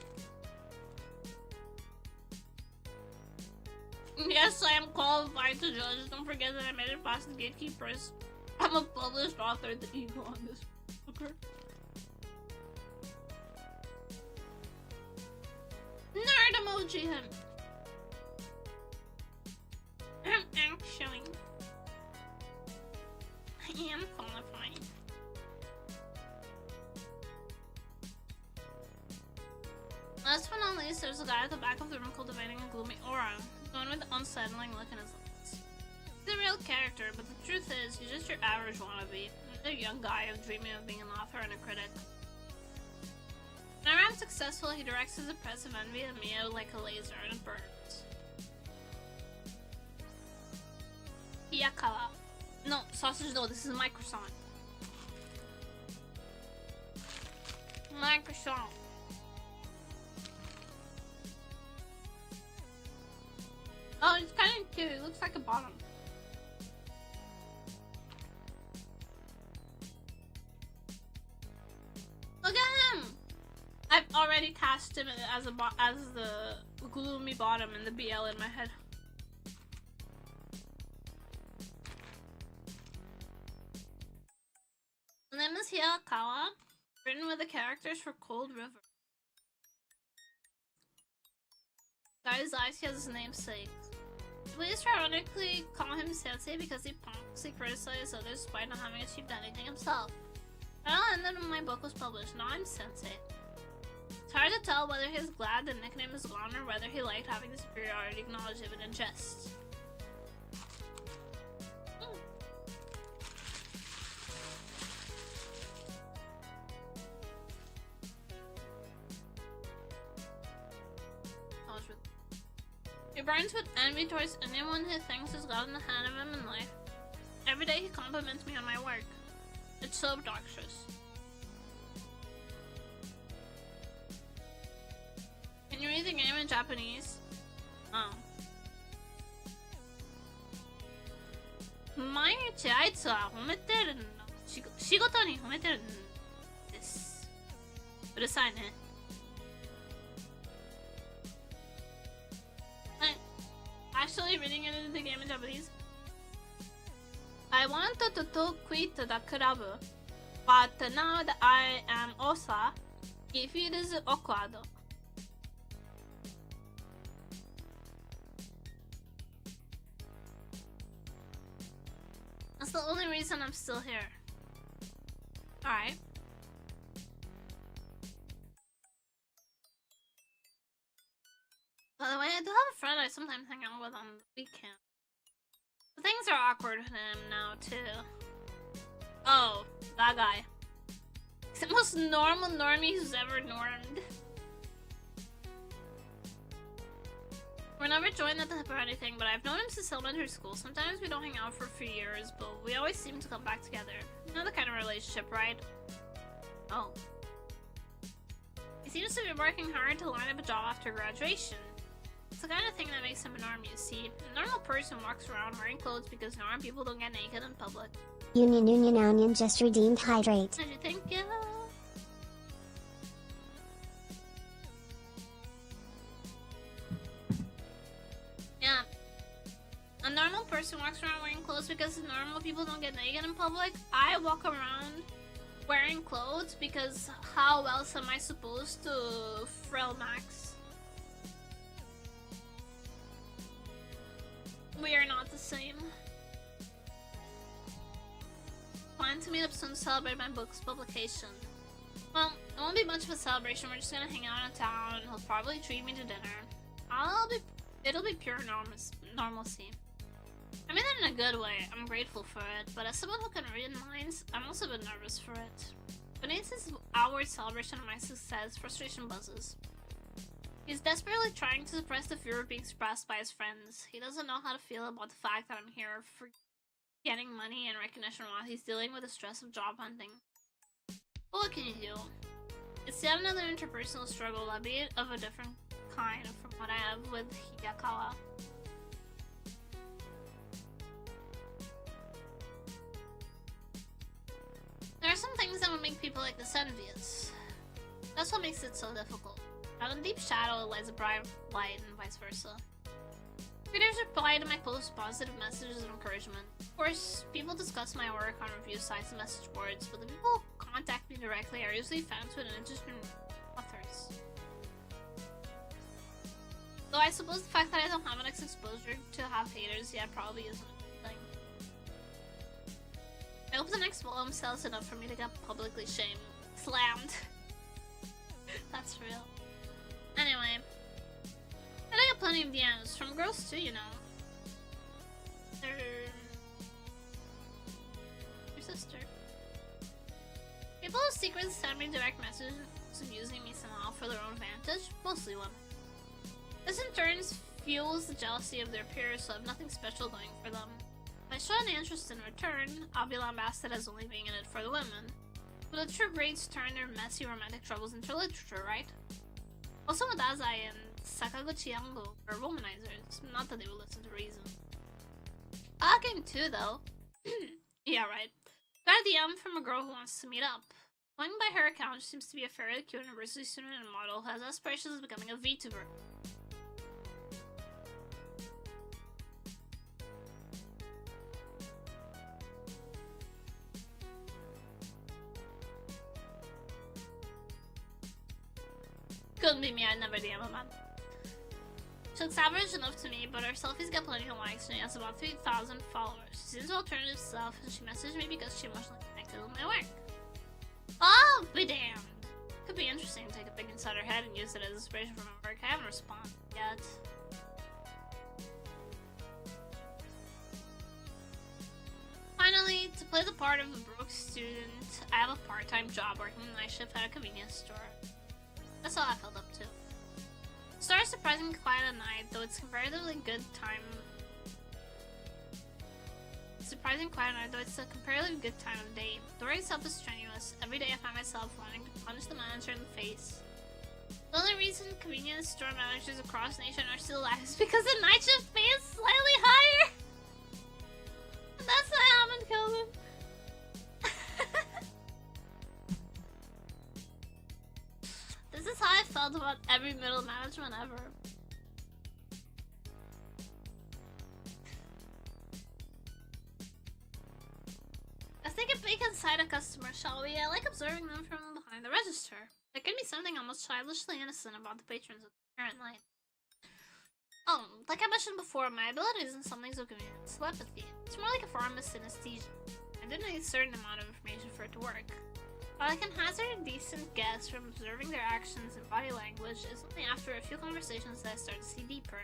Yes, I am qualified to judge. Don't forget that I made it past the gatekeepers. I'm a published author, the ego on this fucker. Nerd emoji him. Actually, I am qualified. Last but not least, there's a guy at the back of the room cultivating a gloomy aura, going with the unsettling look in his eyes. He's a real character, but the truth is, he's just your average wannabe. A young guy dreaming of being an author and a critic. Whenever I'm successful, he directs his oppressive envy at me out like a laser and it burns. Iyakawa. No, sausage no, this is my croissant. My croissant. Oh, it's kind of cute. It looks like a bottom. Look at him! I've already cast him as the gloomy bottom and the BL in my head. The name is Iyakawa, written with the characters for Cold River. Guy's eyes, he has his namesake. Please ironically call him sensei because he pompously criticizes others despite not having achieved anything himself. I'll end that when my book was published. Now I'm sensei. It's hard to tell whether he's glad the nickname is gone or whether he liked having the superiority acknowledged even in jest. He burns with envy towards anyone who thinks he's gotten the hand of him in life. Every day he compliments me on my work. It's so obnoxious. the game in Japanese? Oh. 毎日あいつは褒めてるの。仕事に褒めてるんです。うるさいね。Actually reading it in the game in Japanese. I wanted to quit the club, but now that I am Osa, it feels awkward. That's the only reason I'm still here. Alright. By the way, I do have a friend I sometimes hang out with on the weekend. But things are awkward with him now, too. Oh, that guy. He's the most normal normie who's ever normed. We're never joined at the hip or anything, but I've known him since elementary school. Sometimes we don't hang out for a few years, but we always seem to come back together. Another kind of relationship, right? Oh. He seems to be working hard to line up a job after graduation. It's the kind of thing that makes him a normie, you see. A normal person walks around wearing clothes because normal people don't get naked in public.
Onion just redeemed hydrate.
Thank you. Yeah. A normal person walks around wearing clothes because normal people don't get naked in public. I walk around wearing clothes because how else am I supposed to frill max? We are not the same. Plan to meet up soon to celebrate my book's publication. Well, it won't be much of a celebration. We're just gonna hang out in town. He'll probably treat me to dinner. It'll be pure normalcy. I mean that in a good way. I'm grateful for it, but as someone who can read minds, I'm also a bit nervous for it. Beneath this outward celebration of my success, frustration buzzes. He's desperately trying to suppress the fear of being suppressed by his friends. He doesn't know how to feel about the fact that I'm here for getting money and recognition while he's dealing with the stress of job hunting. But what can you do? It's yet another interpersonal struggle, albeit of a different kind from what I have with Hiyakawa. There are some things that would make people like this envious. That's what makes it so difficult. Out in deep shadow lies a bright light and vice versa. Readers reply to my posts positive messages of encouragement. Of course, people discuss my work on review sites and message boards, but the people who contact me directly are usually fans with an interest in authors. Though I suppose the fact that I don't have enough exposure to have haters yet probably isn't a good thing. I hope the next volume sells enough for me to get publicly slammed. That's real. Anyway, I get plenty of DMs from girls too, you know. Your sister. People who secretly send me direct messages abusing me somehow for their own advantage, mostly women. This in turn fuels the jealousy of their peers, so I have nothing special going for them. If I show any interest in return, I'll be lambasted as only being in it for the women. But the true greats turn their messy romantic troubles into literature, right? Also, Madazai and Sakaguchi Yango are womanizers, not that they will listen to reason. I game too, though. Yeah, right. Got a DM from a girl who wants to meet up. Going by her account, she seems to be a fairly cute university student and model who has aspirations of becoming a Vtuber. Couldn't be me, I'd never DM a man. She looks average enough to me, but her selfies get plenty of likes and she has about 3,000 followers. She seems alternative stuff and she messaged me because she emotionally connected with my work. Oh, be damned! Could be interesting to take a pic inside her head and use it as inspiration for my work. I haven't responded yet. Finally, to play the part of a broke student, I have a part-time job working night shift at a convenience store. That's all I filled up to. The store is surprisingly quiet at night, though it's comparatively good time. Surprisingly quiet at night, though it's a comparatively good time of day. The work itself is strenuous. Every day I find myself wanting to punch the manager in the face. The only reason convenience store managers across the nation are still alive is because the night shift pay is slightly higher. And that's why I haven't killed him. This is how I felt about every middle management ever. Let's take a peek inside a customer, shall we? I like observing them from behind the register. There can be something almost childishly innocent about the patrons of the current light. Oh, like I mentioned before, my ability isn't something so convenient. It's telepathy. It's more like a form of synesthesia. I do need a certain amount of information for it to work. While I can hazard a decent guess from observing their actions and body language, it's only after a few conversations that I start to see deeper.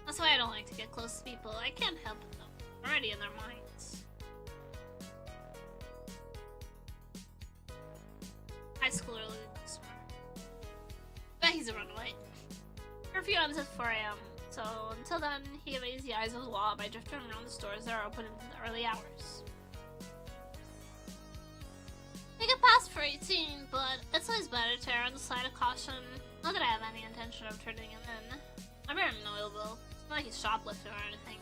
That's why I don't like to get close to people. I can't help it though. I'm already in their minds. High schooler looking smart. Bet he's a runaway. Curfew ends at 4 AM, so until then, he evades the eyes of the law by drifting around the stores that are open into the early hours. He could pass for 18, but it's always better to err on the side of caution. Not that I have any intention of turning him in. I bear him no ill will. It's not like he's shoplifting or anything.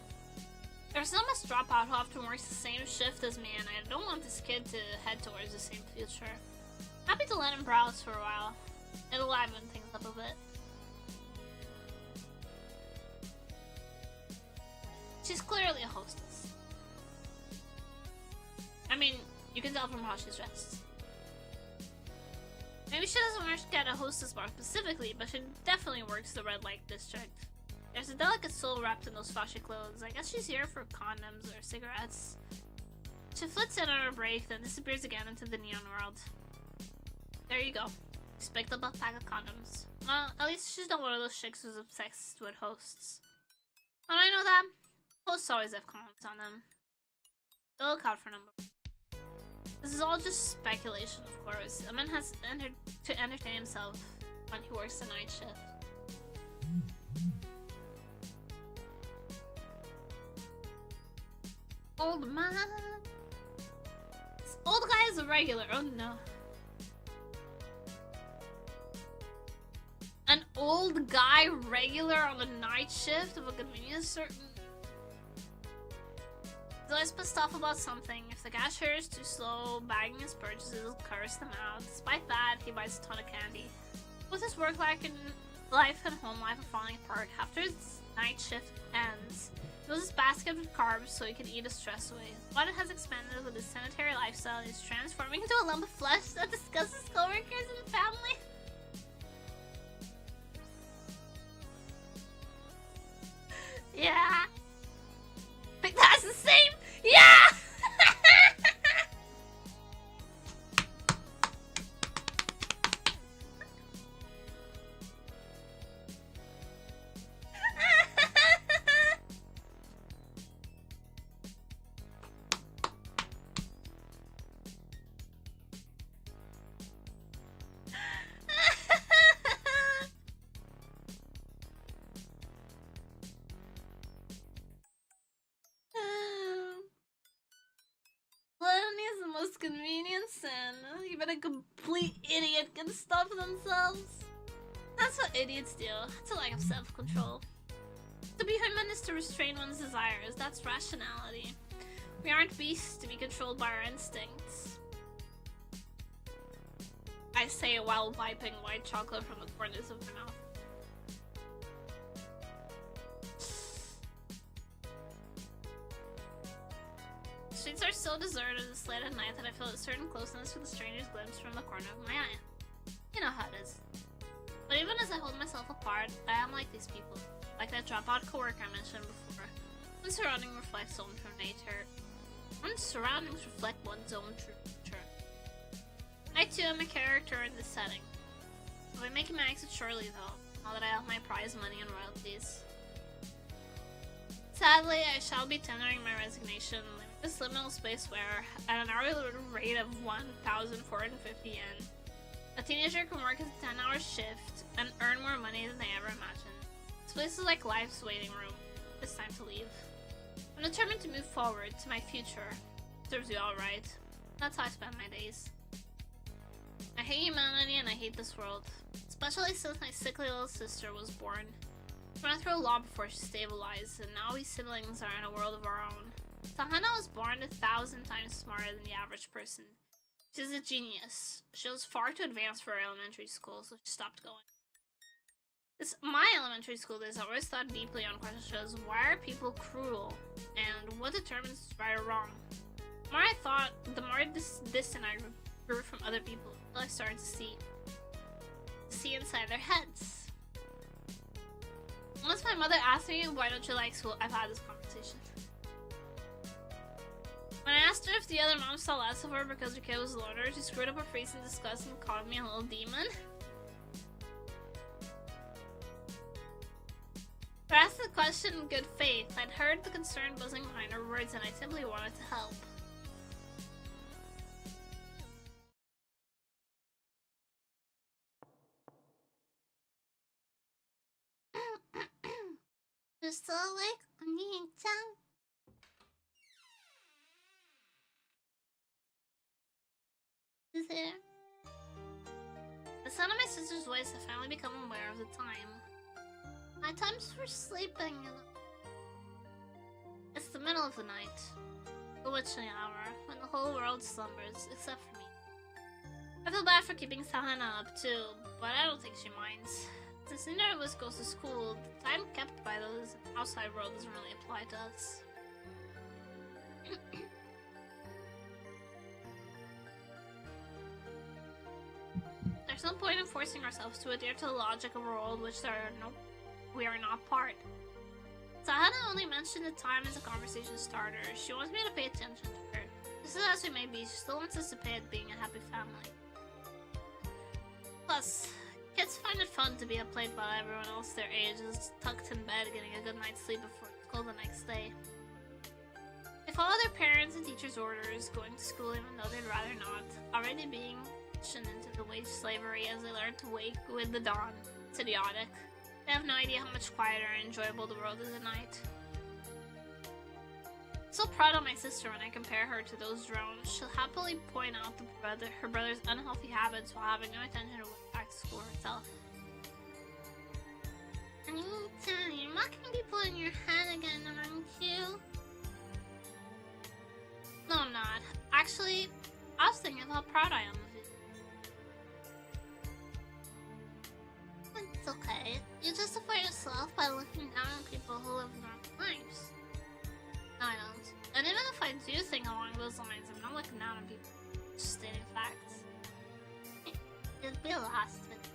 There's some must drop out who often works the same shift as me, and I don't want this kid to head towards the same future. Happy to let him browse for a while. It'll liven things up a bit. She's clearly a hostess. I mean, you can tell from how she's dressed. Maybe she doesn't work at a hostess bar specifically, but she definitely works the red light district. There's a delicate soul wrapped in those flashy clothes. I guess she's here for condoms or cigarettes. She flits in on her break, then disappears again into the neon world. There you go. Just picked up a pack of condoms. Well, at least she's not one of those chicks who's obsessed with hosts. How do I know that? Hosts always have condoms on them. They'll look out for number. This is all just speculation, of course. A man has to entertain himself when he works the night shift. Old man. This old guy is a regular. Oh no. An old guy regular on the night shift of a convenience store. He's always pissed off about something. If the cashier is too slow bagging his purchases, he'll curse them out. Despite that, he buys a ton of candy. With his work life and home life are falling apart, after his night shift ends, he fills his basket with carbs so he can eat his stress away. His body has expanded with his sedentary lifestyle and he's transforming into a lump of flesh that disgusts his coworkers and family. Yeah. Like that's the same. Yeah. Convenience and even a complete idiot can stop themselves. That's what idiots do. It's a lack of self-control. To be human is to restrain one's desires. That's rationality. We aren't beasts to be controlled by our instincts. I say it while wiping white chocolate from the corners of my mouth. Streets are so deserted this late at night that I feel a certain closeness to the stranger's glimpse from the corner of my eye. You know how it is. But even as I hold myself apart, I am like these people. Like that dropout coworker I mentioned before. One's surroundings reflect one's true nature. One's surroundings reflect one's own true nature. I too am a character in this setting. I'll be making my exit shortly though, now that I have my prize money and royalties. Sadly, I shall be tendering my resignation in this liminal space where, at an hourly rate of 1,450 yen, a teenager can work a 10-hour shift and earn more money than they ever imagined. This place is like life's waiting room. It's time to leave. I'm determined to move forward to my future. Serves you all right. That's how I spend my days. I hate humanity and I hate this world. It's especially since my sickly little sister was born. We went through a lot before she stabilized, and now we siblings are in a world of our own. Sahana was born 1,000 times smarter than the average person. She's a genius. She was far too advanced for her elementary school, so she stopped going. It's my elementary school days, I always thought deeply on questions: why are people cruel? And what determines right or wrong? The more I thought, the more distant I grew from other people, until I started to see inside their heads. Once my mother asked me, why don't you like school? I've had this conversation. When I asked her if the other mom saw less of her because her kid was older, she screwed up her face in disgust and called me a little demon. I asked the question in good faith. I'd heard the concern buzzing behind her words, and I simply wanted to help. You're still awake, oniichan? Is there? The sound of my sister's voice had finally become aware of the time. My time's for sleeping. It's the middle of the night. The witching hour, when the whole world slumbers, except for me. I feel bad for keeping Sahana up too, but I don't think she minds. Since neither of us goes to school, the time kept by those outside world doesn't really apply to us. There's no point in forcing ourselves to adhere to the logic of a world which we are not part. Sahana only mentioned the time as a conversation starter. She wants me to pay attention to her. Just as we may be, she still wants us to pay at being a happy family. Plus, kids find it fun to be outplayed by everyone else their age is tucked in bed getting a good night's sleep before school the next day. They follow their parents' and teachers' orders, going to school even though they'd rather not, already being into the wage slavery as they learn to wake with the dawn. It's idiotic. They have no idea how much quieter and enjoyable the world is at night. I'm so proud of my sister when I compare her to those drones. She'll happily point out her brother's unhealthy habits while having no intention to go back to school herself. Oniichan, you're mocking people in your head again, aren't you? No, I'm not. Actually, I was thinking of how proud I am of you. It's okay. You justify yourself by looking down on people who live normal lives. No, I don't. And even if I do think along those lines, I'm not looking down on people. Just stating facts. It'd be lost with you.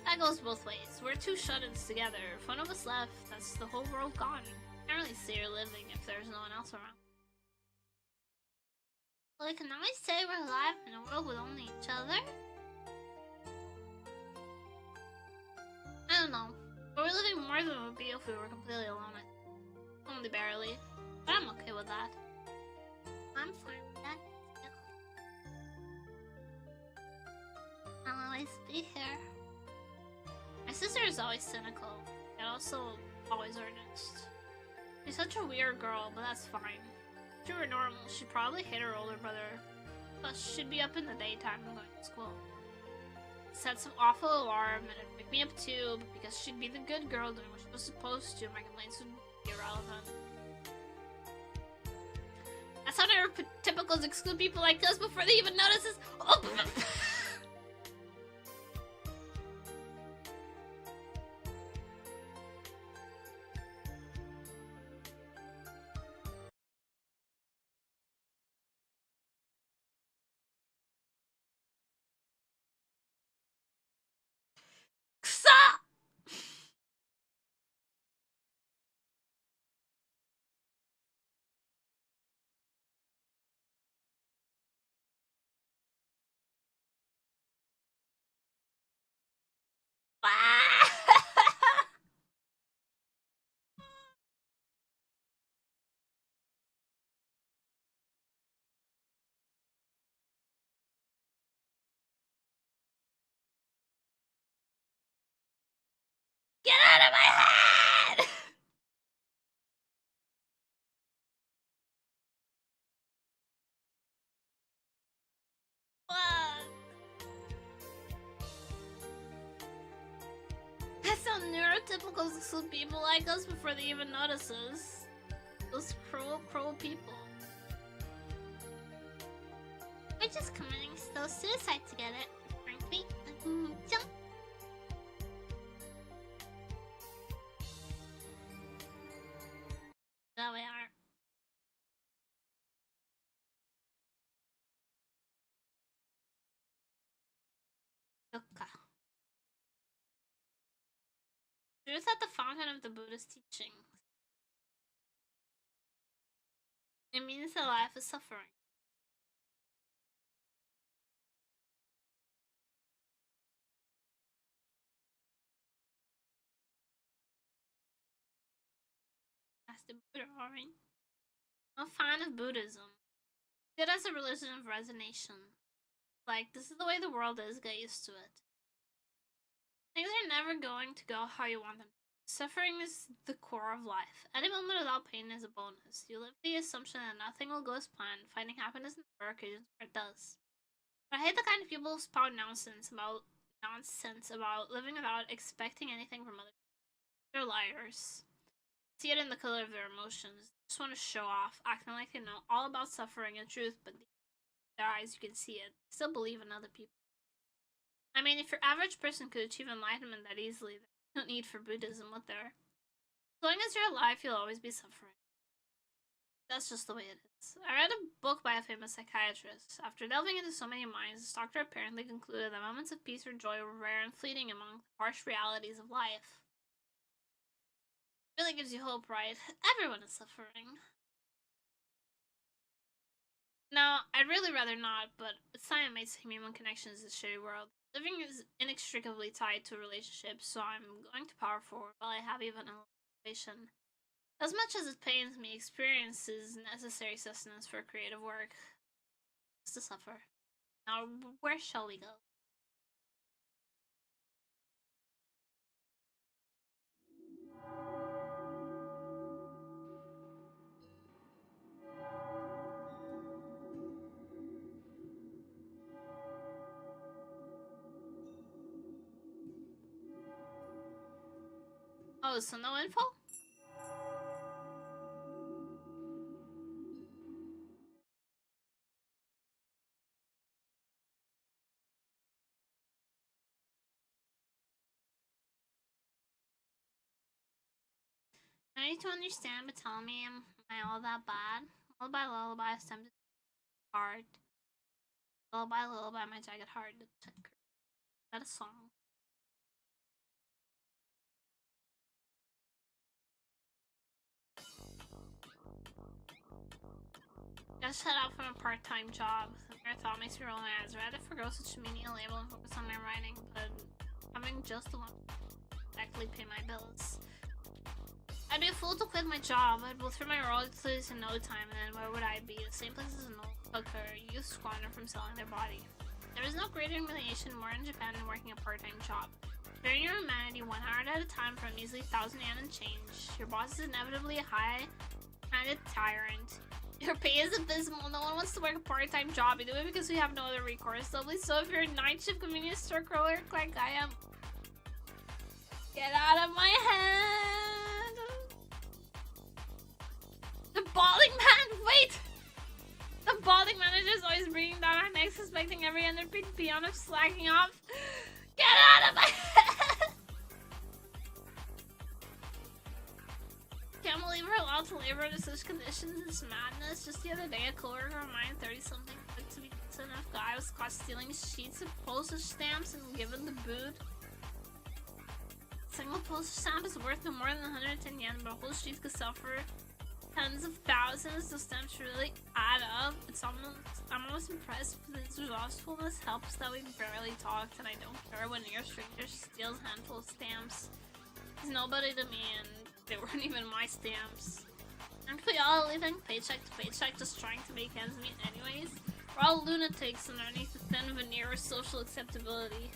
That goes both ways. We're two shut-ins together. If one of us left, that's the whole world gone. Can't really see her living if there's no one else around. Well, we can always say we're alive in a world with only each other. I don't know, but we're living more than it would be if we were completely alone. Only barely, but I'm okay with that. I'm fine with that. I'll always be here. My sister is always cynical, and also always earnest. She's such a weird girl, but that's fine. If she were normal, she'd probably hate her older brother. Plus, she'd be up in the daytime and going to school. Set some awful alarm and it'd pick me up too, but because she'd be the good girl doing what she was supposed to, my complaints would be irrelevant. That's how neurotypicals exclude people like us before they even notice us. Oh. Get out of my head! Fuck. typical people like us before they even notice us. Those cruel people. We're just committing still suicide to get it, aren't we? Jump. There we are. Dukkha. Truth at the fountain of the Buddha's teachings. It means that life is suffering. That's the Buddha, alright? I'm a fan of Buddhism. It as a religion of resignation. Like, this is the way the world is, get used to it. Things are never going to go how you want them. Suffering is the core of life. Any moment without pain is a bonus. You live with the assumption that nothing will go as planned, finding happiness in the rare occasions where it does. But I hate the kind of people who spout nonsense about living without expecting anything from other people. They're liars. See it in the color of their emotions. They just want to show off, acting like they know all about suffering and truth, but in their eyes you can see it. They still believe in other people. I mean, if your average person could achieve enlightenment that easily, there's no need for Buddhism, would there? As long as you're alive, you'll always be suffering. That's just the way it is. I read a book by a famous psychiatrist. After delving into so many minds, this doctor apparently concluded that moments of peace or joy were rare and fleeting among the harsh realities of life. Really gives you hope, right? Everyone is suffering. Now, I'd really rather not, but it's time I made some human connections in this shitty world. Living is inextricably tied to relationships, so I'm going to power forward while I have even a motivation. As much as it pains me, experience is necessary sustenance for creative work. It's to suffer. Now, where shall we go? Oh, so no info? I need to understand, but tell me, am I all that bad? Lullaby, lullaby, stem to heart. Lullaby, lullaby, my jagged heart. Is that a song? Just set out from a part-time job. The mere thought makes me roll my eyes. I'd rather forgo such a menial label and focus on my writing, but having just the one exactly pay my bills. I'd be a fool to quit my job. I'd blow through my royalties in no time, and then where would I be? The same place as an old hooker, youth squander from selling their body. There is no greater humiliation more in Japan than working a part-time job. During your humanity, 1 hour at a time for a measly 1,000 yen and change. Your boss is inevitably a high-handed tyrant. Your pay is abysmal. No one wants to work a part-time job. You do it because we have no other recourse. Doubly so if you're a night shift convenience store crawler like I am. Get out of my head! The balding man! Wait! The balding manager is always bringing down our necks, suspecting every underpaid peon of slacking off. Get out of my head! Can't believe we're allowed to labor under such conditions. It's madness. Just the other day, a coworker of mine, 30-something, looked to be a decent enough guy, was caught stealing sheets of postage stamps and given the boot. A single postage stamp is worth no more than 110 yen, but a whole sheet could sell for tens of thousands. Those stamps really add up. I'm almost impressed with his resourcefulness helps that we barely talked, and I don't care when a stranger steals a handful of stamps. He's nobody to me, and they weren't even my stamps. Aren't we all living paycheck to paycheck, just trying to make ends meet anyways? We're all lunatics underneath the thin veneer of social acceptability.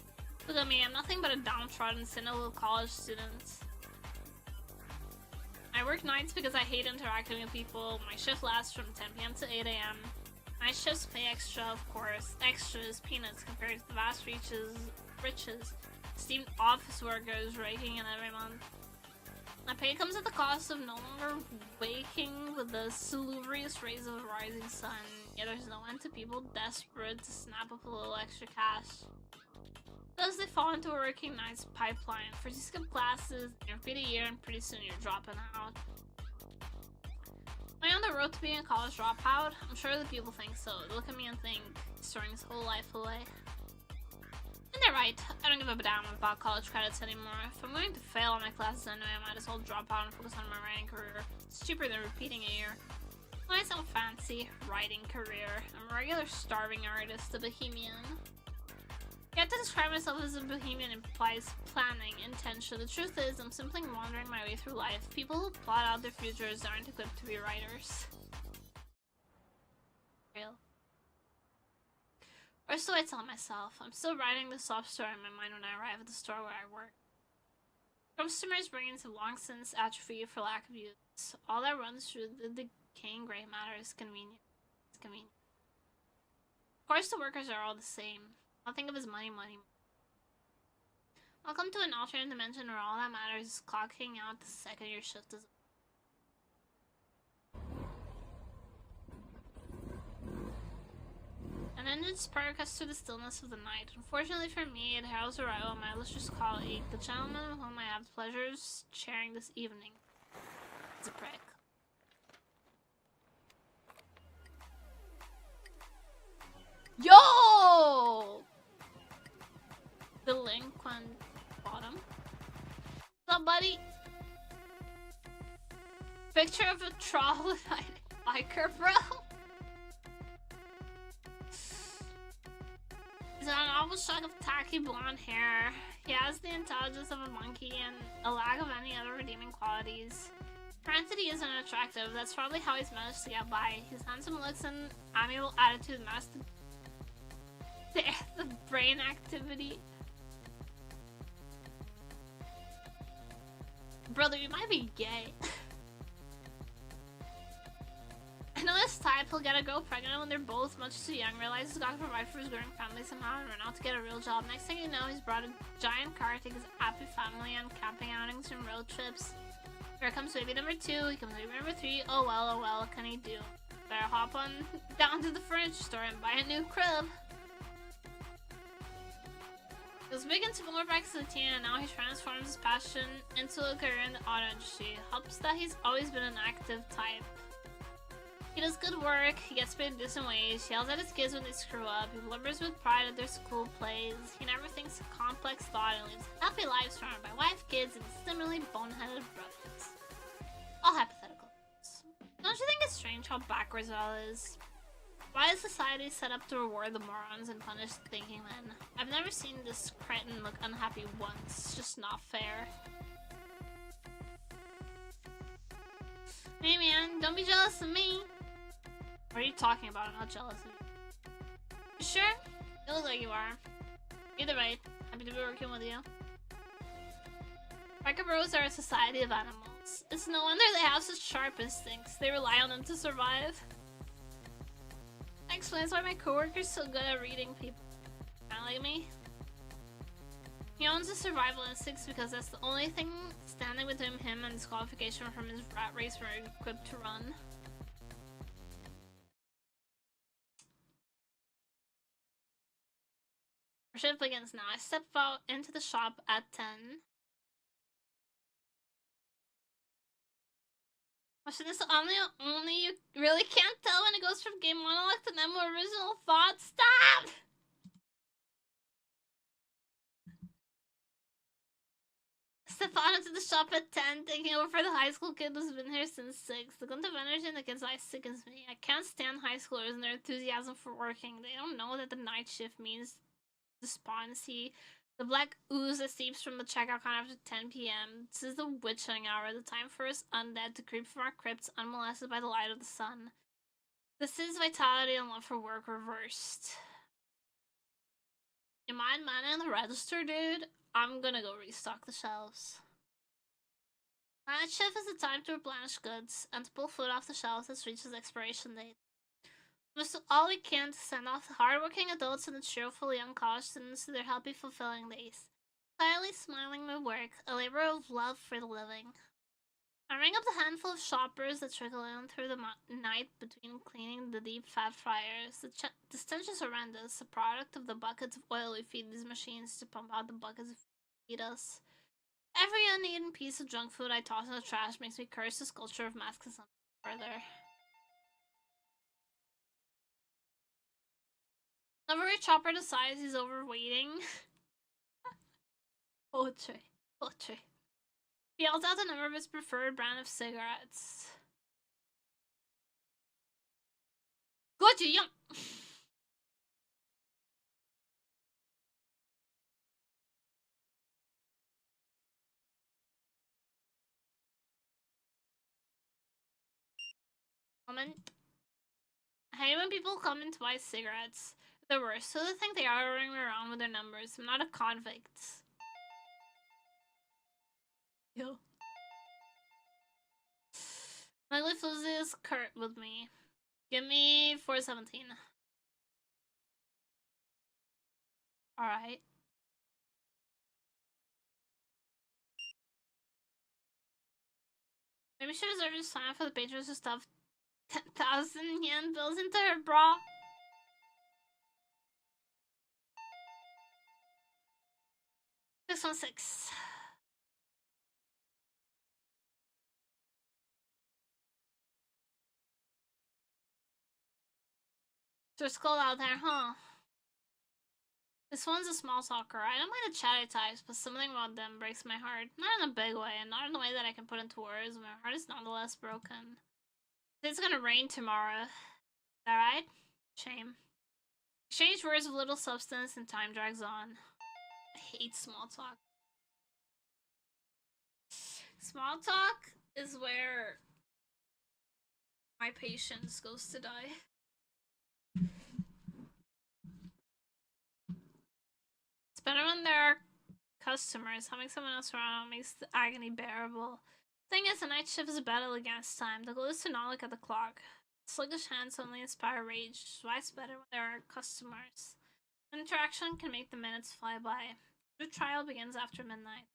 Look at me, I'm nothing but a downtrodden, cynical college student. I work nights because I hate interacting with people. My shift lasts from 10 PM to 8 AM. Night shifts pay extra, of course. Extra is peanuts compared to the vast riches esteemed office workers raking in every month. My pay comes at the cost of no longer waking with the salubrious rays of a rising sun, yet there's no end to people desperate to snap up a little extra cash. Thus they fall into a working night's pipeline. First you skip classes, you repeat a year, and pretty soon you're dropping out. Am I on the road to being a college dropout? I'm sure that people think so. They look at me and think, he's throwing his whole life away. And they're right. I don't give a damn about college credits anymore. If I'm going to fail on my classes anyway, I might as well drop out and focus on my writing career. It's cheaper than repeating a year. When I sound fancy, writing career. I'm a regular starving artist, a bohemian. Yet to describe myself as a bohemian implies planning, intention. The truth is, I'm simply wandering my way through life. People who plot out their futures aren't equipped to be writers. Real. Or so I tell myself. I'm still writing the sob story in my mind when I arrive at the store where I work. Customers bring into long since atrophy for lack of use. All that runs through the decaying gray matter is convenient. It's convenient. Of course the workers are all the same. I'll think of as money. Welcome to an alternate dimension where all that matters is clocking out the second your shift is. An engine spark cuts through the stillness of the night. Unfortunately for me, it heralds the arrival of my illustrious colleague, the gentleman with whom I have the pleasure of sharing this evening. It's a prick. Yo! Delinquent bottom. What's up, buddy? Picture of a troglodyte biker, bro. He's got an awful shock of tacky blonde hair. He has the intelligence of a monkey and a lack of any other redeeming qualities. Granted, he isn't attractive. That's probably how he's managed to get by. His handsome looks and amiable attitude mask the brain activity. Brother, you might be gay. I know his type. He'll get a girl pregnant when they're both much too young, realize he's got to provide for his growing family somehow, and run out to get a real job. Next thing you know, he's brought a giant car to take his happy family on camping outings and road trips. Here comes baby number 2, he comes baby number 3. Oh well, what can he do? Better hop on down to the furniture store and buy a new crib. He was big into motorbikes as a teen, and now he transforms his passion into a career in the auto industry. Helps that he's always been an active type. He does good work, he gets paid in decent wage, he yells at his kids when they screw up, he blubbers with pride at their school plays, he never thinks a complex thought and lives a happy life surrounded by wife, kids, and similarly boneheaded brothers. All hypothetical. Don't you think it's strange how backwards it all is? Why is society set up to reward the morons and punish the thinking men? I've never seen this cretin look unhappy once. It's just not fair. Hey man, don't be jealous of me. What are you talking about? I'm not jealous of you. You sure? You look like you are. Either way, happy to be working with you. Biker bros are a society of animals. It's no wonder they have such sharp instincts. They rely on them to survive. That explains why my coworker's so good at reading people. Kinda like me. He owns a survival instincts because that's the only thing standing between him and disqualification from his rat race we're equipped to run. Our shift begins now. I step out into the shop at 10. Watching this only you really can't tell when it goes from game monologue to Nemo original thought. Stop! Step out into the shop at 10, taking over for the high school kid who's been here since 6. The glint of energy in the kid's eyes sickens me. I can't stand high schoolers and their enthusiasm for working. They don't know that the night shift means despondency. The black ooze that seeps from the checkout counter after 10 p.m. This is the witching hour, the time for us undead to creep from our crypts unmolested by the light of the sun. This is vitality and love for work reversed. You mind manning the register, dude? I'm gonna go restock the shelves. Night shift is the time to replenish goods and to pull food off the shelves that reaches expiration date. We must do all we can to send off the hardworking adults and the cheerful young college students to their happy, fulfilling days. Slyly smiling my work, a labor of love for the living. I ring up the handful of shoppers that trickle in through the night between cleaning the deep fat fryers. The stench is horrendous, a product of the buckets of oil we feed these machines to pump out the buckets of feed us. Every uneaten piece of junk food I toss in the trash makes me curse this culture of mass consumption further. Every chopper decides he's overweighting. Poetry. Poetry. He yells out the number of his preferred brand of cigarettes. Goji-young! Comment. I hate when people come in to buy cigarettes. They're worse. Who do they think they are running around with their numbers? I'm not a convict. Yo. My life is Kurt with me. Give me 417. Alright. Maybe she deserves to sign up for the patrons who stuff 10,000 yen bills into her bra. This one's 6. There's cold out there, huh? This one's a small talker. I don't mind the chatty types, but something about them breaks my heart. Not in a big way, and not in a way that I can put into words. My heart is nonetheless broken. It's gonna rain tomorrow. Is that right? Shame. Exchange words with little substance and time drags on. I hate small talk. Small talk is where my patience goes to die. It's better when there are customers. Having someone else around makes the agony bearable. Thing is, the night shift is a battle against time. The goal is to not look at the clock. Sluggish hands only inspire rage, which is why it's better when there are customers. Interaction can make the minutes fly by. The trial begins after midnight.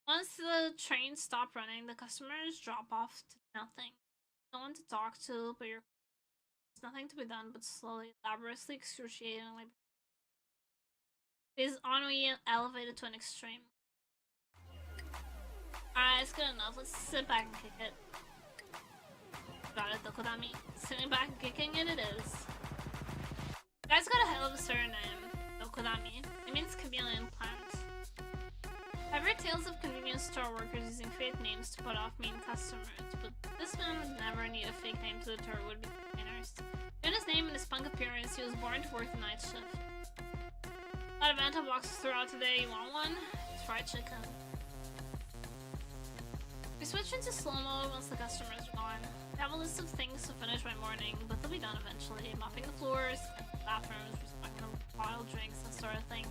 Once the trains stop running, the customers drop off to nothing. No one to talk to, but there's nothing to be done but slowly, laboriously, excruciatingly. Is ennui elevated to an extreme. Alright, it's good enough. Let's sit back and kick it. Got it, Dokodami. Sitting back and kicking it is. The guy's got a hell of a surname, Dokodami. It means chameleon plant. I've heard tales of convenience store workers using fake names to put off mean customers, but this man would never need a fake name to deter would-be complainers. Given his name and his punk appearance, he was born to work the night shift. A lot of bento boxes throughout today. You want one? It's fried chicken. We switch into slow-mo once the customers are gone. I have a list of things to finish by morning, but they'll be done eventually. Mopping the floors, bathrooms, respecting the bottled drinks, that sort of thing.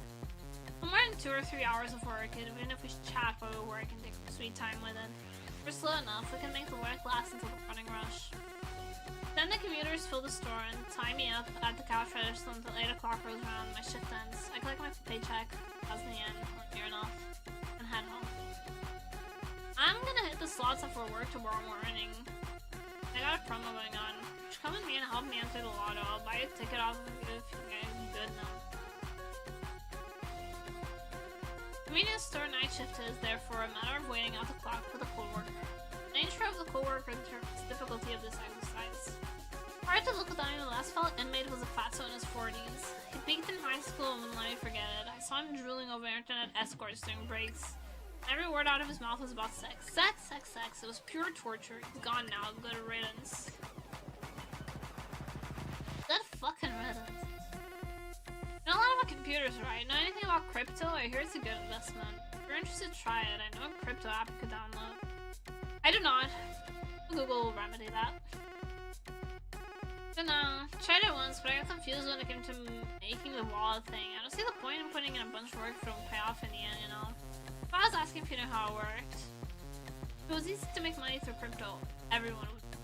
No more than 2 or 3 hours of work, even if we chat while we work and take sweet time with it. If we're slow enough, we can make the work last until the running rush. Then the commuters fill the store and tie me up at the couch register until 8 o'clock rolls around and my shift ends. I collect my paycheck, 1,000 yen, near enough, and head home. I'm gonna hit the slots up for work tomorrow morning. I got a promo going on. Just come with me and help me enter the lotto. I'll buy a ticket off of you if you guys are good now. Convenience store night shift is therefore a matter of waiting out the clock for the co-worker. The nature of the co-worker determines the difficulty of this exercise. Prior to Lokodani, the last fellow inmate was a fatso in his 40s. He peaked in high school and wouldn't let me forget it. I saw him drooling over internet escorts during breaks. Every word out of his mouth was about sex. Sex, sex, sex. It was pure torture. He's gone now. Good riddance. Good fucking riddance. I know a lot about computers, right? Know anything about crypto? I hear it's a good investment. If you're interested, try it. I know a crypto app you could download. I do not. Google will remedy that. Don't know. Tried it once, but I got confused when it came to making the wallet thing. I don't see the point in putting in a bunch of work for it to pay off in the end, you know? If I was asking if you know how it worked, if it was easy to make money through crypto, everyone would.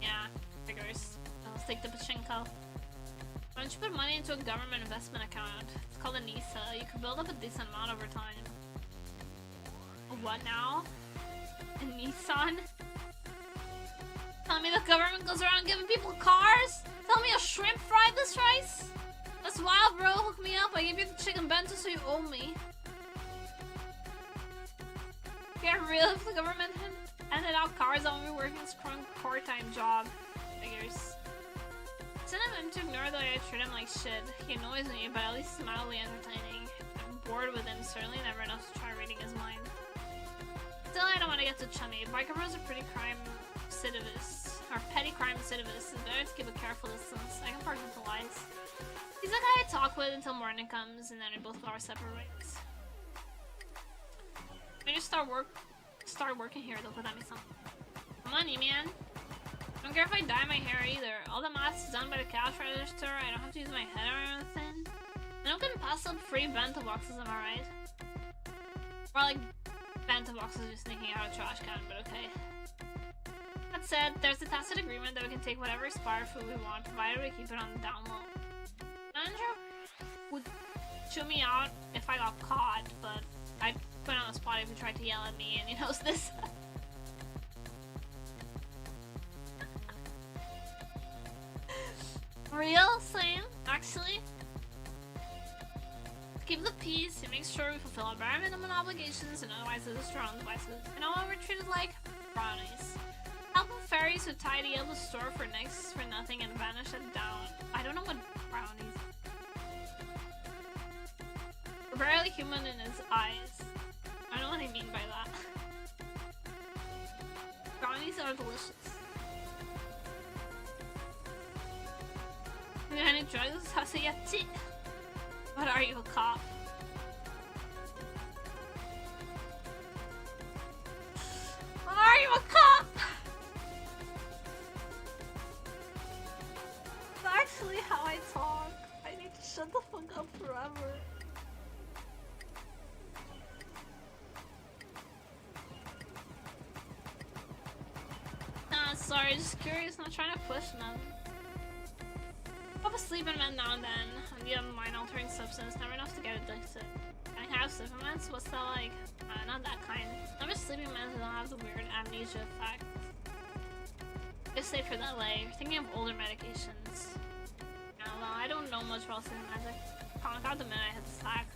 Yeah, figures. Let's take the pachinko. Why don't you put money into a government investment account? It's called a NISA. You can build up a decent amount over time. What now? A Nissan? Tell me the government goes around giving people cars? Tell me a shrimp fried this rice? That's wild, bro. Hook me up. I gave you the chicken bento, so you owe me. Get real if the government handed out cars on me working this part-time job. Figures. Instead of him to ignore the way I treat him like shit, he annoys me, but at least he's mildly entertaining. I'm bored with him, certainly never enough to try reading his mind. Still, I don't want to get too chummy. Biker Bros are pretty crime recidivists, or petty crime recidivists. It's better to keep a careful distance. I can park with the lights. He's the guy I talk with until morning comes, and then we both go our separate ways. When you start working here, they'll put at me something. Money, man. I don't care if I dye my hair either. All the maths is done by the cash register. I don't have to use my head or anything. I don't get pass up free bento boxes, am I right? Or like bento boxes just sneaking out of trash can, but okay. That said, there's a tacit agreement that we can take whatever expired food we want, provided we keep it on the down low. Manager would chew me out if I got caught, but I'd put on the spot if he tried to yell at me, and he knows this. Real? Same? Actually? To keep the peace, he makes sure we fulfill our bare minimum obligations and otherwise destroy our own devices. And all we're treated like brownies. Helping fairies who tidy up the store for next for nothing and vanish at dawn. I don't know what brownies are. We're barely human in his eyes. I don't know what I mean by that. Brownies are delicious. Any drugs? Hasayachi. What are you, a cop? What are you, a cop? That's actually how I talk. I need to shut the fuck up forever. Nah, sorry, just curious, not trying to push nothing. Pop a sleeping med now and then. I need a mind-altering substance, never enough to get addicted. Can I have sleeping meds? What's that like? Not that kind. Never sleeping meds don't have the weird amnesia effect. Just safe for that lay. You're thinking of older medications. Well, I don't know much about sleeping meds. I conk out the minute I hit the sack.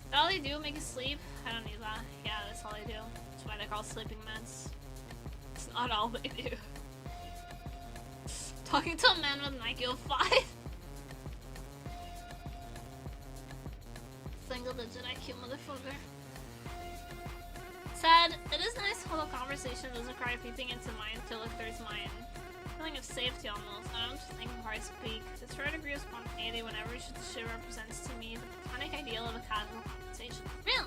That all they do? Make you sleep? I don't need that. Yeah, that's all they do. That's why they're called sleeping meds. It's not all they do. Talking to a man with an IQ of 5. Single digit IQ motherfucker. Said, it is nice to hold a conversation that doesn't cry peeping into mine to look through his mind. Feeling of safety almost. I don't just think before I speak. This rare degree of spontaneity whenever shit represents to me the platonic ideal of a casual conversation. Real!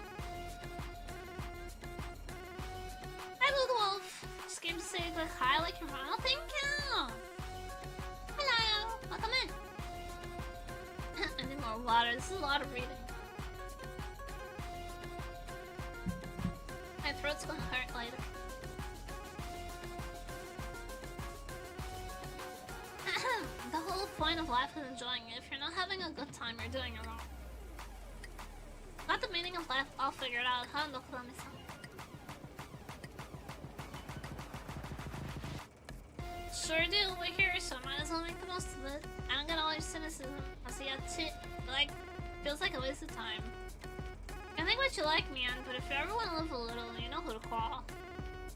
Hi, Blue Wolf! Just came to say like hi like your mom. Thank you! Hello! Welcome in! I need more water. This is a lot of reading. My throat's gonna hurt later. The whole point of life is enjoying it. If you're not having a good time, you're doing it wrong. Not the meaning of life, I'll figure it out. How look at me some. Sure do, we're here, so I might as well make the most of it. I don't get all your cynicism. I see a shit, like, feels like a waste of time. I think what you like, man, but if you ever want to live a little, you know who to call.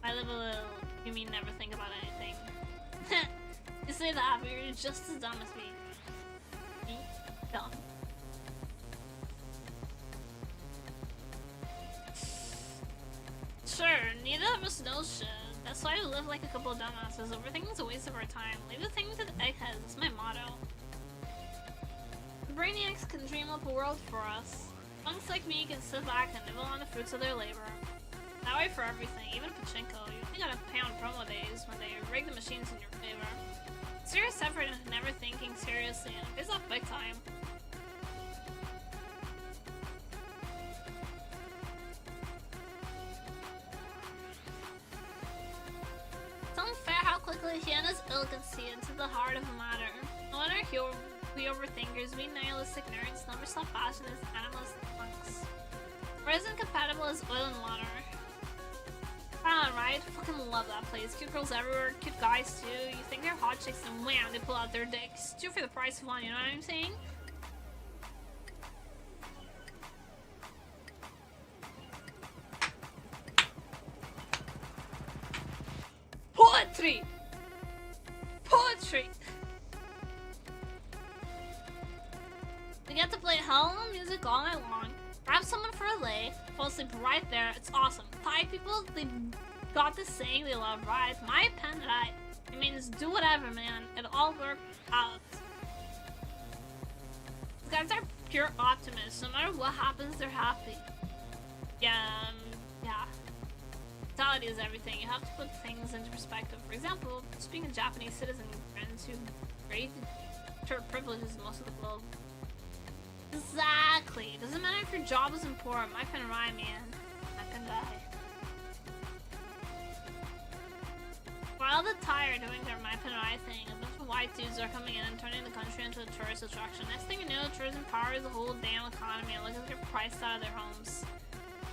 By live a little, you mean never think about anything. You say that, but you're just as dumb as me. Me? Dumb. Sure, neither of us knows shit. That's why we live like a couple of dumbasses. Overthinking's a waste of our time. Leave the thing to the eggheads, that's my motto. The brainiacs can dream up a world for us. Punks like me can sit back and nibble on the fruits of their labor. That way for everything, even pachinko. You only gotta pay on promo days when they rig the machines in your favor. Serious effort into never thinking seriously, and it pays off big time. It's unfair how quickly he and his ill can see into the heart of a matter. No wonder we overthinkers, we nihilistic nerds, never stop passion as animalistic punks. Ryzen compatible as oil and water. Right? Fucking love that place. Cute girls everywhere, cute guys too. You think they're hot chicks and wham, they pull out their dicks. Two for the price of one, you know what I'm saying? Poetry! Poetry! We get to play hell music all night long. Grab someone for a lay, fall asleep right there. It's awesome. Thai people, they got this saying they love, right? My pen, right? It means do whatever, man. It all worked out. These guys are pure optimists. No matter what happens, they're happy. Yeah. Mentality is everything. You have to put things into perspective. For example, just being a Japanese citizen, friends who created privileges in most of the globe. Exactly. Doesn't matter if your job isn't poor. My pen rhyme, man. My pen die. While the Thai are doing their my pen rhyme thing, a bunch of white dudes are coming in and turning the country into a tourist attraction. Next thing you know, tourism powers the whole damn economy and look at they're priced out of their homes.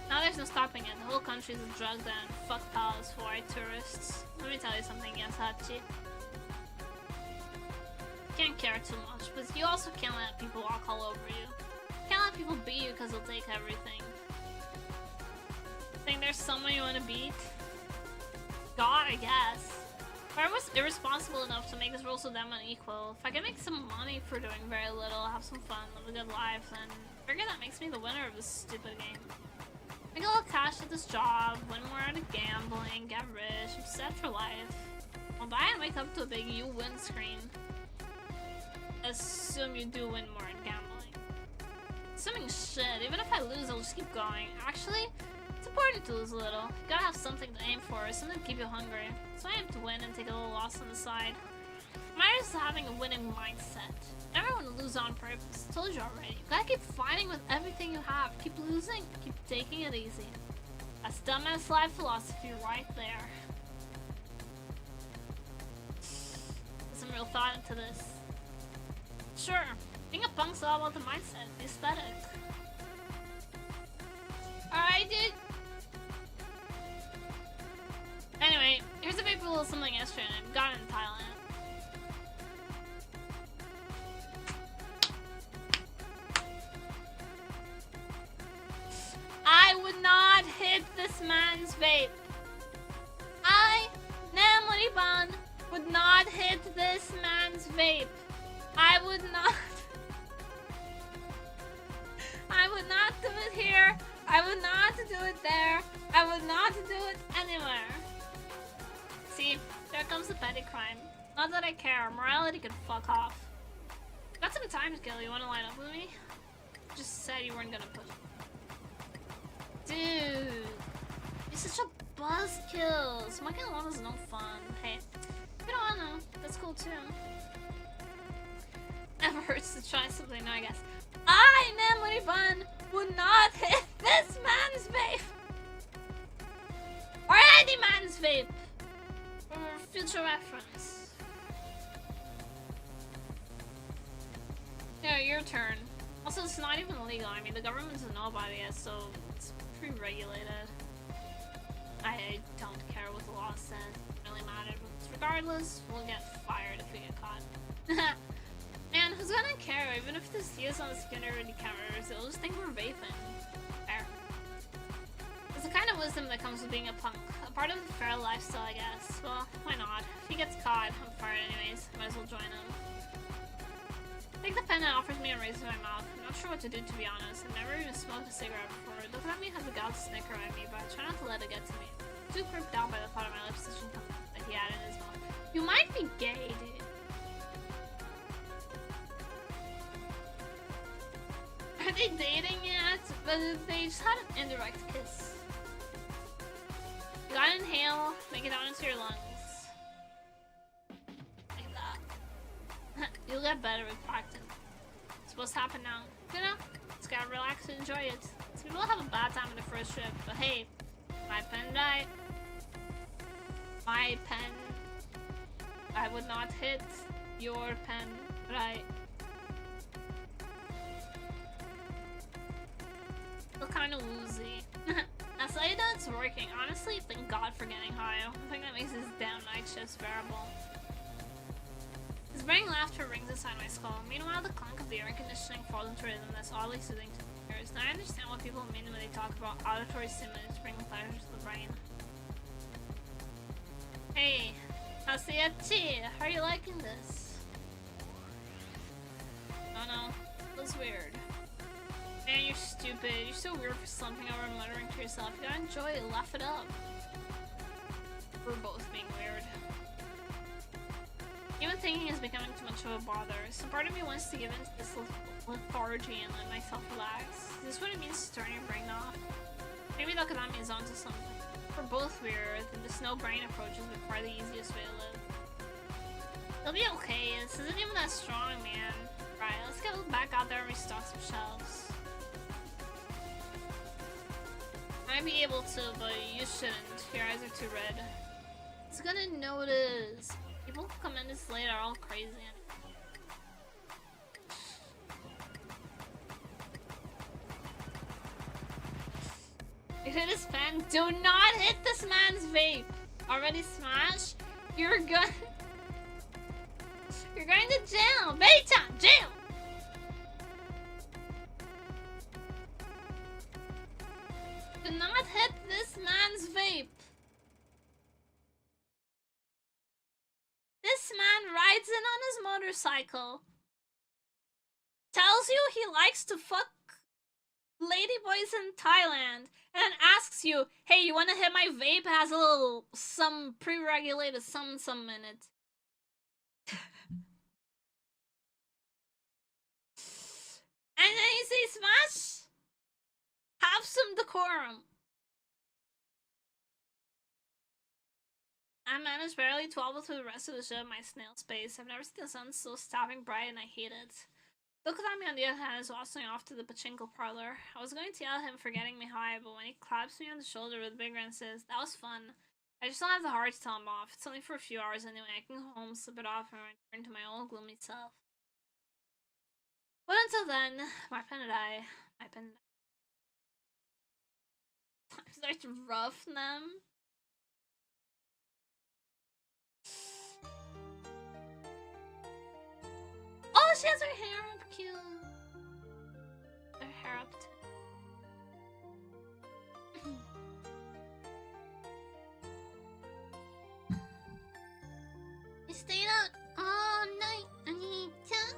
Now there's no stopping it. The whole country is a drug den. Fuck palace for white tourists. Let me tell you something, yes, Hachi. Can't care too much, but you also can't let people walk all over you. Can't let people beat you because they'll take everything. Think there's someone you want to beat? God, I guess. Or I was irresponsible enough to make this world so damn unequal. If I can make some money for doing very little, have some fun, live a good life, then figure that makes me the winner of this stupid game. Make a little cash at this job, win more out of gambling, get rich, I'm set for life. I'll die and wake up to a big you win screen. Assume you do win more in gambling. Assuming shit, even if I lose, I'll just keep going. Actually, it's important to lose a little. You gotta have something to aim for, something to keep you hungry. So I aim to win and take a little loss on the side. Matters is having a winning mindset. Never want to lose on purpose. Told you already. You gotta keep fighting with everything you have. Keep losing, keep taking it easy. That's dumbass life philosophy right there. Put some real thought into this. Sure, being a punk's all about the mindset, the aesthetic. Alright, dude. Anyway, here's a paper little something yesterday and I got it in Thailand. I would not hit this man's vape. I, nemuri ban, would not hit this man's vape. I would not. I would not do it here. I would not do it there. I would not do it anywhere. See, there comes the petty crime. Not that I care. Morality could fuck off. Got some time skill. You want to line up with me? Just said you weren't gonna push. Dude, you're such a buzzkill. Smoking alone is no fun. Hey, if you don't wanna, that's cool too. Never hurts to try something new, I guess. I, nemuri ban, would not hit this man's vape! Or any man's vape! For future reference. Yeah, your turn. Also, it's not even legal. I mean, the government doesn't know about it yet, so it's pretty regulated. I don't care what the law says. It doesn't really matter. But regardless, we'll get fired if we get caught. Man, who's gonna care? Even if this is on the security cameras, they'll just think we're vaping. Fair. It's the kind of wisdom that comes with being a punk. A part of the fair lifestyle, I guess. Well, why not? If he gets caught, I'm fired anyways. Might as well join him. Take the pen and offers me a razor in my mouth. I'm not sure what to do, to be honest. I've never even smoked a cigarette before. Looking at me has the gall to snicker at me, but I try not to let it get to me. Too creeped out by the thought of my lips stitching that he had in his mouth. You might be gay, dude. Are they dating yet? But they just had an indirect kiss. You gotta inhale, make it down into your lungs. Like that. You'll get better with practice. It's supposed to happen now. You know? Just gotta relax and enjoy it. Some people have a bad time on the first trip, but hey, my pen died. My pen. I would not hit your pen right. Feel kind of woozy. Now, Saida, it's working. Honestly, thank God for getting high. I think that makes this damn night shifts bearable. His brain laughter rings inside my skull. Meanwhile, the clunk of the air conditioning falls into rhythm that's oddly soothing to the ears. Now I understand what people mean when they talk about auditory stimulus bringing pleasure to the brain. Hey, Haseyachi, how are you liking this? Oh no, feels weird. Man, you're stupid. You're so weird for slumping over and muttering to yourself. You gotta enjoy it, laugh it up. We're both being weird. Even thinking is becoming too much of a bother. Some part of me wants to give in to this lethargy and let myself relax. Is this what it means to turn your brain off? Maybe Dokadami is onto something. We're both weird, and this no-brain approach is by far the easiest way to live. It'll be okay. This isn't even that strong, man. Right, let's get back out there and restock some shelves. Might be able to, but you shouldn't. Your eyes are too red. It's gonna notice. People who come in this late are all crazy. You hit his fan. Do not hit this man's vape. Already smashed? You're going to jail. Beta, jail. Do not hit this man's vape. This man rides in on his motorcycle. Tells you he likes to fuck ladyboys in Thailand. And then asks you, hey, you wanna hit my vape? It has a little, some pre-regulated some in it. And then you say, smash? Have some decorum. I managed barely to wobble through the rest of the show in my snail space. I've never seen the sun so stabbing bright and I hate it. Dokadami on the other hand is wassailing off to the pachinko parlor. I was going to yell at him for getting me high, but when he claps me on the shoulder with a big grin and says, that was fun. I just don't have the heart to tell him off. It's only for a few hours anyway. I can go home, slip it off, and return to my old gloomy self. But until then, my pen and I. Times are rough, them. Oh, she has her hair up cute. Her hair up too. You stayed out all night, oniichan.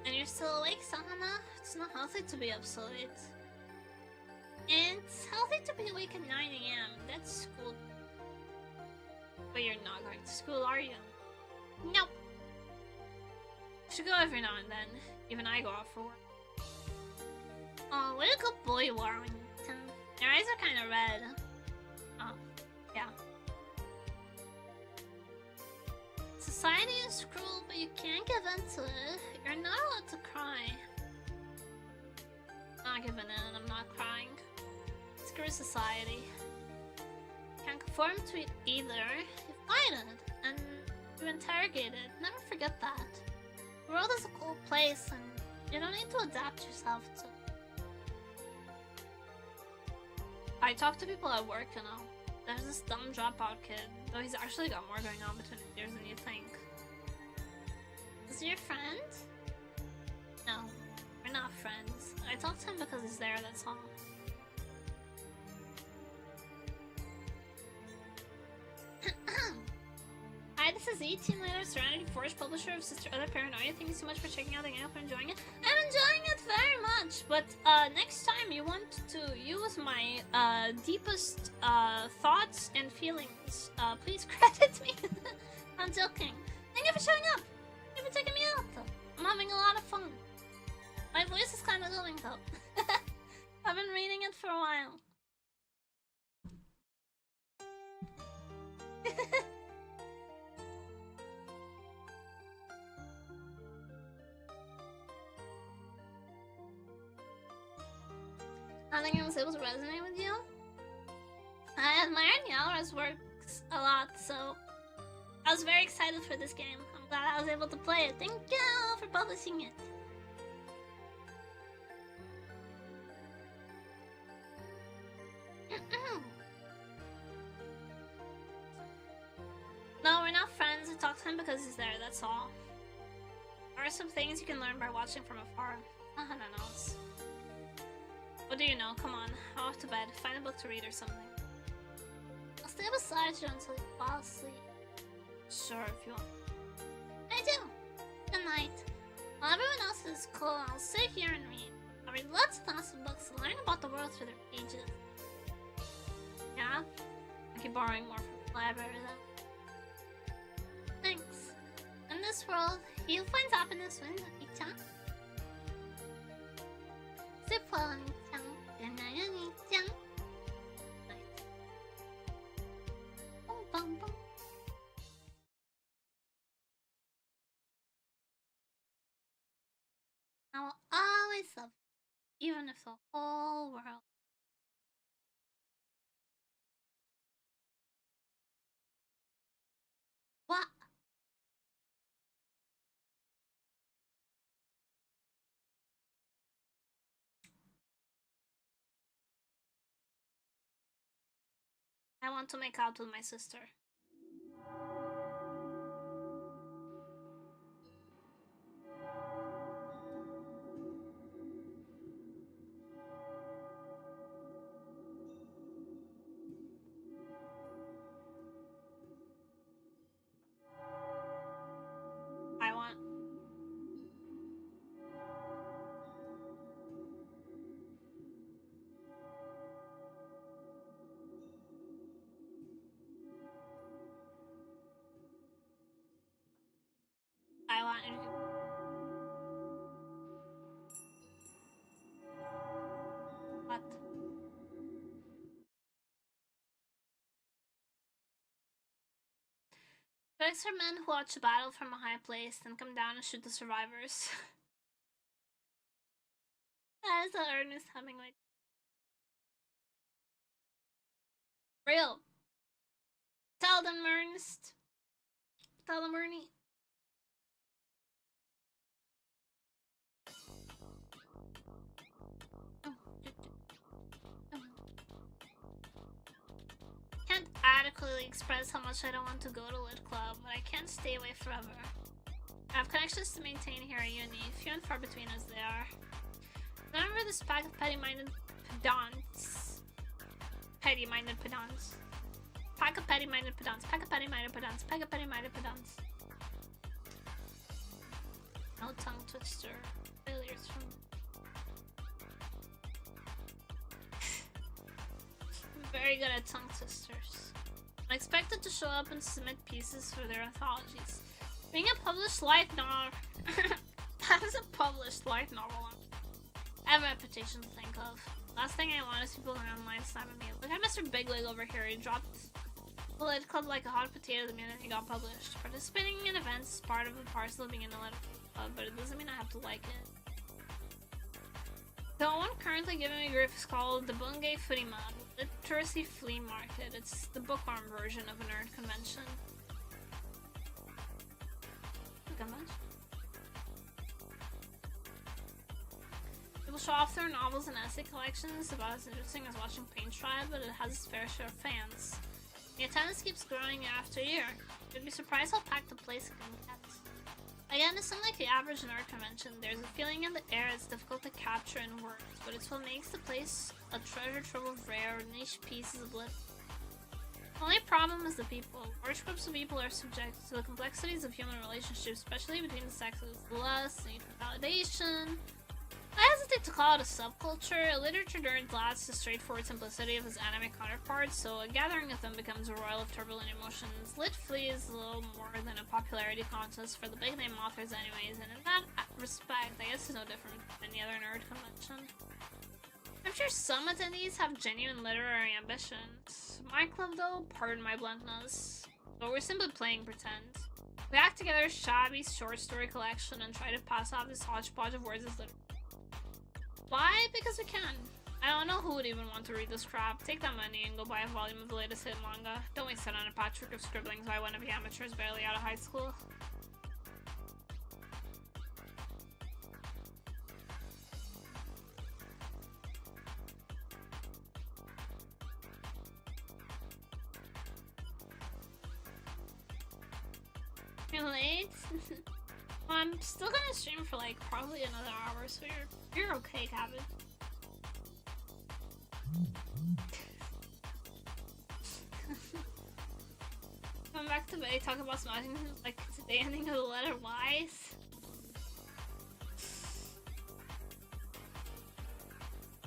And you're still awake, Sahana? It's not healthy to be up so late. It's healthy to be awake at 9 AM. That's school. But you're not going to school, are you? Nope. You should go every now and then. Even I go out for work. Oh, what a good boy you are when you tell. Your eyes are kind of red. Oh, yeah. Society is cruel, but you can't give in to it. You're not allowed to cry. I'm not giving in, I'm not crying. Screw society. Can't conform to it either. You fight it, and you interrogate it. Never forget that. The world is a cool place, and you don't need to adapt yourself to. I talk to people at work, you know. There's this dumb dropout kid, though he's actually got more going on between his ears than you think. Is he your friend? No, we're not friends. I talk to him because he's there, that's all. Hi, this is Team Leader, Serenity Forge, publisher of Sister Other Paranoia. Thank you so much for checking out the game. I'm enjoying it. I'm enjoying it very much, but next time you want to use my deepest thoughts and feelings, please credit me. I'm joking. Thank you for showing up. Thank you for checking me out. I'm having a lot of fun. My voice is kind of going though. I've been reading it for a while. I think I was able to resonate with you. I admire Nyala's works a lot, so I was very excited for this game. I'm glad I was able to play it. Thank you for publishing it. him because he's there, that's all. There are some things you can learn by watching from afar. Hana knows. What do you know? Come on, off to bed. Find a book to read or something. I'll stay beside you until you fall asleep. Sure, if you want. I do. Good night. While everyone else is cool, I'll sit here and read. I'll read lots and lots of books and learn about the world through their pages. Yeah? I keep borrowing more from the library then. Thanks. In this world, you'll find happiness when oniichan. Sleep well, oniichan. Good night, oniichan. Night. Boom, boom, boom. I will always love you, even if the whole world. What? I want to make out with my sister. I want. I want. What? Critics are men who watch a battle from a high place, then come down and shoot the survivors. That is the Ernest Hemingway. Real. Tell them, Ernest. Tell them, Ernie. Can't adequately express how much I don't want to go to Lit Club, but I can't stay away forever. I have connections to maintain here at uni, few and far between as they are. Remember this pack of petty-minded pedants. Petty-minded pedants. Pack of petty-minded pedants. Pack of petty-minded pedants. Pack of petty-minded pedants. No tongue twister. Failures from. I'm very good at tongue twisters. I'm expected to show up and submit pieces for their anthologies. Being a published light novel. As a published light novel. I have a reputation to think of. Last thing I want is people going online snapping me. Look at Mr. Bigwig over here. He dropped the Lit Club like a hot potato the minute he got published. Participating in events is part of the parcel of being in the Lit Club, but it doesn't mean I have to like it. The one currently giving me grief is called the Bungay Footy Mod, Literacy Flea Market. It's the bookworm version of a nerd convention. People show off their novels and essay collections about as interesting as watching paint dry, but it has its fair share of fans. The attendance keeps growing year after year. You'd be surprised how packed the place can get. Again, it's unlike the average nerd convention. There's a feeling in the air it's difficult to capture in words, but it's what makes the place a treasure trove of rare, niche pieces of lit. The only problem is the people. Large groups of people are subject to the complexities of human relationships, especially between the sexes. Lust, need for validation. I hesitate to call it a subculture. Literature nerd lacks the straightforward simplicity of his anime counterparts, so a gathering of them becomes a royal of turbulent emotions. Lit Flea is a little more than a popularity contest for the big name authors anyways, and in that respect, I guess it's no different from any other nerd convention. I'm sure some attendees have genuine literary ambitions. My club though, pardon my bluntness, but we're simply playing pretend. We act together a shabby short story collection and try to pass off this hodgepodge of words as literature. Why? Because we can. I don't know who would even want to read this crap. Take that money and go buy a volume of the latest hit manga. Don't waste it on a patchwork of scribblings by one of the amateurs barely out of high school. You're late? Well, I'm still gonna stream for like probably another hour, so you're okay, Cabin. Come back to Bay, talk about smashing like today ending of the letter Y's.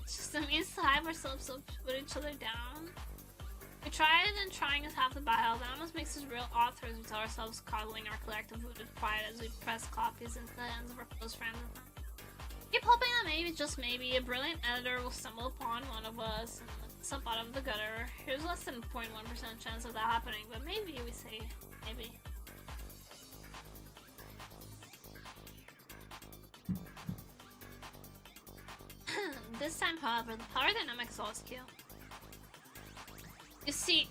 It's just a means to hype ourselves up to put each other down. We tried and trying is half the battle, that almost makes us real authors. We tell ourselves coddling our collective wounded pride as we press copies into the hands of our close friends. Keep hoping that maybe, just maybe, a brilliant editor will stumble upon one of us and lift us up out of the gutter. Here's less than 0.1% chance of that happening, but maybe, we say, maybe. This time, however, the power dynamic is always key. You see,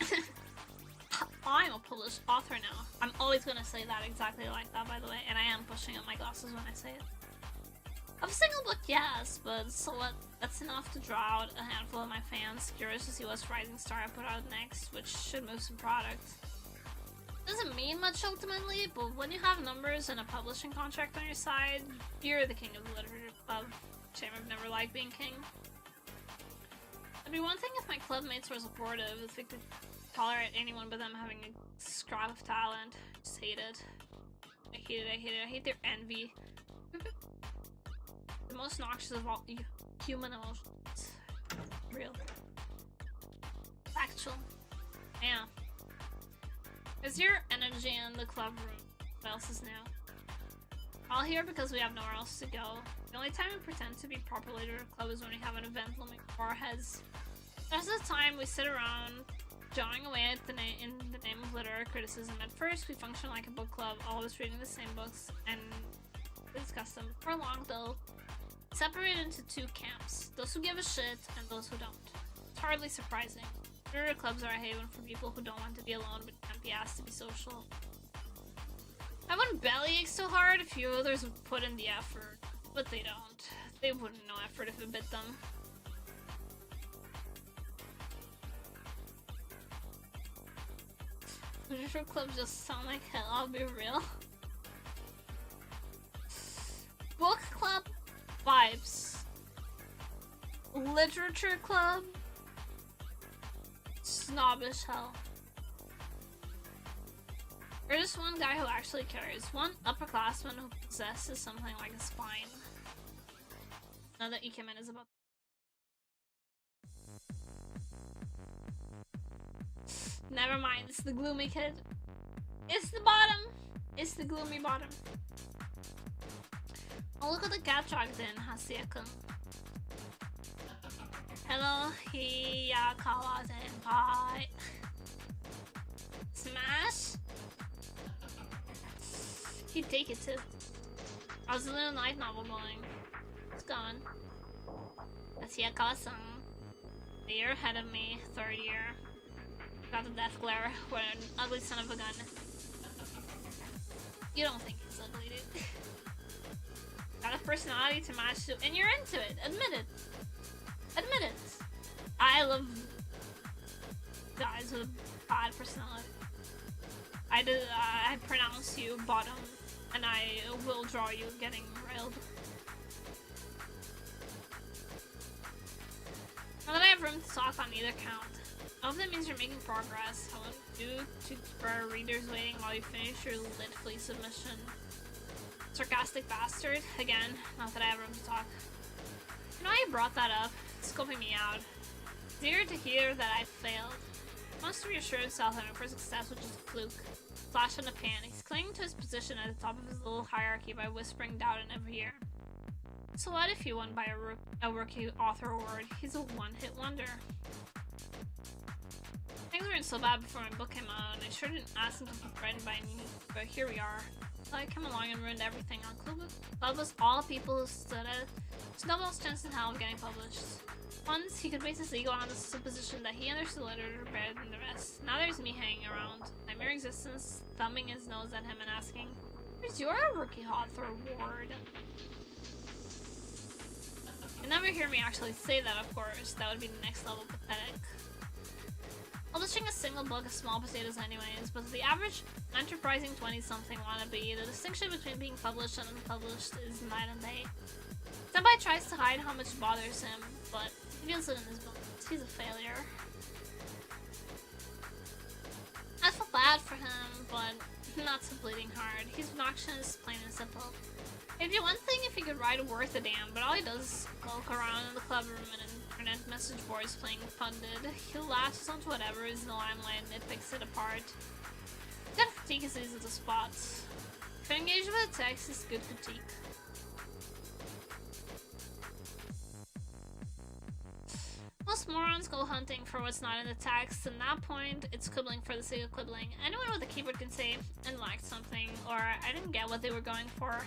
I'm a published author now. I'm always gonna say that exactly like that, by the way, and I am pushing up my glasses when I say it. Of a single book, yes, but so that's enough to draw out a handful of my fans curious to see what's Rising Star I put out next, which should move some product. Doesn't mean much ultimately, but when you have numbers and a publishing contract on your side, you're the king of the literature club. Shame I've never liked being king. It'd be one thing if my clubmates were supportive, if they could tolerate anyone but them having a scrap of talent. Just hate it. I hate it, I hate it, I hate their envy. The most noxious of all human emotions. Real. Factual. Yeah. Is your energy in the club room? What else is new? We're all here because we have nowhere else to go. The only time we pretend to be proper leader of the club is when we have an event looming before our heads. The rest of the time we sit around, jawing away at in the name of literary criticism. At first we function like a book club, always reading the same books and discuss them. Before long they'll separate into two camps, those who give a shit and those who don't. It's hardly surprising. Literary clubs are a haven for people who don't want to be alone but can't be asked to be social. I wouldn't bellyache so hard if you others would put in the effort, but they don't. They wouldn't know effort if it bit them. Literature clubs just sound like hell, I'll be real. Book club vibes. Literature club snobbish hell. Or just one guy who actually cares. One upperclassman who possesses something like a spine. Now that Ikemen is about. Never mind, it's the gloomy kid. It's the bottom! It's the gloomy bottom. Oh, look at the cat dragged in, Hasiya-kun. Hello, Hiyakawa-senpai. Smash? He'd take it too. How's the little light novel going? It's going. That's Hiyakawa-san. A year ahead of me, 3rd year. Got the death glare, what an ugly son of a gun. You don't think he's ugly, dude. Got a personality to match to, and you're into it. Admit it. Admit it. I love guys with a bad personality. I pronounce you bottom, and I will draw you getting railed. Now that I have room to talk on either count, I hope that means you're making progress. I want you to keep our readers waiting while you finish your lit flea submission. Sarcastic bastard. Again, not that I have room to talk. You know how you brought that up? It's scoping me out. It's easier to hear that I failed. He wants to reassure himself that my first success was just a fluke. Flash in the pan. He's clinging to his position at the top of his little hierarchy by whispering doubt in every ear. So what if he won by a rookie author award? He's a one-hit wonder. Things weren't so bad before my book came out, and I sure didn't ask him to be threatened by me, but here we are. So I came along and ruined everything. On Club was all people who stood it. There's no else chance in hell of getting published. Once, he could base his ego on the supposition that he understood literature better than the rest. Now there's me hanging around, my mere existence, thumbing his nose at him and asking, "Where's your rookie author award?" You'll never hear me actually say that, of course. That would be the next level pathetic. Publishing a single book is small potatoes anyways, but the average enterprising 20-something wannabe, the distinction between being published and unpublished is night and day. Senpai tries to hide how much bothers him, but he feels it in his bones. He's a failure. I feel bad for him, but not so bleeding hard. He's obnoxious, plain and simple. It'd be one thing if he could write worth a damn, but all he does is skulk around in the club room and internet message boards playing pundit. He latches onto whatever is in the limelight and it picks it apart. Good critique is easy to spot. If you engage with the text, it's good critique. Most morons go hunting for what's not in the text, and at that point, it's quibbling for the sake of quibbling. Anyone with a keyboard can say, I liked something, or I didn't get what they were going for.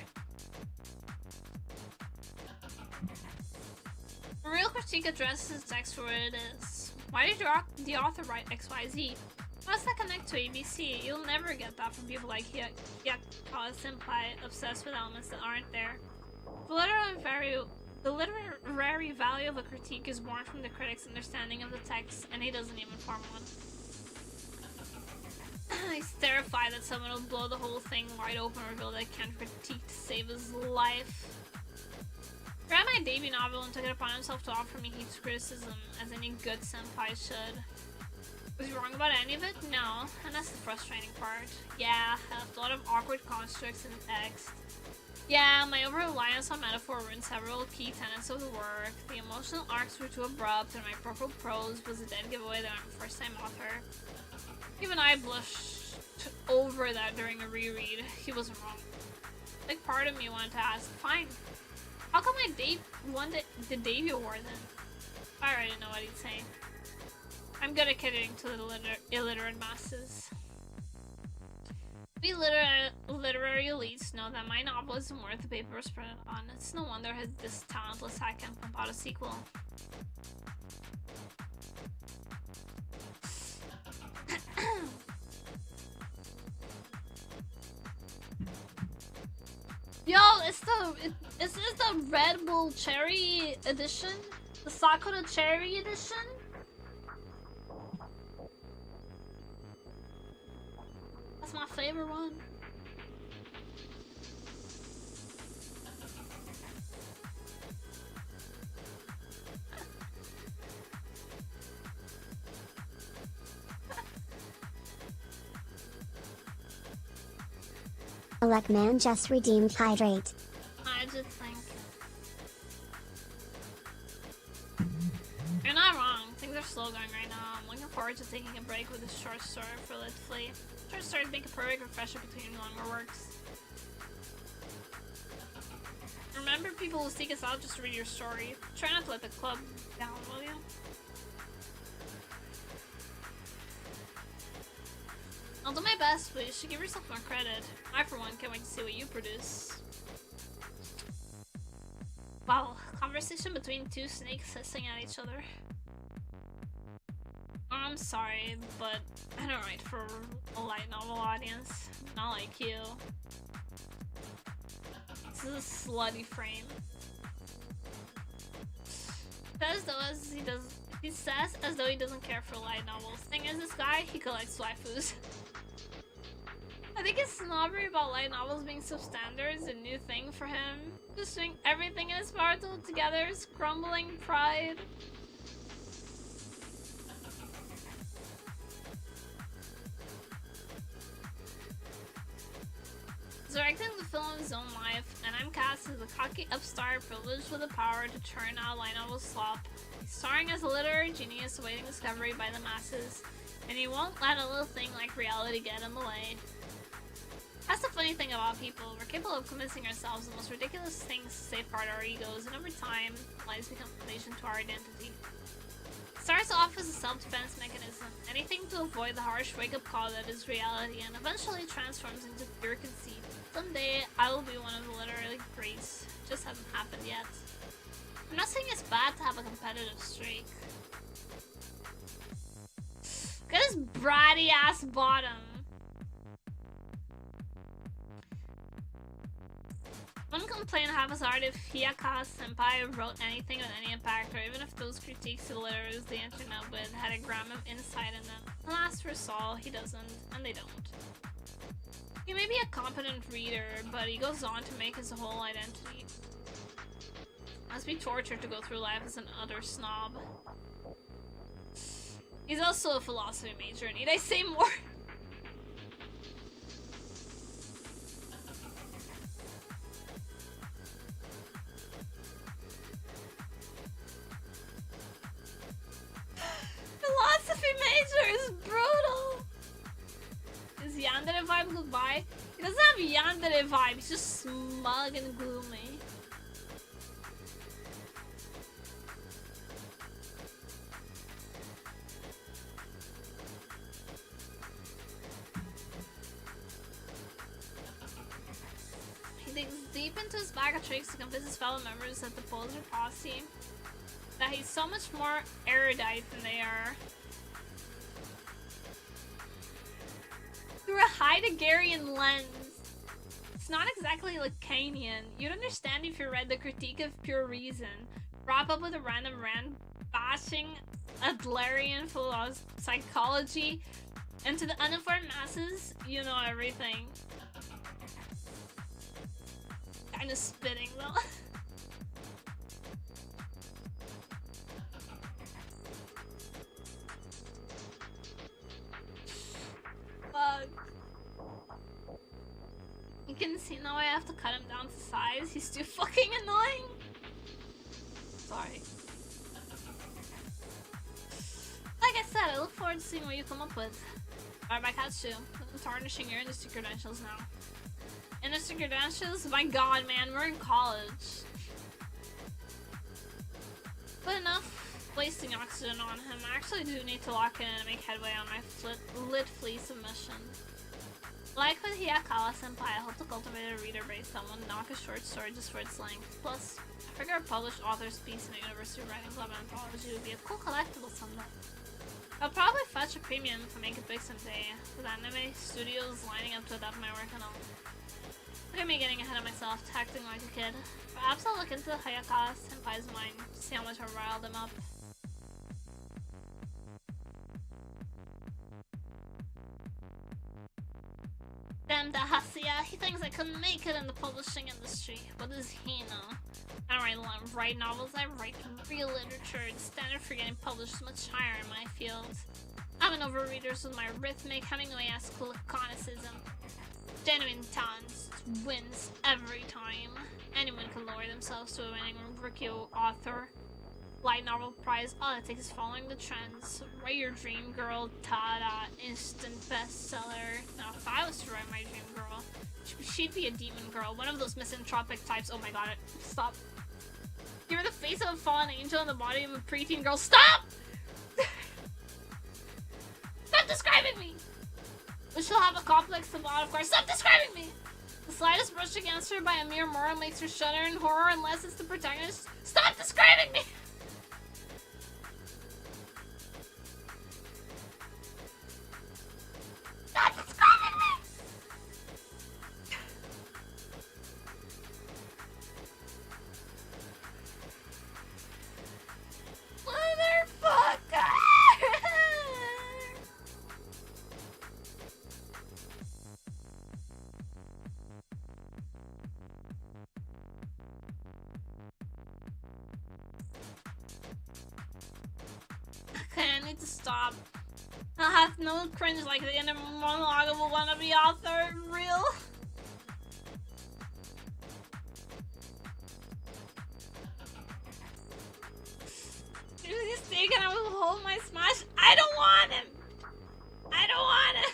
A real critique addresses the text for what it is. Why did the author write XYZ? How does that connect to ABC? You'll never get that from people like Yakuza Senpai, obsessed with elements that aren't there. The literary value of a critique is born from the critic's understanding of the text, and he doesn't even form one. He's terrified that someone will blow the whole thing wide open and reveal that he can't critique to save his life. I read my debut novel and took it upon himself to offer me heaps of criticism, as any good senpai should. Was he wrong about any of it? No, and that's the frustrating part. Yeah, I left a lot of awkward constructs in the text. Yeah, my over-reliance on metaphor ruined several key tenets of the work. The emotional arcs were too abrupt, and my purple prose was a dead giveaway that I'm a first-time author. Even I blushed over that during a reread. He wasn't wrong. Like, part of me wanted to ask, fine, how come my won the debut award then? I already know what he'd say. I'm good at catering to the illiterate masses. We literary elites know that my novel isn't worth the paper it's printed on. It's no wonder this talentless hack can't pump out a sequel. Yo, is this the Red Bull Cherry edition? The Sakura Cherry edition? That's my favorite one.
Alekman just redeemed hydrate.
I just think you're not wrong. Things are slow going right now. I'm looking forward to taking a break with this short story for Lit Flea. Short stories make a perfect refresher between longer works. Remember, people will seek us out just to read your story. Try not to let the club down, will you? I'll do my best, but you should give yourself more credit. I, for one, can't wait to see what you produce. Wow, conversation between two snakes hissing at each other. I'm sorry, but I don't write for a light novel audience. Not like you. This is a slutty frame. He says as though he doesn't care for light novels. Thing is, this guy, he collects waifus. I think his snobbery about light novels being substandard is a new thing for him. Just doing everything in his power to hold together his crumbling pride. Directing the film in his own life, and I'm cast as a cocky upstart privileged with the power to churn out light novel slop. He's starring as a literary genius awaiting discovery by the masses, and he won't let a little thing like reality get in the way. That's the funny thing about people. We're capable of convincing ourselves the most ridiculous things to safeguard our egos, and over time, lies become foundation to our identity. It starts off as a self-defense mechanism, anything to avoid the harsh wake-up call that is reality, and eventually transforms into pure conceit. Someday, I will be one of the literary greats. It just hasn't happened yet. I'm not saying it's bad to have a competitive streak. Look at this bratty-ass bottom. wouldn't play in half as hard if Hiyaka Senpai wrote anything with any impact, or even if those critiques he delivers the internet with had a gram of insight in them. Alas for Saul, he doesn't, and they don't. He may be a competent reader, but he goes on to make his whole identity. Must be torture to go through life as an utter snob. He's also a philosophy major. Need I say more? Philosophy major is brutal. Is Yandere vibe goodbye? He doesn't have Yandere vibe. He's just smug and gloomy. He digs deep into his bag of tricks to convince his fellow members that the Poser posse that he's so much more erudite than they are. Through a Heideggerian lens. It's not exactly Lacanian. You'd understand if you read the Critique of Pure Reason, wrap up with a random rant bashing Adlerian psychology, and to the uninformed masses, you know everything. Kinda spitting though. Fuck. You can see now I have to cut him down to size. He's too fucking annoying. Sorry. Like I said, I look forward to seeing what you come up with. Alright, by Katsu. I'm tarnishing your industry credentials now. Industry credentials? My god, man, we're in college. But enough wasting oxygen on him. I actually do need to lock in and make headway on my lit flea submission. Like with Hiyakawa Senpai, I hope to cultivate a reader base that will knock a short story just for its length. Plus, I figure a published author's piece in a University Writing Club anthology would be a cool collectible someday. I'll probably fetch a premium if I make it big someday, with anime studios lining up to adopt my work and all. Look at me getting ahead of myself, acting like a kid. Perhaps I'll look into Hayakawa Senpai's mind to see how much I riled him up. Damn the Hasiya, he thinks I couldn't make it in the publishing industry. What does he know? I don't write novels, I write real literature. The standard for getting published is much higher in my field. I'm an overreaders with my rhythmic Hemingway-esque laconicism. Genuine talent wins every time. Anyone can lower themselves to a winning rookie author. Light novel prize, all it takes is following the trends. Write your dream girl, tada, instant bestseller. Now if I was to write my dream girl, she'd be a demon girl, one of those misanthropic types. Oh my god, stop. Give her the face of a fallen angel and the body of a preteen girl. Stop! Stop describing me! But she'll have a complex of God, of course. Stop describing me! The slightest brush against her by a mere moral makes her shudder in horror unless it's the protagonist. Stop describing me! Stop describing me! Motherfucker! Okay, I need to stop. I'll have no cringe like the inner monologue of a wannabe author. Real? He's taken, I will hold my smash. I don't want him! I don't want him!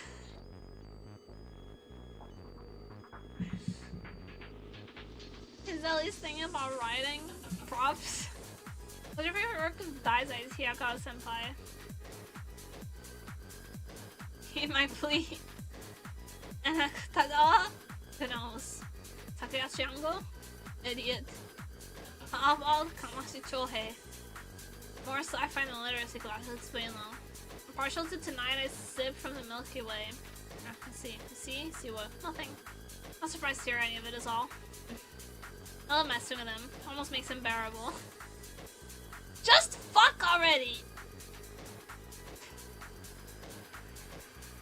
He's at least thinking about writing. Props. What's your favorite work of Daizai's Hiyakawa Senpai? He might plea. And Tagawa? Who knows? Takayashi Ango? Idiot. All Kamashi Chohei. More sci-fi than literacy classes, explain though. I'm partial to Tonight I Sip from the Milky Way. Let's see. See what? Nothing. Not surprised to hear any of it is all. I love messing with him. Almost makes him bearable. Just fuck already!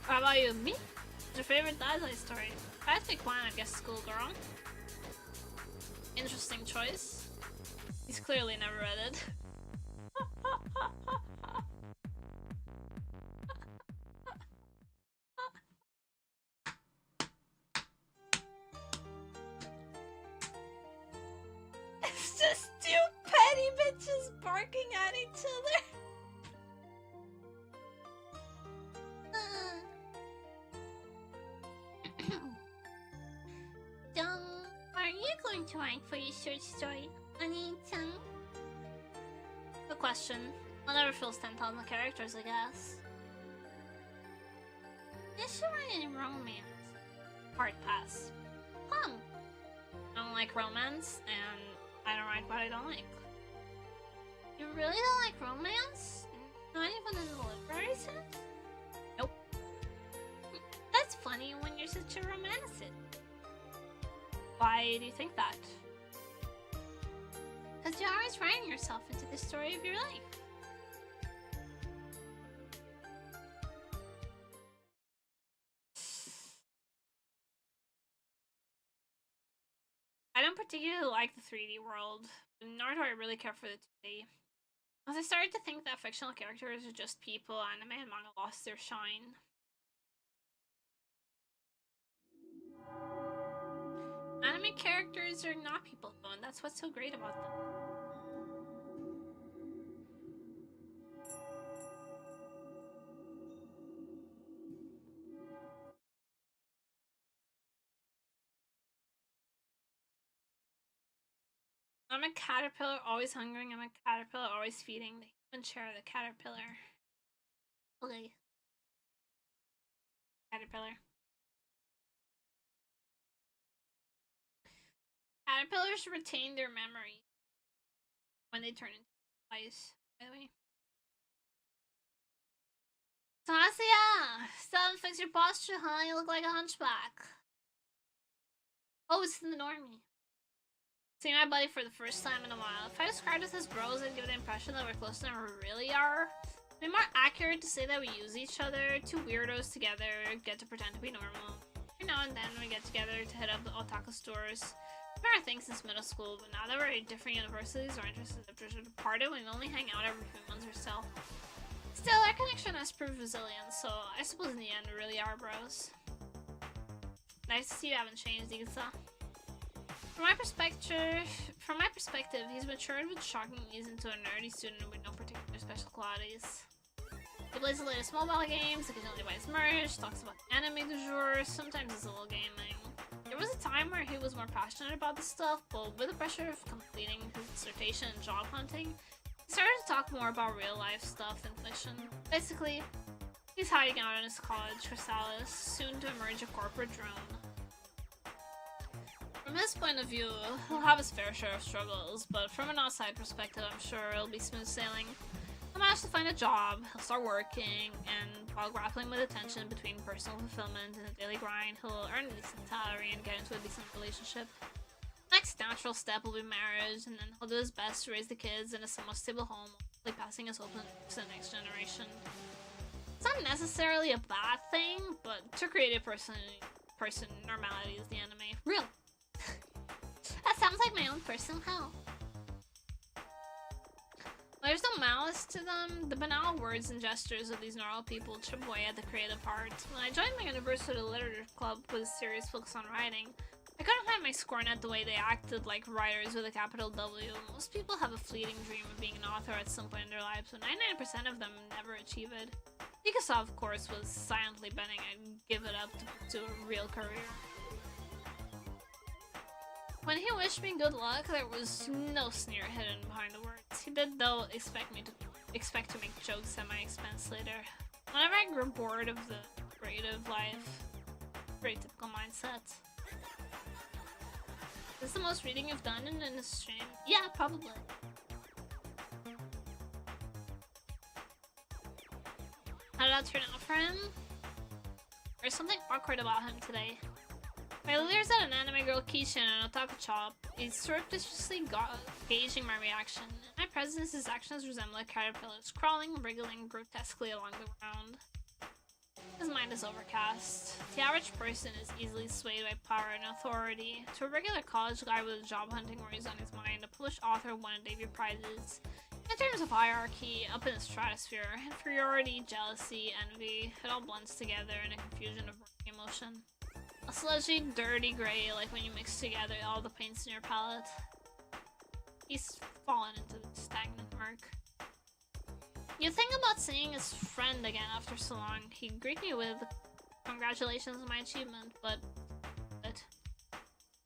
How about you? Me? What's your favorite Dazai story? If I had to pick one, I'd guess Schoolgirl. Interesting choice. He's clearly never read it. It's just two petty bitches barking at each other. Are you going to write for your short story, oniichan? Good question. I'll never fill 10,000 characters, I guess. You should write any romance. Hard pass. I don't like romance, and I don't write what I don't like. You really don't like romance? Not even in the literary sense? Nope. That's funny when you're such a romantic. Why do you think that? Because you're always writing yourself into the story of your life. I don't particularly like the 3D world, nor do I really care for the 2D. As I started to think that fictional characters are just people, anime and manga lost their shine. Anime characters are not people though, and that's what's so great about them. I'm a caterpillar, always hungering. I'm a caterpillar, always feeding. The human share of the caterpillar. Okay. Caterpillar. Caterpillars retain their memory when they turn into ice, by the way. Tasia! Stop and fix your posture, huh? You look like a hunchback. Oh, it's the normie. Seeing my buddy for the first time in a while. If I described us as bros, I'd give the impression that we're closer than we really are. It'd be more accurate to say that we use each other, two weirdos together, get to pretend to be normal. Every now and then we get together to hit up the otaku stores. It's been our thing since middle school, but now that we're at different universities, our interests have departed, we only hang out every few months or so. Still, our connection has proved resilient, so I suppose in the end we really are bros. Nice to see you haven't changed, Igusa. From my perspective, he's matured with shocking ease into a nerdy student with no particular special qualities. He plays the latest mobile games, occasionally buys merch, talks about anime du jour, sometimes it's a little gaming. There was a time where he was more passionate about this stuff, but with the pressure of completing his dissertation and job hunting, he started to talk more about real life stuff than fiction. Basically, he's hiding out in his college chrysalis, soon to emerge a corporate drone. From his point of view, he'll have his fair share of struggles, but from an outside perspective, I'm sure it'll be smooth sailing. He'll manage to find a job, he'll start working, and while grappling with the tension between personal fulfillment and the daily grind, he'll earn a decent salary and get into a decent relationship. Next natural step will be marriage, and then he'll do his best to raise the kids in a somewhat stable home, hopefully passing his hope to the next generation. It's not necessarily a bad thing, but to create a person, normality is the anime. Real! That sounds like my own personal hell. There's no malice to them. The banal words and gestures of these normal people chip away at the creative heart. When I joined my university literature club with a serious focus on writing, I couldn't find my scorn at the way they acted like writers with a capital W. Most people have a fleeting dream of being an author at some point in their lives, but 99% of them never achieve it. Mikasa, of course, was silently betting I'd give it up to pursue a real career. When he wished me good luck, there was no sneer hidden behind the words. He did, though, expect to make jokes at my expense later. Whenever I grew bored of the creative life, very typical mindset. Is this the most reading you've done in a stream? Yeah, probably. How did that turn out for him? There's something awkward about him today. My leaders at an anime girl Kishin and otaku shop is surreptitiously gauging my reaction. In my presence, his actions resemble caterpillars crawling, wriggling grotesquely along the ground. His mind is overcast. The average person is easily swayed by power and authority. To a regular college guy with a job hunting worries on his mind, a published author won a debut prizes. In terms of hierarchy, up in the stratosphere, inferiority, jealousy, envy, it all blends together in a confusion of emotion. A sludgy, dirty gray, like when you mix together all the paints in your palette. He's fallen into the stagnant murk. You think about seeing his friend again after so long. He'd greet me with, "Congratulations on my achievement," but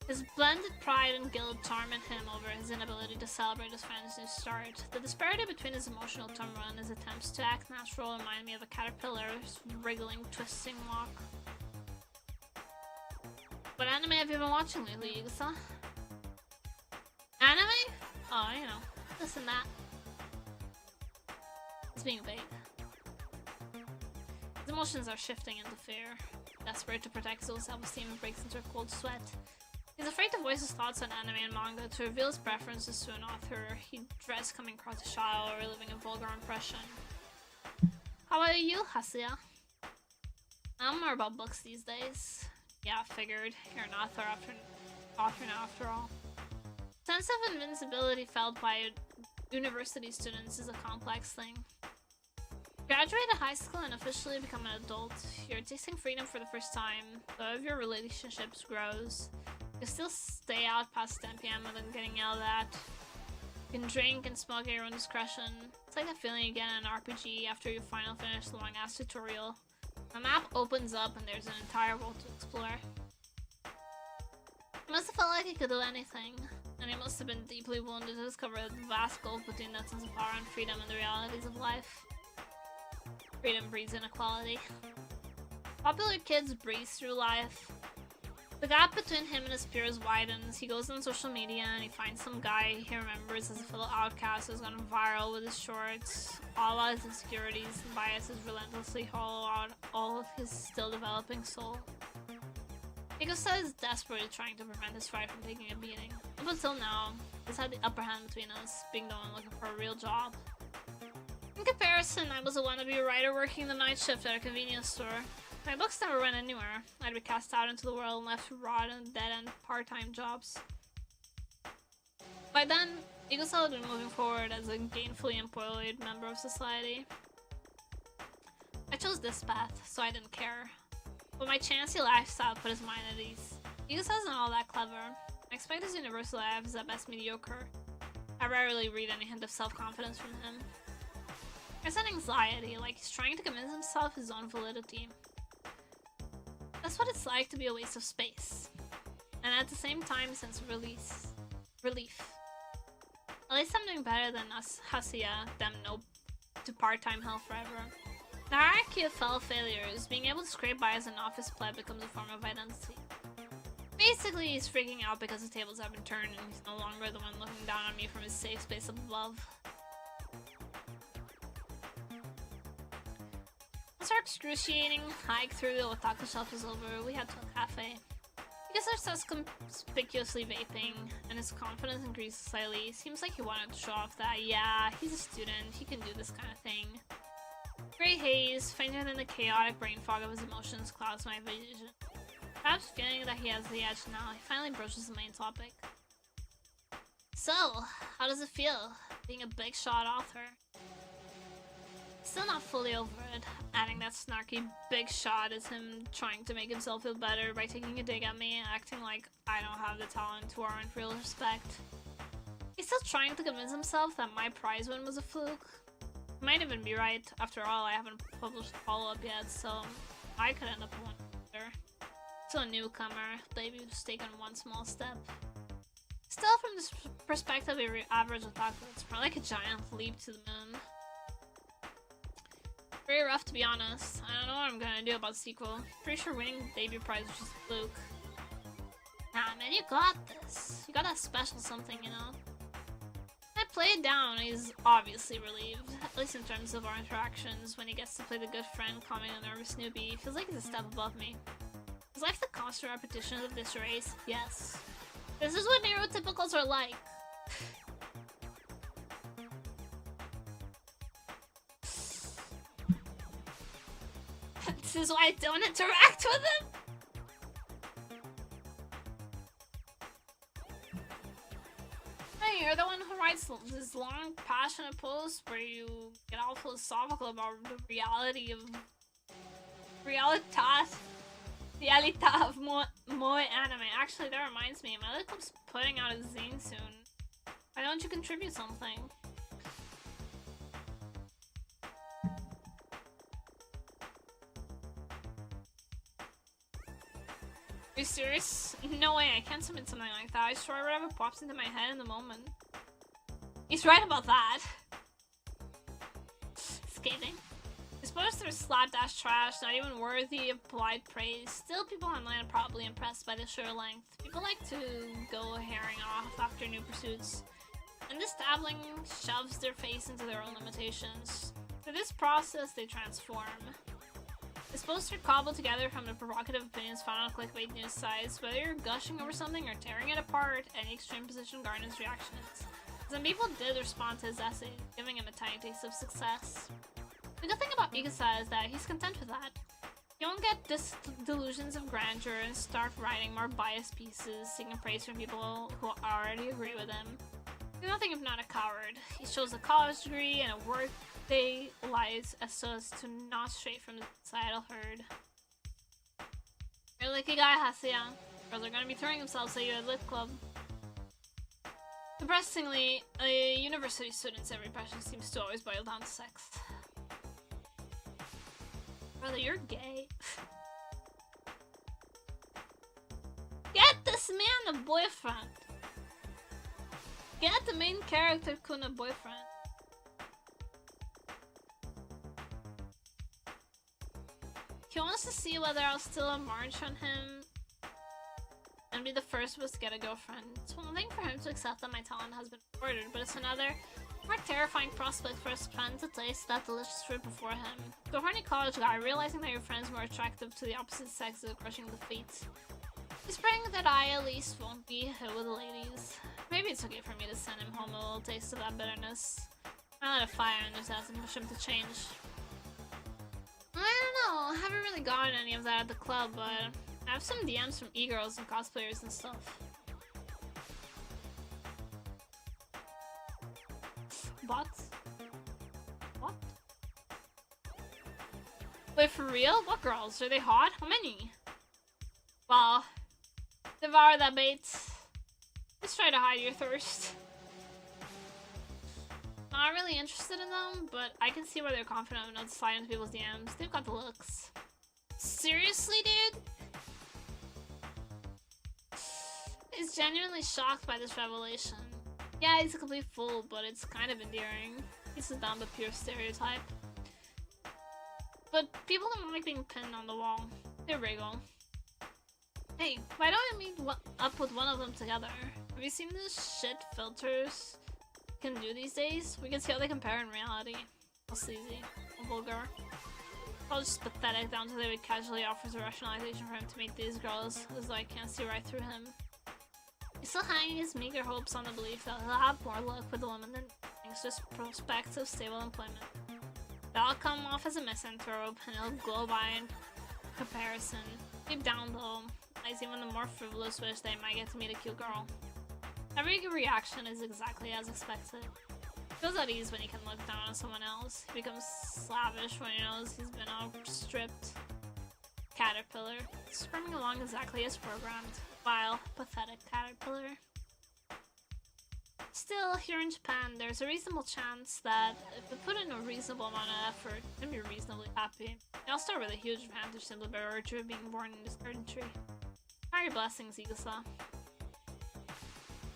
his blended pride and guilt torment him over his inability to celebrate his friend's new start. The disparity between his emotional turmoil and his attempts to act natural remind me of a caterpillar's wriggling, twisting walk. What anime have you been watching lately, Yusa? Anime? Oh, you know, this and that. It's being vague. His emotions are shifting into fear. Desperate to protect his own self-esteem, and breaks into a cold sweat. He's afraid to voice his thoughts on anime and manga, to reveal his preferences to an author. He dreads coming across a child or reliving a vulgar impression. How about you, Hasuya? I'm more about books these days. Yeah, figured. You're an author now after all. Sense of invincibility felt by university students is a complex thing. Graduate high school and officially become an adult. You're tasting freedom for the first time, though if your relationships grows. You still stay out past 10 PM without getting yelled at. You can drink and smoke at your own discretion. It's like that feeling you get in an RPG after you finally finish the long-ass tutorial. The map opens up and there's an entire world to explore. It must have felt like he could do anything, and he must have been deeply wounded to discover the vast gulf between that sense of power and freedom and the realities of life. Freedom breeds inequality. Popular kids breeze through life. The gap between him and his peers widens. He goes on social media and he finds some guy he remembers as a fellow outcast who's gone viral with his shorts. All his insecurities and biases relentlessly hollow out all of his still developing soul. Igusa is desperately trying to prevent his pride from taking a beating. Up until now, he's had the upper hand between us, being the one looking for a real job. In comparison, I was a wannabe writer working the night shift at a convenience store. My books never went anywhere. I'd be cast out into the world and left to rot in dead-end part-time jobs. By then, Igusa had been moving forward as a gainfully employed member of society. I chose this path, so I didn't care. But my chancy lifestyle put his mind at ease. Igusa isn't all that clever. I expect his universal life is at best mediocre. I rarely read any hint of self-confidence from him. There's an anxiety, like he's trying to convince himself his own validity. That's what it's like to be a waste of space. And at the same time, sense of relief. At least I'm doing better than us Hasuya, them nope, to part-time hell forever. The hierarchy of fellow failures, being able to scrape by as an office pleb becomes a form of identity. Basically, he's freaking out because the tables have been turned and he's no longer the one looking down on me from his safe space of love. Once our excruciating hike through the otaku shelf was over, we head to a cafe. Because they're so conspicuously vaping, and his confidence increases slightly, seems like he wanted to show off that, yeah, he's a student, he can do this kind of thing. Grey haze, fainter than the chaotic brain fog of his emotions, clouds my vision. Perhaps feeling that he has the edge now, he finally broaches the main topic. So, how does it feel, being a big shot author? Still not fully over it, adding that snarky big shot is him trying to make himself feel better by taking a dig at me and acting like I don't have the talent to warrant real respect. He's still trying to convince himself that my prize win was a fluke. He might even be right, after all I haven't published a follow-up yet, so I could end up a winner. Still a newcomer, baby who's taken one small step. Still from this perspective, your average otaku, it's more like a giant leap to the moon. Very rough to be honest. I don't know what I'm gonna do about sequel. Pretty sure winning the debut prize was just a fluke. Nah man, you got this. You got that special something, you know? I play it down, he's obviously relieved. At least in terms of our interactions, when he gets to play the good friend calming a nervous newbie, he feels like he's a step above me. Is life the constant repetition of this race? Yes. This is what neurotypicals are like. This is why I don't interact with him. Hey, you're the one who writes this long, passionate post where you get all philosophical about the reality of of moe anime. Actually, that reminds me, my other club's putting out a zine soon. Why don't you contribute something? Are you serious? No way, I can't submit something like that. I swear whatever pops into my head in the moment. He's right about that. Scathing. His posters slapdash trash, not even worthy of polite praise. Still, people online are probably impressed by the sheer length. People like to go herring off after new pursuits. And this dabbling shoves their face into their own limitations. Through this process, they transform. This poster cobbled together from the provocative opinions found on clickbait news sites. Whether you're gushing over something or tearing it apart, any extreme position garners reactions. Some people did respond to his essay, giving him a tiny taste of success. The good thing about Mikasa is that he's content with that. You won't get delusions of grandeur and start writing more biased pieces, seeking praise from people who already agree with him. He's nothing if not a coward. He shows a college degree and a workday lies so as to not stray from the societal herd. You're a lucky guy, Haseya. Girls are gonna be throwing themselves at you at Lit Club. Depressingly, a university student's every passion seems to always boil down to sex. Brother, you're gay. Get this man a boyfriend. Get the main character Kun a boyfriend. He wants to see whether I'll still march on him and be the first of us to get a girlfriend. It's one thing for him to accept that my talent has been ordered, but it's another, more terrifying prospect for his friend to taste that delicious fruit before him. The horny college guy, realizing that your friend's more attractive to the opposite sex is crushing defeat. He's praying that I at least won't be hit with the ladies. Maybe it's okay for me to send him home a little taste of that bitterness. I let a fire under his ass and push him to change. I don't know, I haven't really gotten any of that at the club, but I have some DMs from e-girls and cosplayers and stuff. Bots? What? Wait, for real? What girls? Are they hot? How many? Well, devour that bait. Just try to hide your thirst. Not really interested in them, but I can see why they're confident enough to slide into people's DMs. They've got the looks. Seriously, dude? He's genuinely shocked by this revelation. Yeah, he's a complete fool, but it's kind of endearing. He's a dumb but pure stereotype. But people don't like being pinned on the wall. They're regal. Hey, why don't I meet up with one of them together? Have you seen the shit filters can do these days? We can see how they compare in reality. How sleazy, how vulgar. All just pathetic down to the way he casually offers a rationalization for him to meet these girls, as though I can't see right through him. He's still hanging his meager hopes on the belief that he'll have more luck with the women than thanks to his prospects of stable employment. That'll come off as a misanthrope, and he'll glow by in comparison. Deep down though, lies even the more frivolous wish that he might get to meet a cute girl. Every reaction is exactly as expected. He feels at ease when he can look down on someone else. He becomes slavish when he knows he's been outstripped. Caterpillar, squirming along exactly as programmed. Vile, pathetic caterpillar. Still, here in Japan, there's a reasonable chance that if we put in a reasonable amount of effort, and be reasonably happy, I'll start with a huge advantage simply by virtue of being born in this country. How are your blessings, Igasa?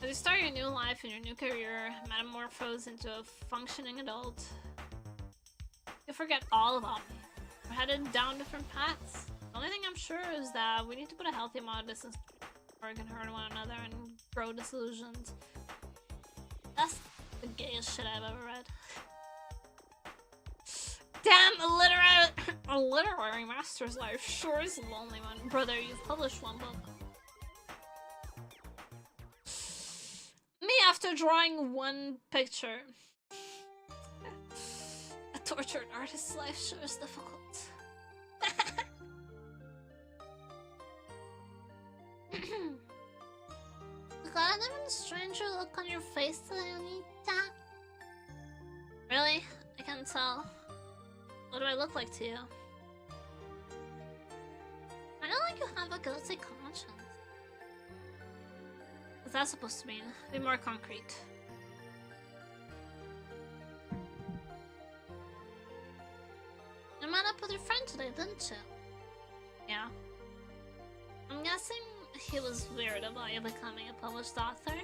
As you start your new life and your new career, metamorphose into a functioning adult, you'll forget all about me. We're headed down different paths. The only thing I'm sure is that we need to put a healthy amount of distance before we can hurt one another and grow disillusioned. That's the gayest shit I've ever read. Damn, illiterate A literary master's life sure is a lonely one. Brother, you've published one book. Me after drawing one picture. A tortured artist's life sure is difficult. You got an even stranger look on your face today, oniichan. Really? I can't tell. What do I look like to you? I don't think you have a guilty conscience. What's that supposed to mean? Be more concrete. You met up with your friend today, didn't you? Yeah. I'm guessing he was weird about you becoming a published author.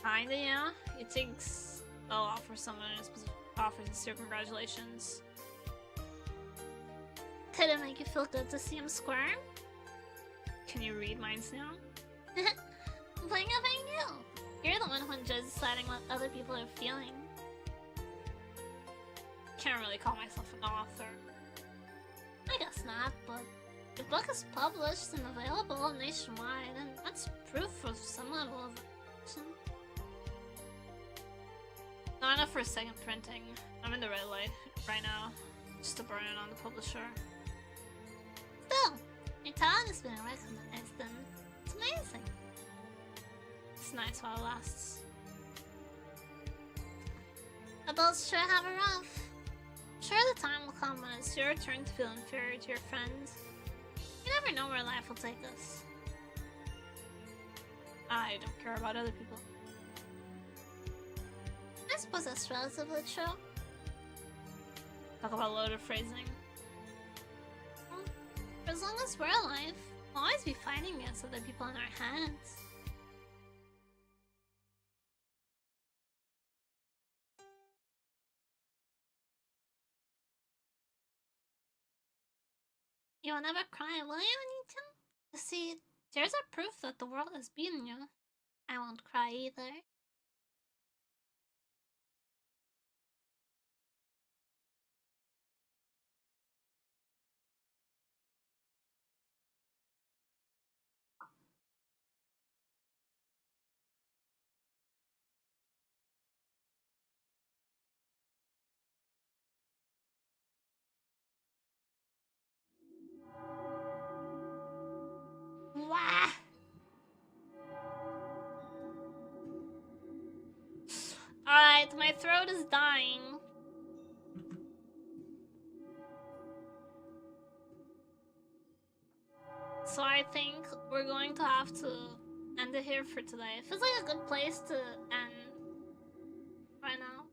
Kinda, yeah. He thinks I'll offer someone in his position offers sincere congratulations. Could it make you feel good to see him squirm? Can you read minds now? Playing up at you! You're the one who enjoys deciding what other people are feeling. Can't really call myself an author. I guess not, but the book is published and available nationwide, and that's proof of some level of action. Not enough for a second printing. I'm in the red light right now, just to burn it on the publisher. Still, your talent has been recognized, and it's amazing. It's nice while it lasts. Adults sure have it rough. I'm sure the time will come when it's your turn to feel inferior to your friends. You never know where life will take us. I don't care about other people. I suppose that's relatively true. Talk about loaded phrasing. Well, for as long as we're alive, we'll always be fighting against other people in our heads. You will never cry, will you, oniichan? You see, tears are proof that the world has beaten you. I won't cry either. Wah! Alright, my throat is dying. So I think we're going to have to end it here for today. It feels like a good place to end right now.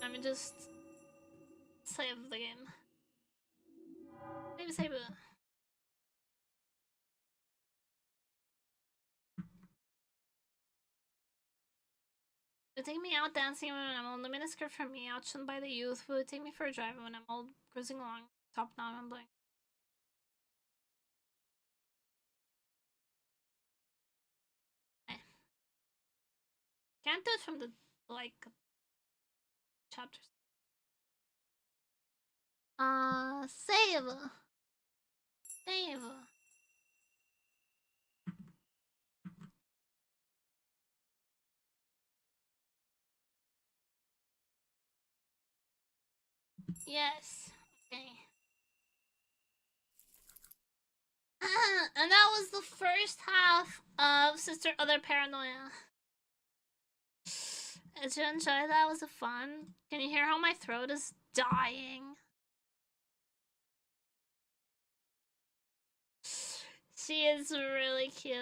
Let me just save the game. Maybe save it. Would take me out dancing when I'm old. The miniskirt for me, outshone by the youth. Would take me for a drive when I'm old, cruising along, top down and bling. Okay. Can't do it from the like chapters. Save. Save. Yes. Okay. And that was the first half of Sister Other Paranoia. Did you enjoy that? Was it fun? Can you hear how my throat is dying? She is really cute.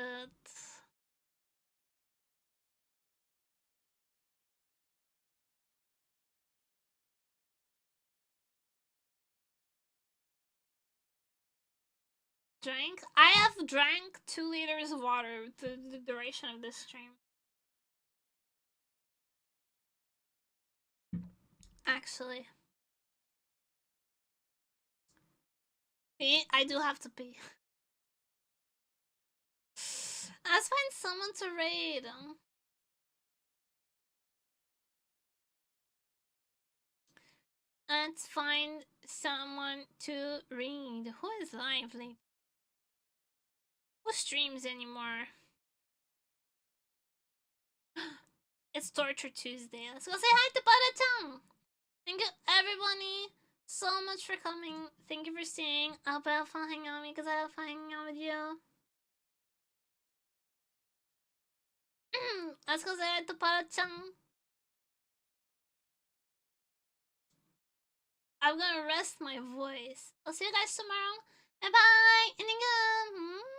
Drank? I have drank 2 liters of water the duration of this stream. Actually. See, I do have to pee. Let's find someone to raid. Let's find someone to read. Who is live lately? Who streams anymore? It's Torture Tuesday. Let's go say hi to Bada-chan! Thank you everybody so much for coming. Thank you for staying. I hope I have fun hanging out with me because I have fun hanging out with you. Let's go say hi to Bada-chan. I'm gonna rest my voice. I'll see you guys tomorrow. Bye bye! And then go.